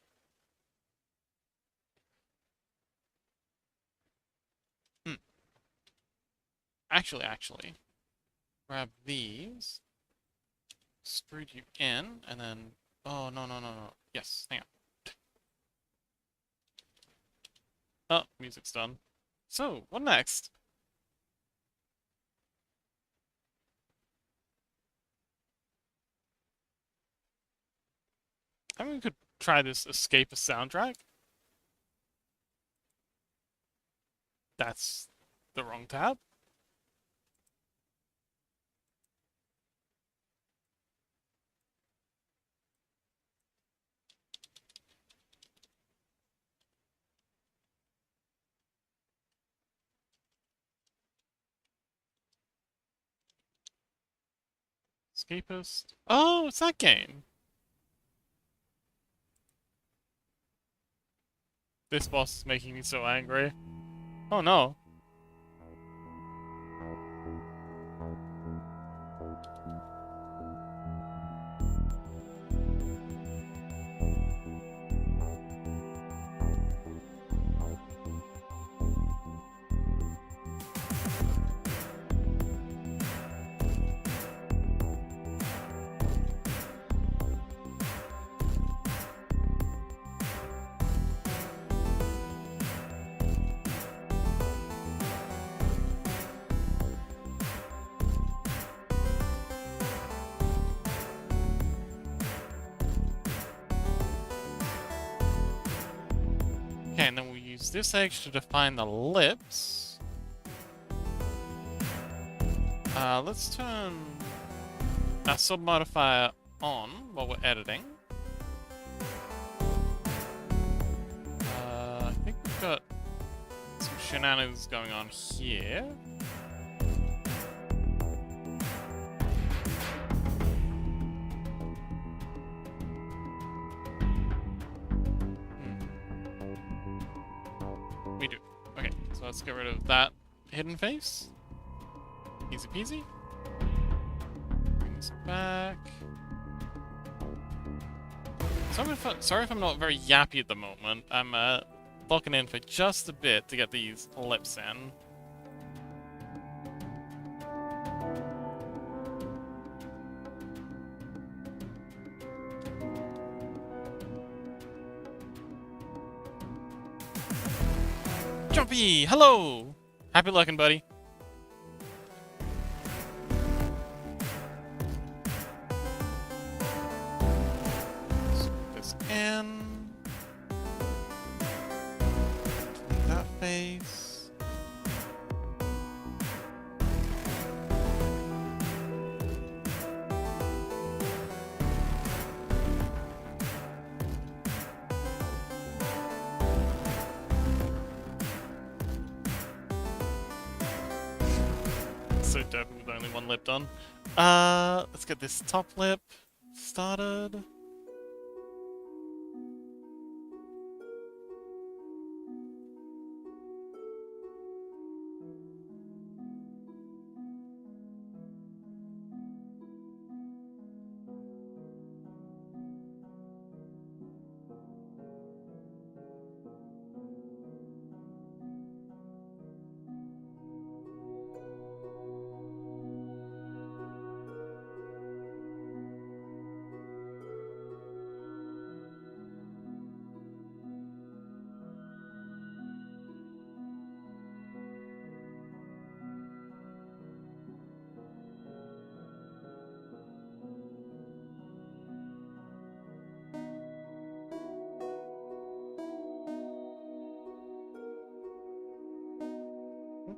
Actually, grab these, screwed you in, and then, oh, no. Yes, hang on. Oh, music's done. So, what next? I mean, we could try this escape a soundtrack. That's the wrong tab. Escapist. Oh, it's that game. This boss is making me so angry. Oh no. Okay, and then we'll use this edge to define the lips. Let's turn our sub modifier on while we're editing. I think we've got some shenanigans going on here. We do. Okay, so let's get rid of that hidden face. Easy peasy. Bring this back. Sorry if I'm not very yappy at the moment. I'm locking in for just a bit to get these lips in. Jumpy! Hello! Happy looking, buddy. Let's put this in. That face. So dope with only one lip done. Let's get this top lip started.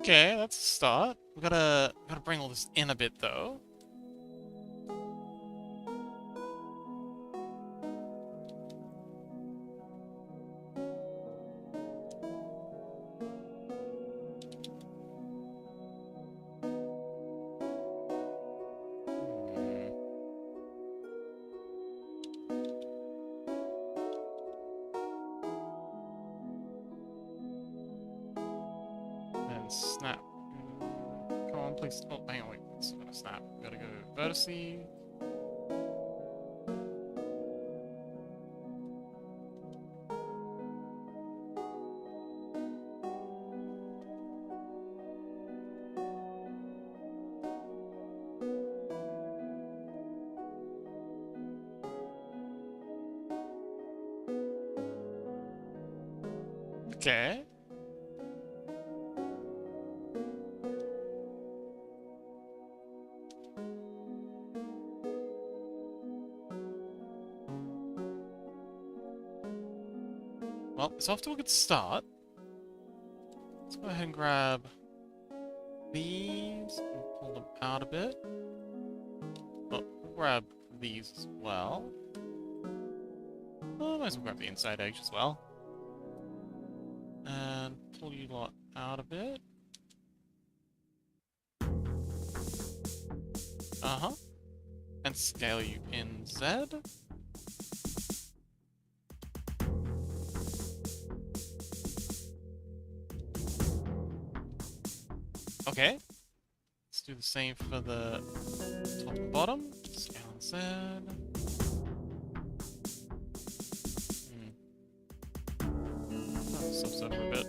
Okay, that's a start. We gotta bring all this in a bit though. And snap. Come on, please. Oh, hang on, wait. It's gonna snap. We gotta go vertice. Okay. Well, it's off to a good start. Let's go ahead and grab these and pull them out a bit. Oh, we'll grab these as well. Oh, might as well grab the inside edge as well. And pull you lot out a bit. Uh-huh. And scale you in Z. Okay. Let's do the same for the top and bottom. Scale in Z. Subset for a bit.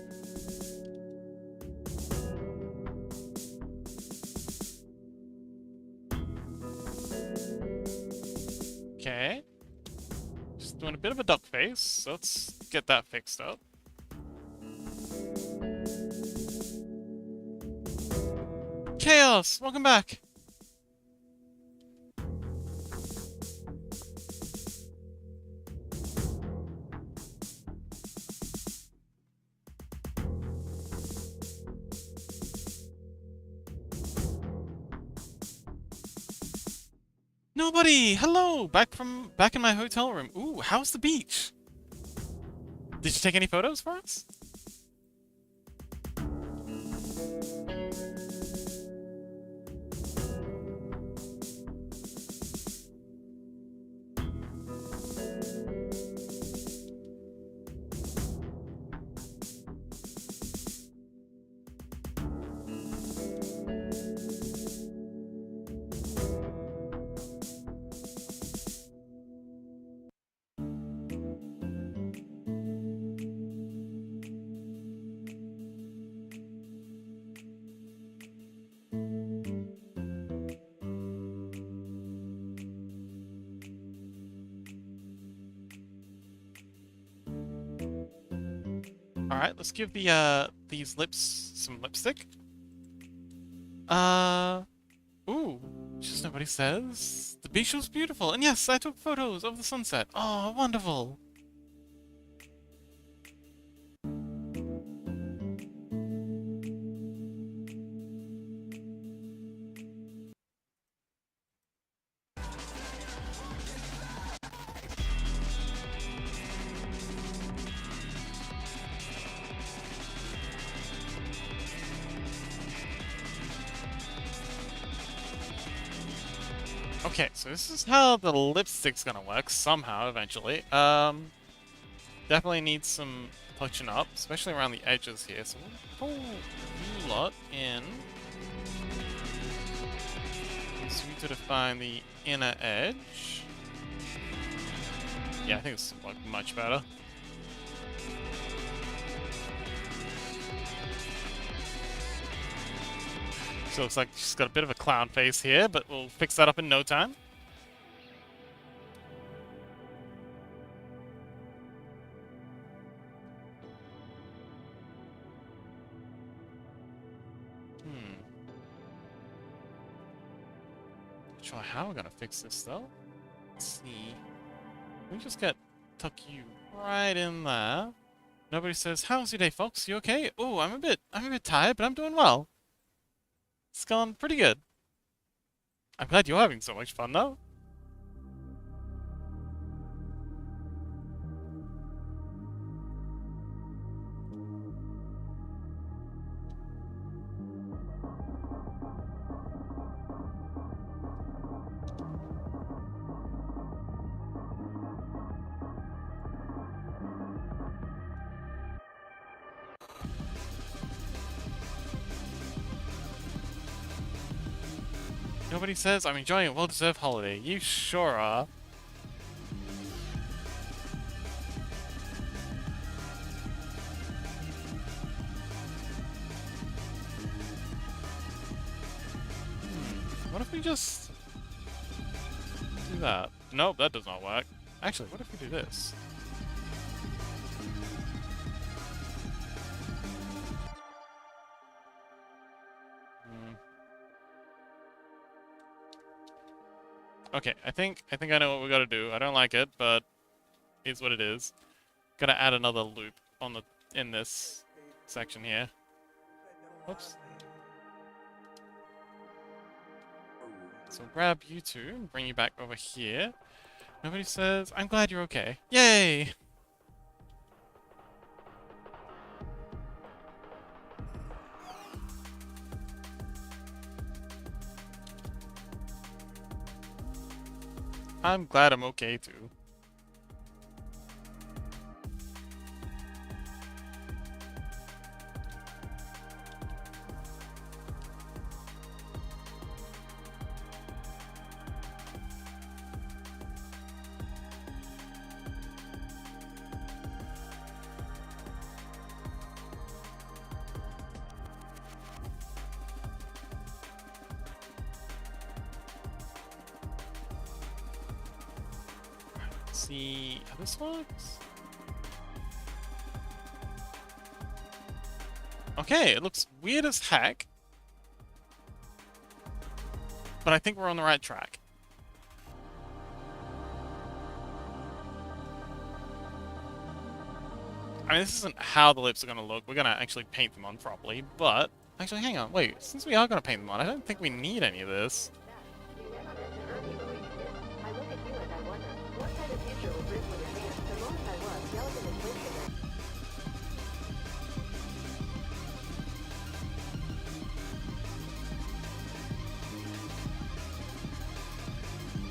Okay. Just doing a bit of a duck face, so let's get that fixed up. Chaos! Welcome back! Nobody! Hello! Back in my hotel room. Ooh, how's the beach? Did you take any photos for us? Alright, let's give these lips some lipstick. Ooh, just nobody says. The beach was beautiful, and yes, I took photos of the sunset. Oh, wonderful. Okay, so this is how the lipstick's gonna work somehow eventually. Definitely needs some touching up, especially around the edges here. So we'll pull you lot in. So we to define the inner edge. Yeah, I think this will look much better. So it looks like she's got a bit of a clown face here, but we'll fix that up in no time. Not sure how we're gonna fix this though. Let's see. We just tuck you right in there. Nobody says, "How's your day, Fox? You okay?" Oh, I'm a bit tired, but I'm doing well. It's gone pretty good. I'm glad you're having so much fun, though. Nobody says, "I'm enjoying a well-deserved holiday." You sure are. What if we just do that? Nope, that does not work. Actually, what if we do this? Okay, I think I know what we gotta do. I don't like it, but it's what it is. Gotta add another loop on the in this section here. Oops. So grab you two and bring you back over here. Nobody says, "I'm glad you're okay." Yay! I'm glad I'm okay too. See how this looks. Okay, it looks weird as heck, but I think we're on the right track. I mean, this isn't how the lips are gonna look. We're gonna actually paint them on properly, but actually, hang on, wait. Since we are gonna paint them on, I don't think we need any of this.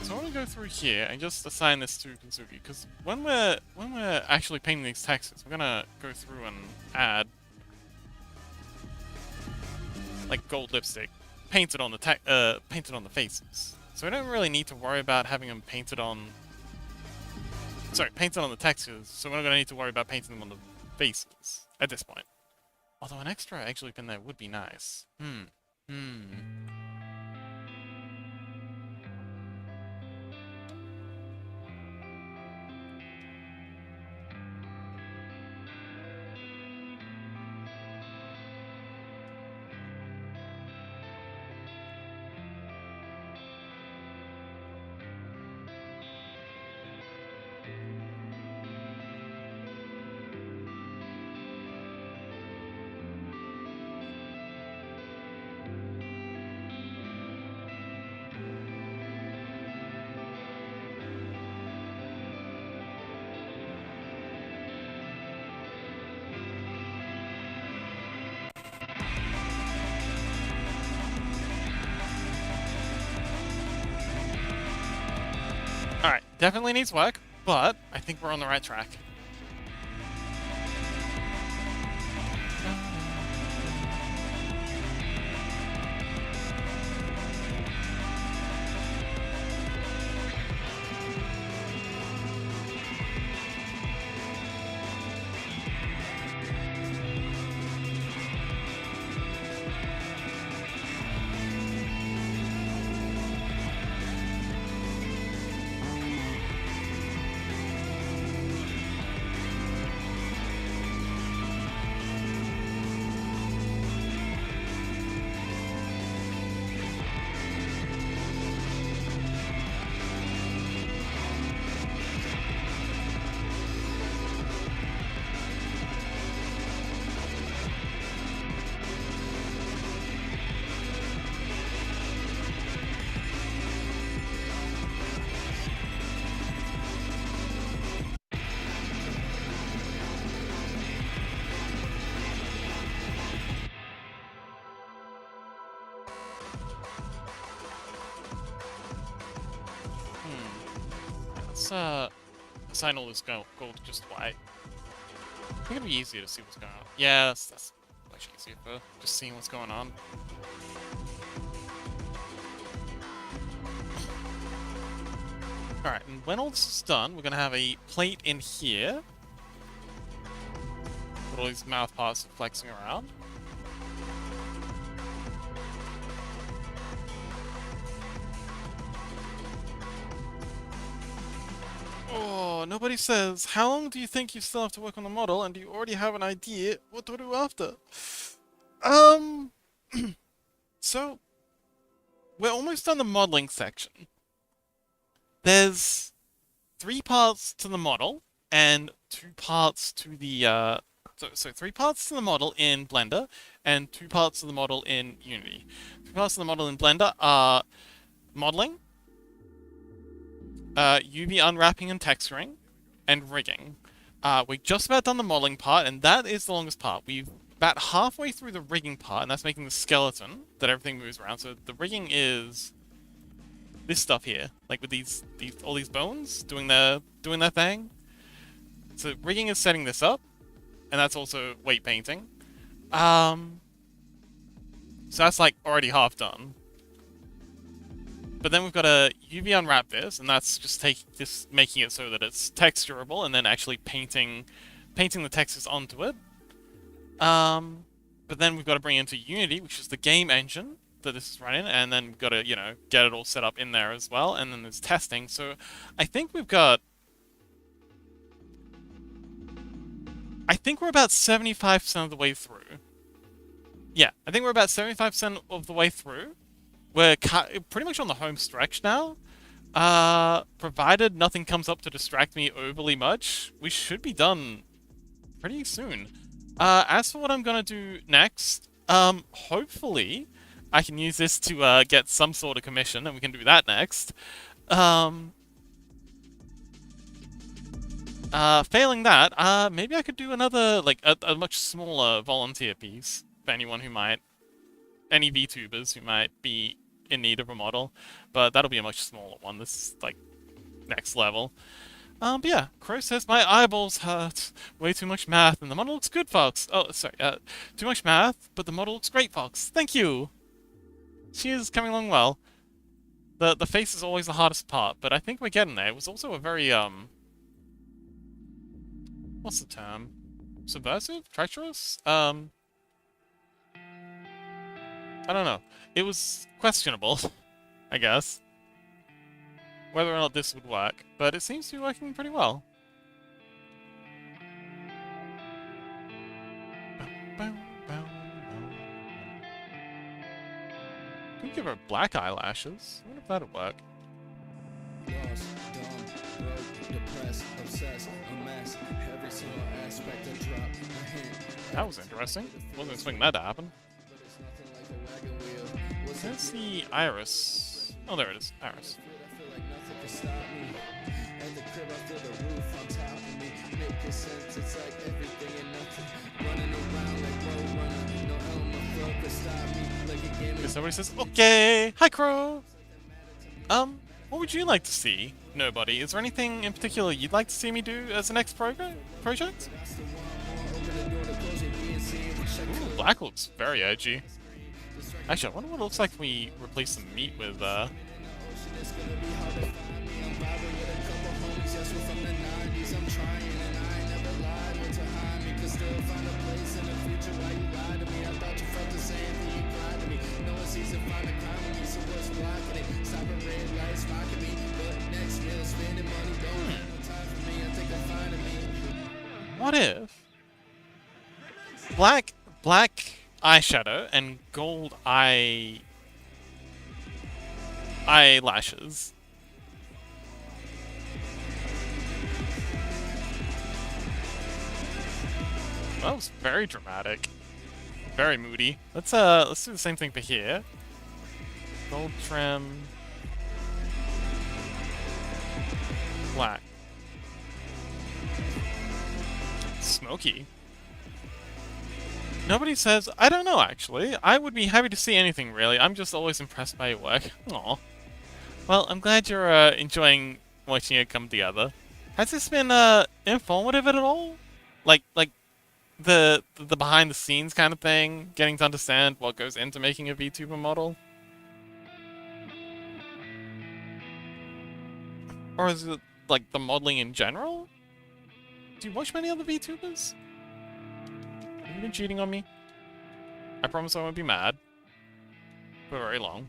So I want to go through here and just assign this to Kazuki, because when we're actually painting these textures, we're gonna go through and add like gold lipstick painted on the faces. So we don't really need to worry about having them painted on. Sorry, painted on the textures. So we're not gonna need to worry about painting them on the faces at this point. Although an extra actually pin there would be nice. Alright, definitely needs work, but I think we're on the right track. let's assign all this gold to just white. I think it'd be easier to see what's going on. Yeah, that's much easier for just seeing what's going on. Alright, and when all this is done, we're gonna have a plate in here. With all these mouth parts flexing around. Oh, nobody says, how long do you think you still have to work on the model, and do you already have an idea what to do after? So, we're almost done the modeling section. There's 3 parts to the model, and 2 parts to the, so 3 parts to the model in Blender, and 2 parts to the model in Unity. 2 parts to the model in Blender are modeling, UV unwrapping and texturing, and rigging. We're just about done the modeling part, and that is the longest part. We've about halfway through the rigging part, and that's making the skeleton that everything moves around. So the rigging is this stuff here, like with all these bones doing their thing. So rigging is setting this up, and that's also weight painting. So that's like already half done. But then we've got to UV unwrap this, and that's just making it so that it's texturable, and then actually painting the textures onto it. But then we've got to bring it into Unity, which is the game engine that this is running, and then we've got to, get it all set up in there as well, and then there's testing. So I think we're about 75% of the way through. Yeah, I think we're about 75% of the way through. We're pretty much on the home stretch now. Provided nothing comes up to distract me overly much, we should be done pretty soon. As for what I'm gonna do next, hopefully I can use this to get some sort of commission, and we can do that next. Failing that, maybe I could do another, like, a much smaller volunteer piece for anyone who might... any VTubers who might be in need of a model, but that'll be a much smaller one. This is, like, next level. But yeah, Crow says, my eyeballs hurt. Way too much math, and the model looks good, folks. Oh, sorry, too much math, but the model looks great, folks. Thank you! She is coming along well. The face is always the hardest part, but I think we're getting there. It was also a very, what's the term? Subversive? Treacherous? I don't know. It was questionable, I guess, whether or not this would work, but it seems to be working pretty well. Can we give her black eyelashes? I wonder if that'd work. Lost, dumb, broke, depressed, obsessed, a mess, every single aspect of drop, a hint. That was interesting. Wasn't expecting that to happen. Where's the iris? Oh, there it is. Iris. Because somebody says, okay! Hi, Crow! What would you like to see? Nobody. Is there anything in particular you'd like to see me do as the next project? Ooh, black looks very edgy. Actually, I wonder what it looks like if we replace the meat with, What if black eyeshadow and gold eyelashes? That was very dramatic, very moody. Let's do the same thing for here. Gold trim, black. Smoky. Nobody says, I don't know actually. I would be happy to see anything really. I'm just always impressed by your work. Aw. Well, I'm glad you're enjoying watching it come together. Has this been informative at all? Like the behind the scenes kind of thing, getting to understand what goes into making a VTuber model? Or is it like the modeling in general? Do you watch many other VTubers? Have you been cheating on me? I promise I won't be mad for very long.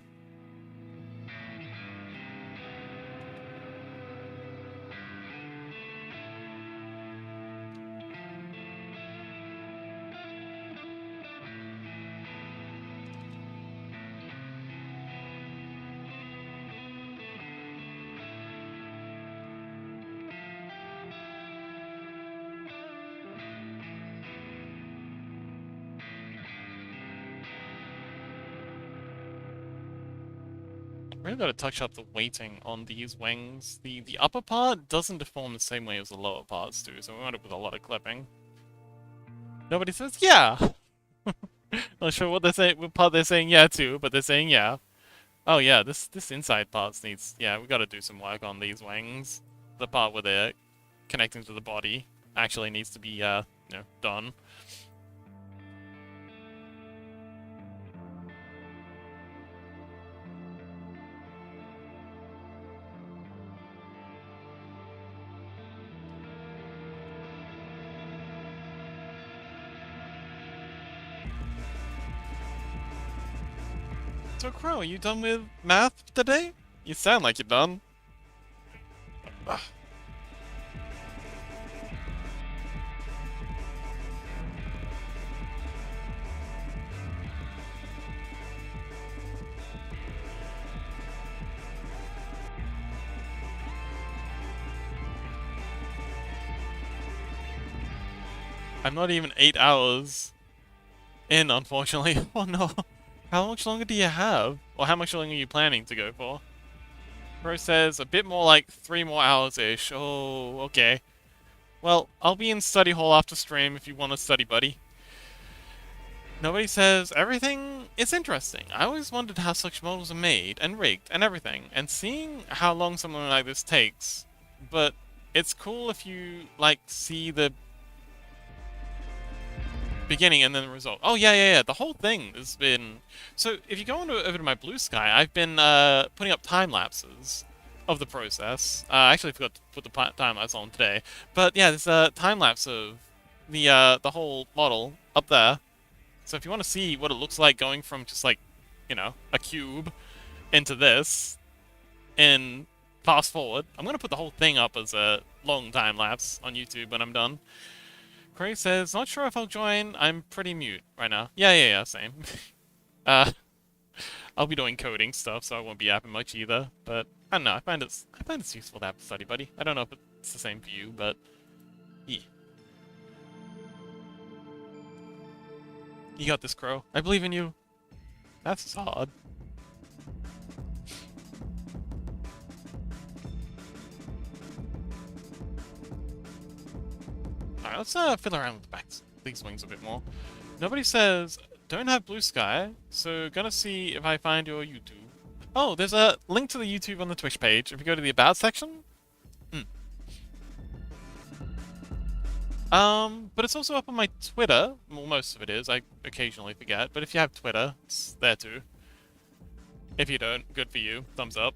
Really gotta touch up the weighting on these wings. The upper part doesn't deform the same way as the lower parts do, so we end up with a lot of clipping. Nobody says yeah! Not sure what they're saying, what part they're saying yeah to, but they're saying yeah. Oh yeah, this inside parts needs, yeah, we gotta do some work on these wings. The part where they're connecting to the body actually needs to be, done. So Crow, are you done with math today? You sound like you're done. Ugh. I'm not even 8 hours in, unfortunately. Oh no. How much longer do you have? Or how much longer are you planning to go for? Pro says a bit more like 3 more hours-ish. Oh, okay. Well, I'll be in study hall after stream if you want to study, buddy. Nobody says everything is interesting. I always wondered how such models are made and rigged and everything, and seeing how long something like this takes. But it's cool if you, like, see the beginning and then the result. Oh, yeah. The whole thing has been... So, if you go over to my Blue Sky, I've been putting up time-lapses of the process. I actually forgot to put the time-lapse on today. But, yeah, there's a time-lapse of the whole model up there. So if you want to see what it looks like going from just, like, you know, a cube into this, in fast forward, I'm going to put the whole thing up as a long time-lapse on YouTube when I'm done. Craig says, not sure if I'll join. I'm pretty mute right now. Yeah, same. I'll be doing coding stuff, so I won't be yapping much either. But I don't know. I find it's useful to have a study buddy. I don't know if it's the same for you, but yeah. You got this, Crow. I believe in you. That's hard. Alright, let's fiddle around with the backs, these wings a bit more. Nobody says, don't have Blue Sky, so gonna see if I find your YouTube. Oh, there's a link to the YouTube on the Twitch page. If you go to the About section. But it's also up on my Twitter. Well, most of it is. I occasionally forget. But if you have Twitter, it's there too. If you don't, good for you. Thumbs up.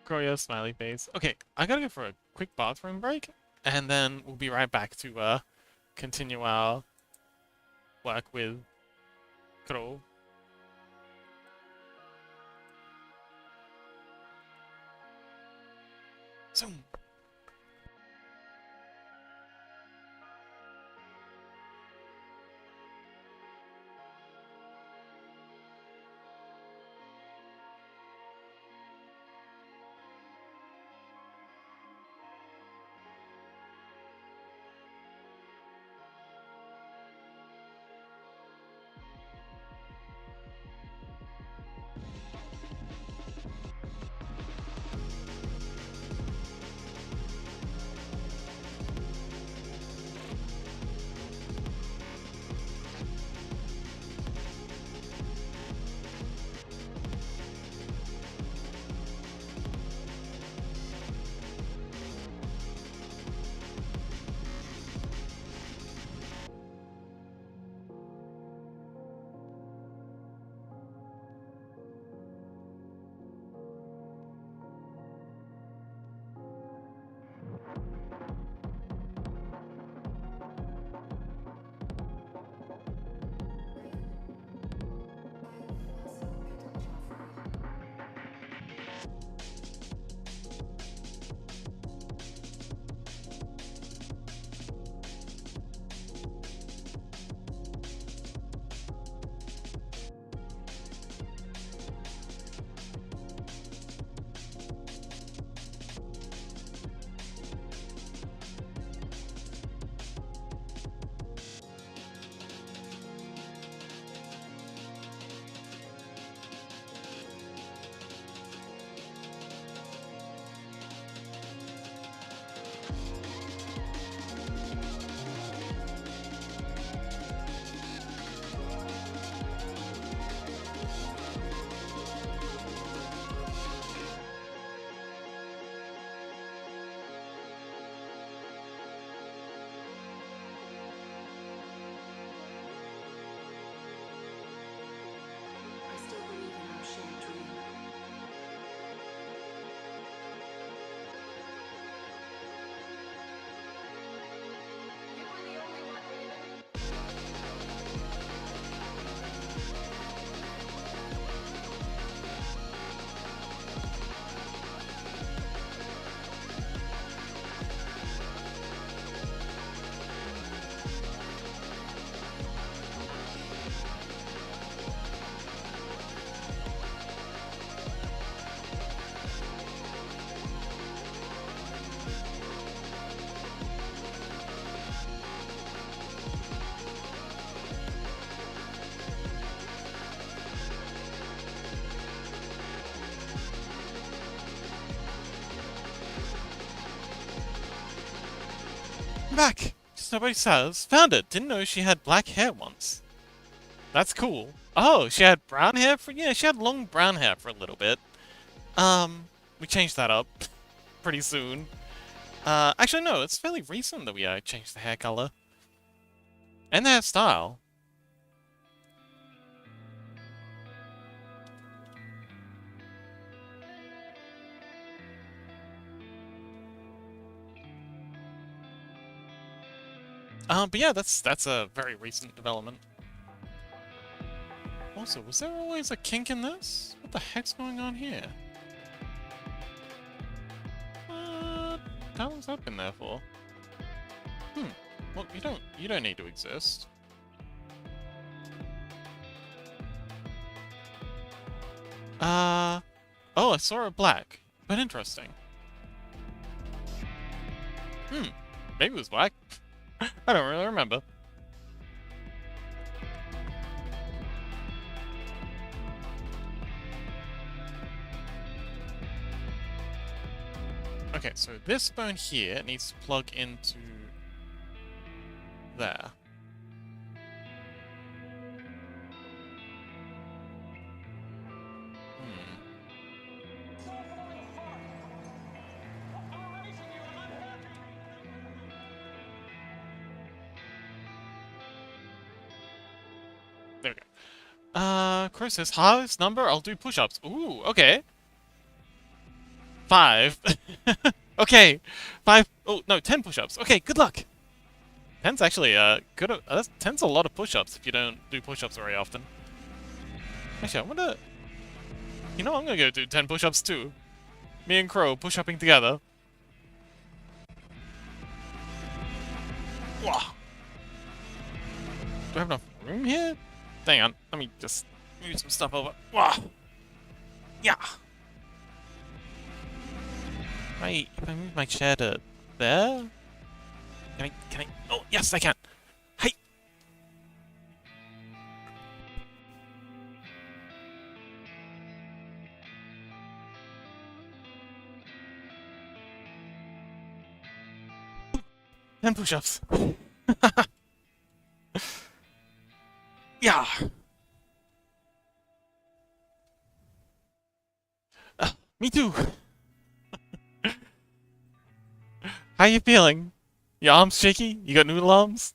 Groya smiley face. Okay, I gotta go for a quick bathroom break, and then we'll be right back to continue our work with Crow. Zoom. I'm back! Just nobody says. Found it! Didn't know she had black hair once. That's cool. Oh, she had brown hair for... Yeah, she had long brown hair for a little bit. We changed that up pretty soon. Actually, no, it's fairly recent that we changed the hair color. And the hairstyle. But yeah, that's a very recent development. Also, was there always a kink in this? What the heck's going on here? How long's that been there for? Well, you don't need to exist. Oh, I saw it black, but interesting. Maybe it was black. I don't really remember. Okay, so this bone here needs to plug into there. There we go. Crow says, highest number, I'll do push-ups. Ooh, okay. 5. Okay, 5. Oh, no, 10 push-ups. Okay, good luck. 10's actually, good. 10's a lot of push-ups if you don't do push-ups very often. Actually, I wonder... You know, I'm gonna go do 10 push-ups too. Me and Crow push-upping together. Wah. Do I have enough room here? Hang on, let me just move some stuff over. Wah. Yeah. If I move my chair to there? Can I? Oh, yes, I can. Hey! 10 push-ups. Yeah. Me too. How you feeling? Your arms shaky? You got noodle arms?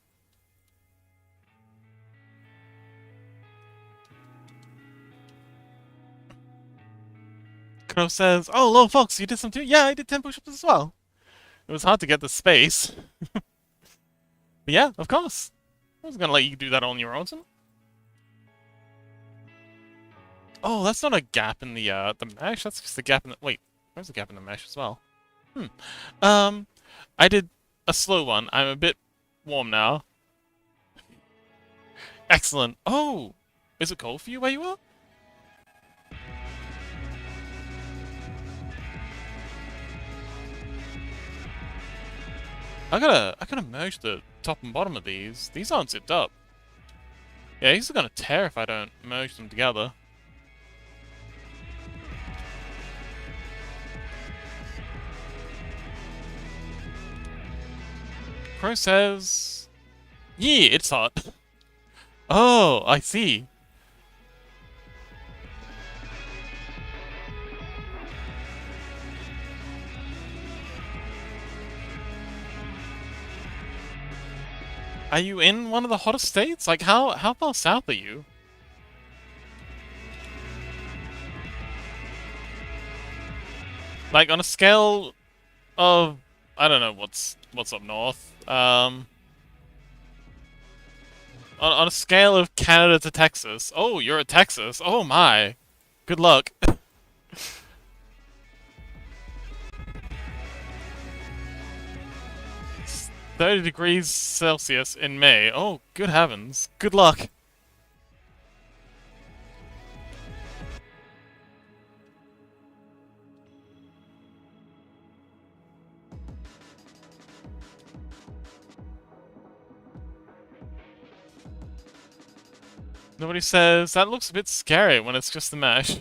Crow says, oh, Lil Fox, you did some too? Yeah, I did 10 push-ups as well. It was hard to get the space. But yeah, of course. I was gonna let you do that on your own. Oh, that's not a gap in the mesh. That's just a gap in the... Wait, there's a gap in the mesh as well. I did a slow one. I'm a bit warm now. Excellent. Oh! Is it cold for you where you are? I gotta merge the top and bottom of these. These aren't zipped up. Yeah, these are gonna tear if I don't merge them together. Crow says... Yeah, it's hot. Oh, I see. Are you in one of the hottest states? Like, how far south are you? Like, on a scale of... I don't know what's up north. On a scale of Canada to Texas. Oh, you're at Texas. Oh my. Good luck. 30 degrees Celsius in May. Oh, good heavens. Good luck. Nobody says, that looks a bit scary when it's just the mesh.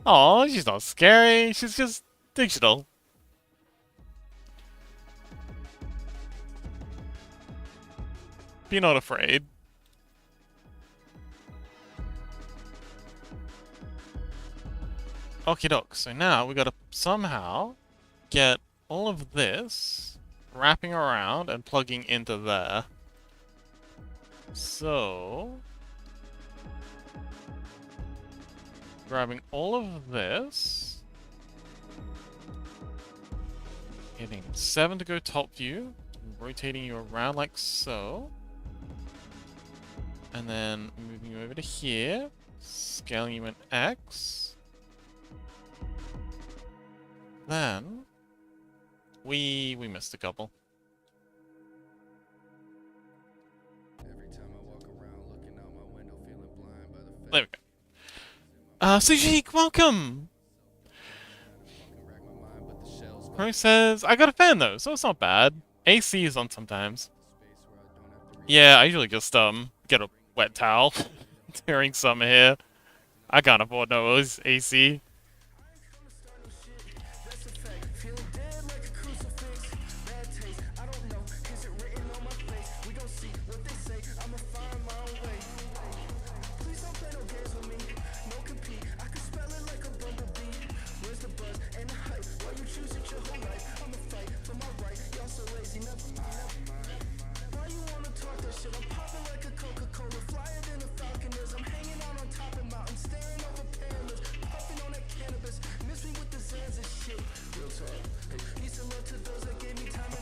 Oh, she's not scary. She's just digital. Be not afraid. Okie doke. So now we gotta somehow get all of this wrapping around and plugging into there. So, grabbing all of this, hitting 7 to go top view, rotating you around like so, and then moving you over to here, scaling you in X. Then we missed a couple. There we go. Sujik, welcome! Crow says, I got a fan though, so it's not bad. AC is on sometimes. Yeah, I usually just, get a wet towel during summer here. I can't afford no AC.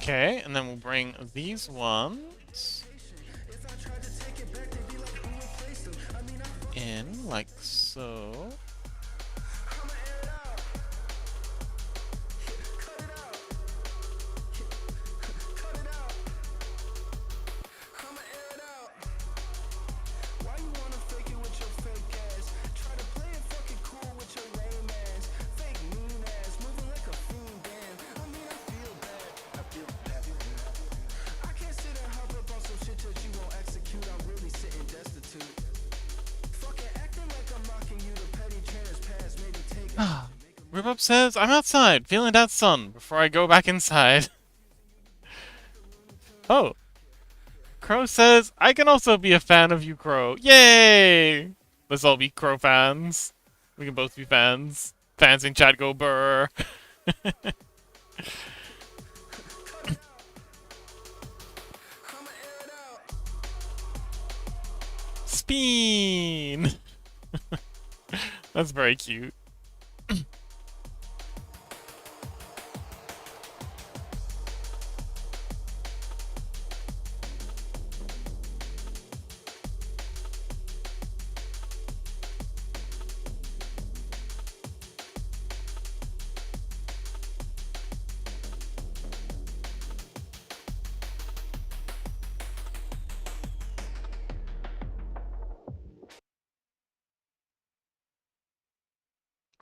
Okay, and then we'll bring these ones in like so. Rip-Up says, I'm outside, feeling that sun, before I go back inside. Oh. Crow says, I can also be a fan of you, Crow. Yay! Let's all be Crow fans. We can both be fans. Fans in chat go brr. Spin! That's very cute.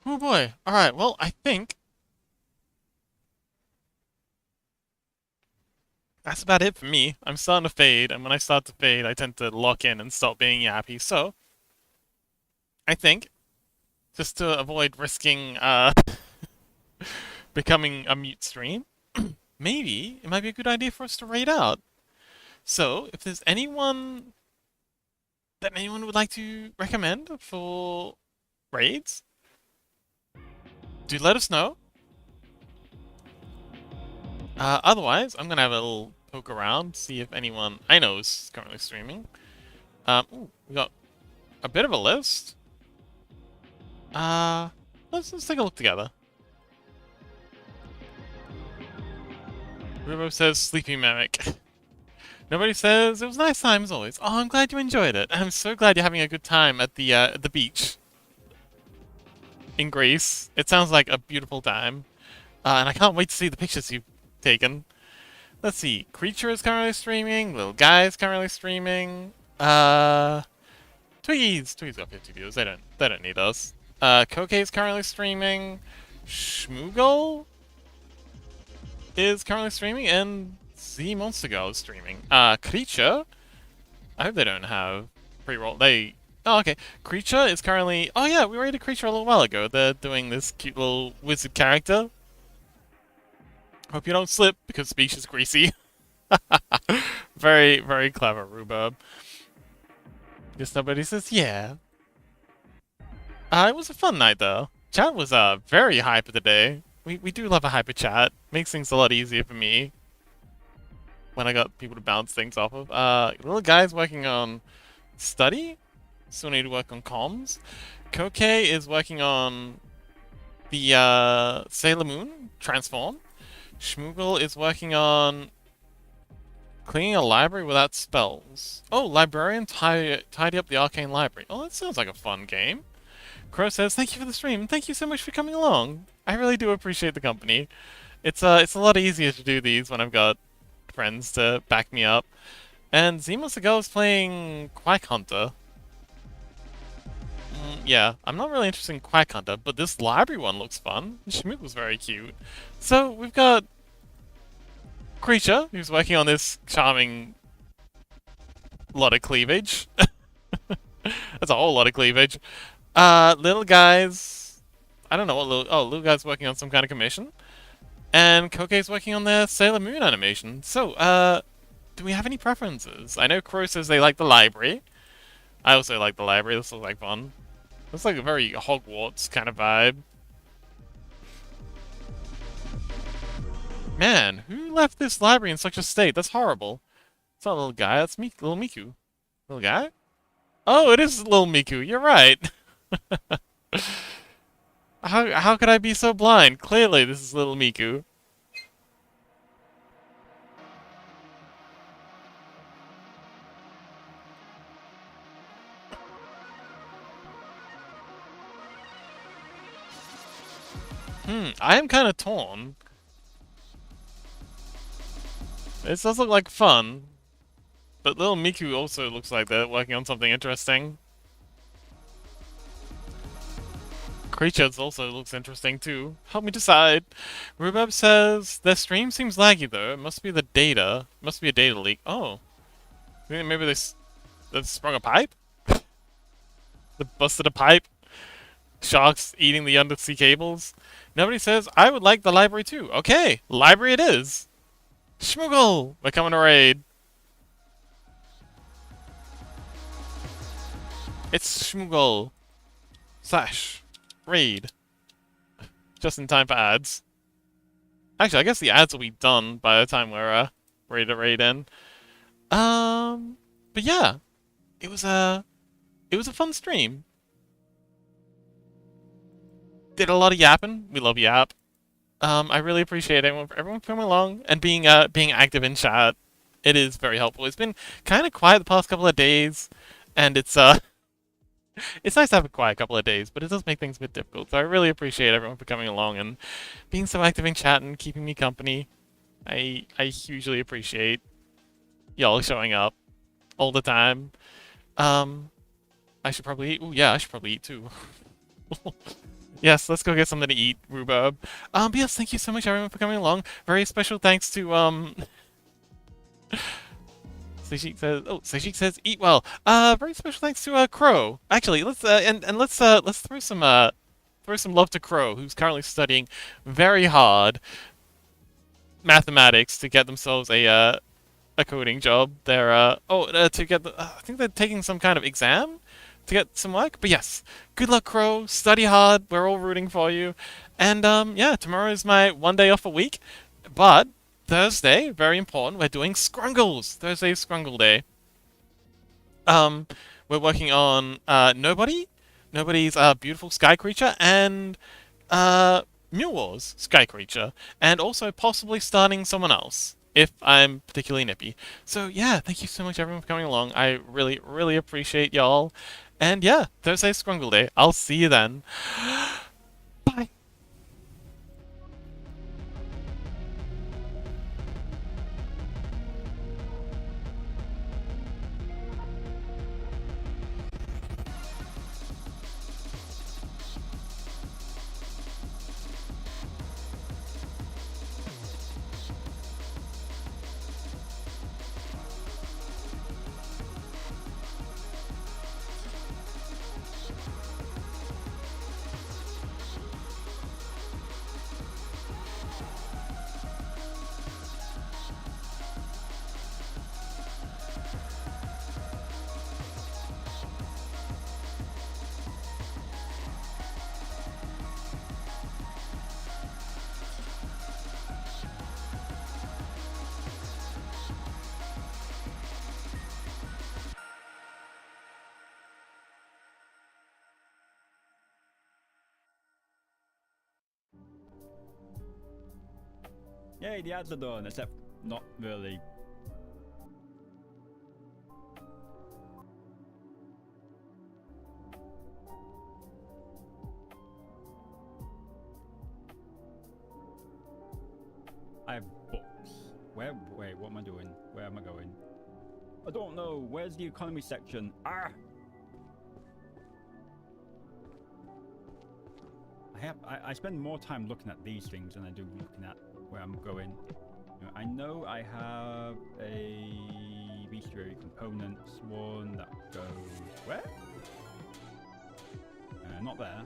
Oh boy. Alright, well, I think that's about it for me. I'm starting to fade, and when I start to fade, I tend to lock in and stop being yappy. So, I think, just to avoid risking becoming a mute stream, maybe it might be a good idea for us to raid out. So, if there's anyone that anyone would like to recommend for raids, do let us know. Otherwise, I'm gonna have a little poke around, see if anyone I know is currently streaming. Ooh, we got a bit of a list. Let's take a look together. Ribo says Sleepy Mimic. Nobody says it was a nice time as always. Oh, I'm glad you enjoyed it. I'm so glad you're having a good time at the beach in Greece. It sounds like a beautiful time. And I can't wait to see the pictures you've taken. Let's see. Creature is currently streaming. Little Guy is currently streaming. Twiggy's got 50 views. They don't need us. Koke is currently streaming. Schmoogle is currently streaming, and Z Monster Girl is streaming. Creature. I hope they don't have pre-roll. Oh, okay. Creature is currently... Oh, yeah, we raided Creature a little while ago. They're doing this cute little wizard character. Hope you don't slip, because Speech is greasy. Very, very clever, Rhubarb. Guess nobody says yeah. It was a fun night though. Chat was very hyper today. We do love a hyper chat. Makes things a lot easier for me when I got people to bounce things off of. Little guy's working on study. Still need to work on comms. Koke is working on the Sailor Moon transform. Schmoogle is working on cleaning a library without spells. Oh, librarian tidy up the arcane library. Oh, that sounds like a fun game. Crow says, "Thank you for the stream. Thank you so much for coming along. I really do appreciate the company. It's a lot easier to do these when I've got friends to back me up." And Zemo Segal is playing Quack Hunter. Yeah, I'm not really interested in Quack Hunter, but this library one looks fun. Schmook was very cute. So we've got Creature, who's working on this charming lot of cleavage. That's a whole lot of cleavage. Little guys, I don't know what little guy's working on some kind of commission. And Koke's working on their Sailor Moon animation. So, do we have any preferences? I know Crow says they like the library. I also like the library. This looks like fun. Looks like a very Hogwarts kind of vibe. Man, who left this library in such a state? That's horrible. It's not a little guy. That's little Miku. Little guy? Oh, it is little Miku. You're right. How could I be so blind? Clearly, this is little Miku. I am kind of torn. This does look like fun, but little Miku also looks like they're working on something interesting. Creatures also looks interesting too. Help me decide. Rhubarb says, their stream seems laggy though. It must be the data. It must be a data leak. Oh. Maybe they sprung a pipe? They busted a pipe? Sharks eating the undersea cables? Nobody says, I would like the library too. Okay, library it is. Schmoogle! We're coming to raid. It's Schmoogle. / raid. Just in time for ads. Actually, I guess the ads will be done by the time we're ready to raid in. But yeah, it was a fun stream. Did a lot of yapping. We love yap. I really appreciate everyone coming along and being active in chat. It is very helpful. It's been kind of quiet the past couple of days, and it's it's nice to have a quiet couple of days, but it does make things a bit difficult. So I really appreciate everyone for coming along and being so active in chat and keeping me company. I hugely appreciate y'all showing up all the time. I should probably eat. Ooh, yeah, I should probably eat too. Yes, let's go get something to eat, Rhubarb. But yes, thank you so much everyone for coming along. Very special thanks to Sejik says eat well. Very special thanks to Crow. Actually, let's throw some love to Crow, who's currently studying very hard mathematics to get themselves a coding job. They're to get I think they're taking some kind of exam to get some work. But yes, good luck, Crow. Study hard. We're all rooting for you. And yeah, tomorrow is my one day off a week, but Thursday, very important, we're doing Scrungles. Thursday is Scrungle Day. We're working on Nobody's Beautiful Sky Creature, and Mule Wars Sky Creature, and also possibly starting someone else, if I'm particularly nippy. So yeah, thank you so much everyone for coming along. I really, really appreciate y'all. And yeah, Thursday's Scrungle Day. I'll see you then. Bye. Yay, the ads are done, except not really. I have books. Wait, what am I doing? Where am I going? I don't know. Where's the economy section? Ah! I spend more time looking at these things than I do looking at where I'm going. You know, I know I have a bestiary components one that goes where? Not there.